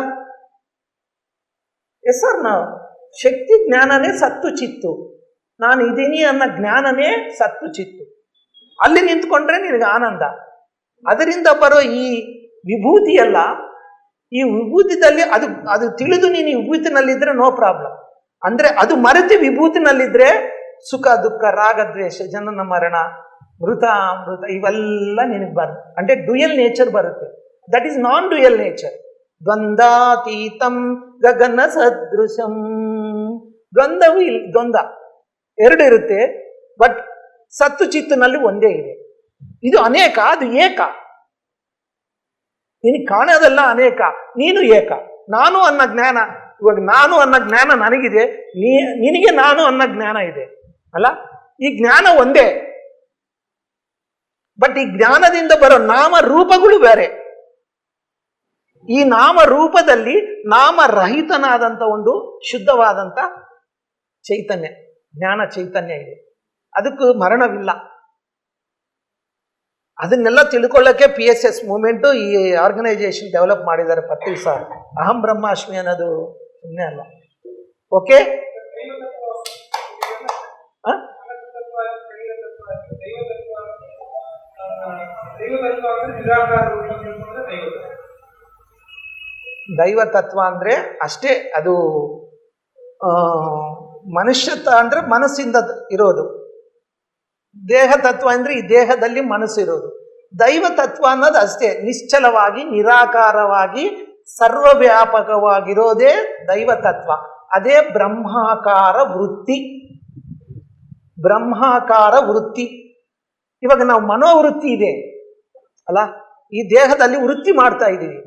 ಎಸ್ ಸರ್, ನಾವು ಶಕ್ತಿ ಜ್ಞಾನನೇ ಸತ್ತು ಚಿತ್ತು. ನಾನು ಇದ್ದೀನಿ ಅನ್ನೋ ಜ್ಞಾನನೇ ಸತ್ತು ಚಿತ್ತು. ಅಲ್ಲಿ ನಿಂತ್ಕೊಂಡ್ರೆ ನಿನಗೆ ಆನಂದ. ಅದರಿಂದ ಬರೋ ಈ ವಿಭೂತಿ ಅಲ್ಲ, ಈ ವಿಭೂತಿದಲ್ಲಿ ಅದು ಅದು ತಿಳಿದು ನೀನು ವಿಭೂತಿನಲ್ಲಿದ್ರೆ ನೋ ಪ್ರಾಬ್ಲಮ್. ಅಂದ್ರೆ ಅದು ಮರೆತು ವಿಭೂತಿನಲ್ಲಿದ್ರೆ ಸುಖ ದುಃಖ ರಾಗ ದ್ವೇಷ ಜನನ ಮರಣ ಮೃತ ಅಮೃತ ಇವೆಲ್ಲ ನಿನಗೆ ಬರುತ್ತೆ. ಅಂದ್ರೆ ಡ್ಯುಯಲ್ ನೇಚರ್ ಬರುತ್ತೆ. That is non dual nature. ದ್ವಂದ್ವಾತೀತಂ ಗಗನ ಸದೃಶಂ. ದ್ವಂದ್ವವು ಇಲ್ಲಿ ದ್ವಂದ್ವ ಎರಡು ಇರುತ್ತೆ, ಬಟ್ ಸತ್ತು ಚಿತ್ತಿನಲ್ಲಿ ಒಂದೇ ಇದೆ. ಇದು ಅನೇಕ, ಅದು ಏಕ. ನಿನಗೆ ಕಾಣೋದೆಲ್ಲ ಅನೇಕ, ನೀನು ಏಕ. ನಾನು ಅನ್ನೋ ಜ್ಞಾನ, ಇವಾಗ ನಾನು ಅನ್ನೋ ಜ್ಞಾನ ನನಗಿದೆ, ನಿನಗೆ ನಾನು ಅನ್ನೋ ಜ್ಞಾನ ಇದೆ ಅಲ್ಲ. ಈ ಜ್ಞಾನ ಒಂದೇ, ಬಟ್ ಈ ಜ್ಞಾನದಿಂದ ಬರೋ ನಾಮ ರೂಪಗಳು ಬೇರೆ. ಈ ನಾಮ ರೂಪದಲ್ಲಿ ನಾಮರಹಿತನಾದಂಥ ಒಂದು ಶುದ್ಧವಾದಂಥ ಚೈತನ್ಯ, ಜ್ಞಾನ ಚೈತನ್ಯ ಇದೆ. ಅದಕ್ಕೂ ಮರಣವಿಲ್ಲ. ಅದನ್ನೆಲ್ಲ ತಿಳ್ಕೊಳ್ಳೋಕ್ಕೆ PSS ಮೂವ್ಮೆಂಟು ಈ ಆರ್ಗನೈಸೇಷನ್ ಡೆವಲಪ್ ಮಾಡಿದ್ದಾರೆ. ಪತ್ರಿ ಸರ್, ಅಹಂ ಬ್ರಹ್ಮಾಸ್ಮಿ ಅನ್ನೋದು ಸುಮ್ಮನೆ ಅಲ್ಲ. ಓಕೆ, ದೈವ ತತ್ವ ಅಂದ್ರೆ ಅಷ್ಟೇ. ಅದು ಮನುಷ್ಯತ್ವ ಅಂದ್ರೆ ಮನಸ್ಸಿಂದ ಇರೋದು. ದೇಹ ತತ್ವ ಅಂದ್ರೆ ಈ ದೇಹದಲ್ಲಿ ಮನಸ್ಸು ಇರೋದು. ದೈವ ತತ್ವ ಅನ್ನೋದು ಅಷ್ಟೇ, ನಿಶ್ಚಲವಾಗಿ ನಿರಾಕಾರವಾಗಿ ಸರ್ವವ್ಯಾಪಕವಾಗಿರೋದೇ ದೈವ ತತ್ವ. ಅದೇ ಬ್ರಹ್ಮಾಕಾರ ವೃತ್ತಿ. ಬ್ರಹ್ಮಾಕಾರ ವೃತ್ತಿ. ಇವಾಗ ನಾವು ಮನೋವೃತ್ತಿ ಇದೆ ಅಲ್ಲ, ಈ ದೇಹದಲ್ಲಿ ವೃತ್ತಿ ಮಾಡ್ತಾ ಇದ್ದೀವಿ,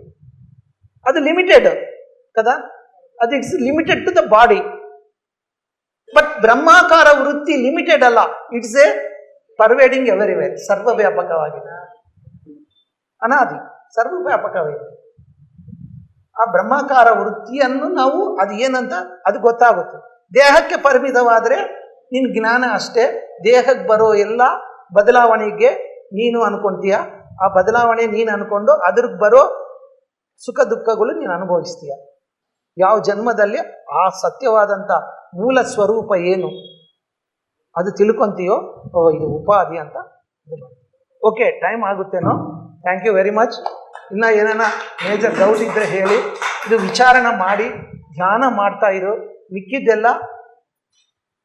ಅದು ಲಿಮಿಟೆಡ್ కదా, ಅದು it's limited to the body. But ಬ್ರಹ್ಮಾಕಾರ ವೃತ್ತಿ ಲಿಮಿಟೆಡ್ ಅಲ್ಲ, ಇಟ್ಸ್ ಎ ಪರ್ವೇಡಿಂಗ್ ಎವರಿವೇರ್, ಸರ್ವವ್ಯಾಪಕವಾಗಿದೆ, ಅನಾದಿ ಸರ್ವವ್ಯಾಪಕವಾಗಿದೆ. ಆ ಬ್ರಹ್ಮಾಕಾರ ವೃತ್ತಿಯನ್ನು ನಾವು ಅದು ಏನಂತ ಅದು ಗೊತ್ತಾಗುತ್ತೆ. ದೇಹಕ್ಕೆ ಪರಿಮಿತವಾದರೆ ನಿನ್ನ ಜ್ಞಾನ ಅಷ್ಟೇ. ದೇಹಕ್ಕೆ ಬರೋ ಎಲ್ಲ ಬದಲಾವಣೆಗೆ ನೀನು ಅನ್ಕೊಂತೀಯ, ಆ ಬದಲಾವಣೆ ನೀನು ಅನ್ಕೊಂಡು ಅದ್ರಿಗೆ ಬರೋ ಸುಖ ದುಃಖಗಳು ನೀನು ಅನುಭವಿಸ್ತೀಯ. ಯಾವ ಜನ್ಮದಲ್ಲಿ ಆ ಸತ್ಯವಾದಂಥ ಮೂಲ ಸ್ವರೂಪ ಏನು ಅದು ತಿಳ್ಕೊಂತೀಯೋ, ಇದು ಉಪಾಧಿ ಅಂತ. ಓಕೆ, ಟೈಮ್ ಆಗುತ್ತೇನೋ. Thank you very much. ಇನ್ನು ಏನೇನ ಮೇಜರ್ ಡೌಟ್ ಇದ್ದರೆ ಹೇಳಿ. ಇದು ವಿಚಾರಣೆ ಮಾಡಿ ಧ್ಯಾನ ಮಾಡ್ತಾ ಇರೋ, ಮಿಕ್ಕಿದ್ದೆಲ್ಲ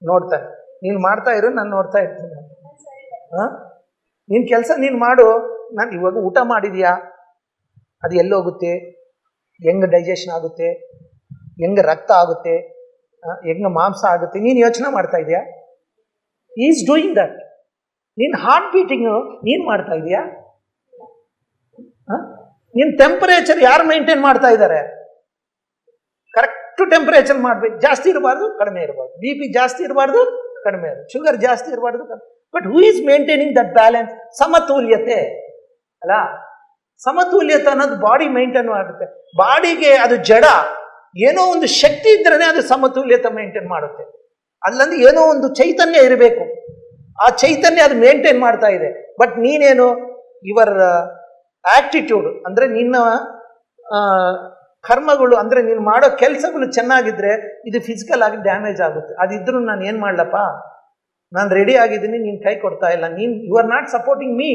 ನೋಡ್ತಾನೆ. ನೀನು ಮಾಡ್ತಾ ಇರು, ನಾನು ನೋಡ್ತಾ ಇರ್ತೀನಿ. ಹಾಂ, ನಿನ್ನ ಕೆಲಸ ನೀನು ಮಾಡು. ನಾನು ಇವಾಗ ಊಟ ಮಾಡಿದ್ಯಾ, ಅದು ಎಲ್ಲೋಗುತ್ತೆ, ಹೆಂಗೆ ಡೈಜೆಷನ್ ಆಗುತ್ತೆ, ಹೆಂಗೆ ರಕ್ತ ಆಗುತ್ತೆ, ಹೆಂಗೆ ಮಾಂಸ ಆಗುತ್ತೆ, ನೀನು ಯೋಚನೆ ಮಾಡ್ತಾ ಇದೆಯಾ? Is doing that. ನೀನು ಹಾರ್ಟ್ ಬೀಟಿಂಗು ನೀನು ಮಾಡ್ತಾ ಇದೆಯಾ? ನಿನ್ನ ಟೆಂಪರೇಚರ್ ಯಾರು ಮೇಂಟೈನ್ ಮಾಡ್ತಾ ಇದ್ದಾರೆ? ಕರೆಕ್ಟ್ ಟೆಂಪರೇಚರ್ ಮಾಡಬೇಕು. ಜಾಸ್ತಿ ಇರಬಾರ್ದು, ಕಡಿಮೆ ಇರಬಾರ್ದು. BP ಜಾಸ್ತಿ ಇರಬಾರ್ದು, ಕಡಿಮೆ ಇರಬಾರ್ದು. ಶುಗರ್ ಜಾಸ್ತಿ ಇರಬಾರ್ದು, but who is maintaining that balance? ಸಮತೋಲ್ಯತೆ ಅಲ್ಲ. ಸಮತೋಲ್ಯತೆ ಅನ್ನೋದು ಬಾಡಿ ಮೇಂಟೈನ್ ಮಾಡುತ್ತೆ. ಬಾಡಿಗೆ ಅದು ಜಡ, ಏನೋ ಒಂದು ಶಕ್ತಿ ಇದ್ರೇ ಅದು ಸಮತೋಲ್ಯತೆ ಮೇಂಟೈನ್ ಮಾಡುತ್ತೆ. ಅಲ್ಲಂದ್ರೆ ಏನೋ ಒಂದು ಚೈತನ್ಯ ಇರಬೇಕು, ಆ ಚೈತನ್ಯ ಅದು ಮೇಂಟೈನ್ ಮಾಡ್ತಾ ಇದೆ. ಬಟ್ ನೀನೇನು ಯುವರ್ ಆಟಿಟ್ಯೂಡ್ ಅಂದರೆ ನಿನ್ನ ಕರ್ಮಗಳು, ಅಂದರೆ ನೀನು ಮಾಡೋ ಕೆಲಸಗಳು ಚೆನ್ನಾಗಿದ್ರೆ ಇದು ಫಿಸಿಕಲ್ ಆಗಿ ಡ್ಯಾಮೇಜ್ ಆಗುತ್ತೆ. ಅದಿದ್ರೂ ನಾನು ಏನು ಮಾಡಲಪ್ಪ, ನಾನು ರೆಡಿ ಆಗಿದ್ದೀನಿ, ನೀನು ಕೈ ಕೊಡ್ತಾ ಇಲ್ಲ, you are not supporting me.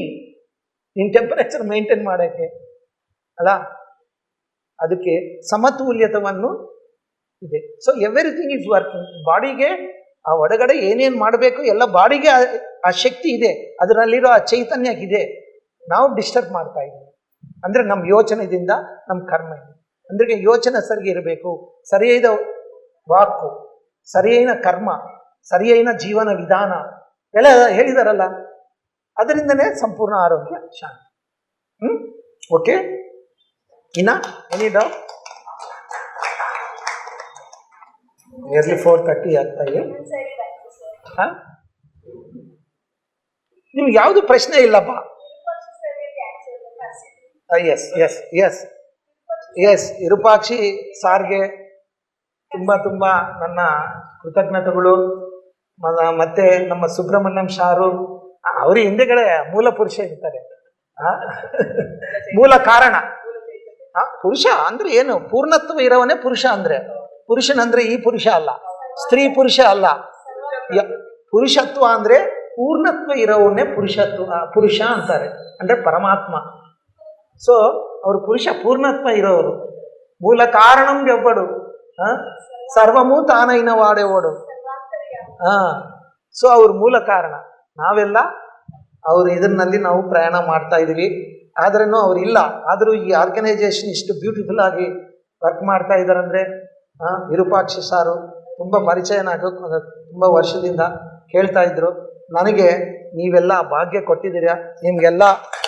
ನೀನು ಟೆಂಪರೇಚರ್ ಮೇಂಟೈನ್ ಮಾಡೋಕ್ಕೆ ಅಲ್ಲ. ಅದಕ್ಕೆ ಸಮತೋಲ್ಯತವನ್ನು ಇದೆ. So everything is working. ಬಾಡಿಗೆ ಆ ಒಳಗಡೆ ಏನೇನು ಮಾಡಬೇಕು ಎಲ್ಲ ಬಾಡಿಗೆ ಆ ಶಕ್ತಿ ಇದೆ, ಅದರಲ್ಲಿರೋ ಆ ಚೈತನ್ಯ ಇದೆ. ನಾವು ಡಿಸ್ಟರ್ಬ್ ಮಾಡ್ತಾ ಇದ್ದೀವಿ ಅಂದರೆ ನಮ್ಮ ಯೋಚನೆಯಿಂದ ನಮ್ಮ ಕರ್ಮ ಇದೆ. ಅಂದ್ರೆ ಯೋಚನೆ ಸರಿಗೆ ಇರಬೇಕು, ಸರಿಯಾದ ವಾಕು, ಸರಿಯಾದ ಕರ್ಮ, ಸರಿಯಾದ ಜೀವನ ವಿಧಾನ ಎಲ್ಲ ಹೇಳಿದಾರಲ್ಲ, ಅದರಿಂದನೇ ಸಂಪೂರ್ಣ ಆರೋಗ್ಯ, ಶಾಂತಿ. ಓಕೆ, ಇನ್ನ ಎನಿ ಡೌಟ್? ನಿಯರ್ಲಿ 4:30 ಆಗ್ತಾ ಇದೆ. ಹಾಂ, ನಿಮ್ಗೆ ಯಾವುದು ಪ್ರಶ್ನೆ ಇಲ್ಲಪ್ಪ? Yes yes yes yes Virupakshi ಸಾರ್ಗೆ ತುಂಬ ನನ್ನ ಕೃತಜ್ಞತೆಗಳು. ಮತ್ತೆ ನಮ್ಮ ಸುಬ್ರಹ್ಮಣ್ಯಂ ಸಾರು, ಅವ್ರ ಹಿಂದೆಗಡೆ ಮೂಲ ಪುರುಷ ಇರ್ತಾರೆ, ಮೂಲ ಕಾರಣ. ಪುರುಷ ಅಂದ್ರೆ ಏನು? ಪೂರ್ಣತ್ವ ಇರೋವನೇ ಪುರುಷ. ಅಂದ್ರೆ ಪುರುಷನಂದ್ರೆ ಈ ಪುರುಷ ಅಲ್ಲ, ಸ್ತ್ರೀ ಪುರುಷ ಅಲ್ಲ. ಪುರುಷತ್ವ ಅಂದ್ರೆ ಪೂರ್ಣತ್ವ ಇರೋವನ್ನೇ ಪುರುಷ ಅಂತಾರೆ, ಅಂದ್ರೆ ಪರಮಾತ್ಮ. ಸೊ ಅವರು ಪುರುಷ, ಪೂರ್ಣತ್ವ ಇರೋರು. ಮೂಲ ಕಾರಣಂ ಎವ್ವಡು, ಸರ್ವಮೂ ತಾನೈನ ವಾಡೆವೋಡು. ಸೊ ಅವ್ರ ಮೂಲ ಕಾರಣ. ನಾವೆಲ್ಲ ಅವ್ರ ಇದರಲ್ಲಿ ನಾವು ಪ್ರಯಾಣ ಮಾಡ್ತಾ ಇದ್ದೀವಿ. ಆದ್ರೂ ಅವ್ರಿಲ್ಲ. ಆದರೂ ಈ ಆರ್ಗನೈಸೇಷನ್ ಇಷ್ಟು ಬ್ಯೂಟಿಫುಲ್ ಆಗಿ ವರ್ಕ್ ಮಾಡ್ತಾ ಇದ್ದಾರಂದರೆ ವಿರೂಪಾಕ್ಷಿ ಸಾರು ತುಂಬ ಪರಿಚಯನಾಗ ತುಂಬ ವರ್ಷದಿಂದ ಕೇಳ್ತಾ ಇದ್ರು. ನನಗೆ ನೀವೆಲ್ಲ ಭಾಗ್ಯ ಕೊಟ್ಟಿದ್ದೀರಾ. ನಿಮಗೆಲ್ಲ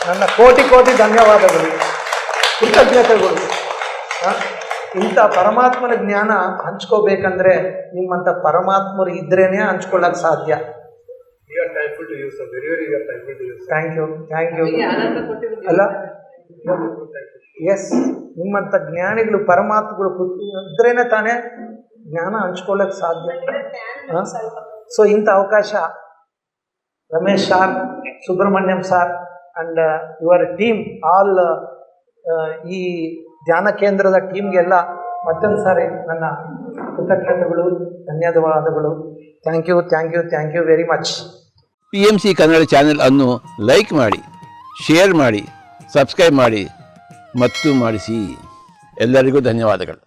ನನ್ನ ಕೋಟಿ ಕೋಟಿ ಧನ್ಯವಾದಗಳು, ಕೃತಜ್ಞತೆಗಳು. ಇಂಥ ಪರಮಾತ್ಮನ ಜ್ಞಾನ ಹಂಚ್ಕೋಬೇಕಂದ್ರೆ ನಿಮ್ಮಂಥ ಪರಮಾತ್ಮರು ಇದ್ರೇನೆ ಹಂಚ್ಕೊಳ್ಳೋಕೆ ಸಾಧ್ಯ. ಥ್ಯಾಂಕ್ ಯು ಅಲ್ಲ. ಎಸ್, ನಿಮ್ಮಂಥ ಜ್ಞಾನಿಗಳು, ಪರಮಾತ್ಮಗಳು ಇದ್ರೇನೆ ತಾನೇ ಜ್ಞಾನ ಹಂಚ್ಕೊಳ್ಳೋಕೆ ಸಾಧ್ಯ. ಸೊ ಇಂಥ ಅವಕಾಶ Ramesh sir, Subrahmanyam sir and your team, all ಈ ಧ್ಯಾನ ಕೇಂದ್ರದ ಟೀಮ್ಗೆಲ್ಲ ಮತ್ತೊಂದು ಸಾರಿ ನನ್ನ ಕೃತಜ್ಞತೆಗಳು, ಧನ್ಯವಾದಗಳು. Thank you very much. PMC Kannada channel ಅನ್ನು ಲೈಕ್ ಮಾಡಿ, ಶೇರ್ ಮಾಡಿ, ಸಬ್ಸ್ಕ್ರೈಬ್ ಮಾಡಿ ಮತ್ತು ಮಾಡಿಸಿ. ಎಲ್ಲರಿಗೂ ಧನ್ಯವಾದಗಳು.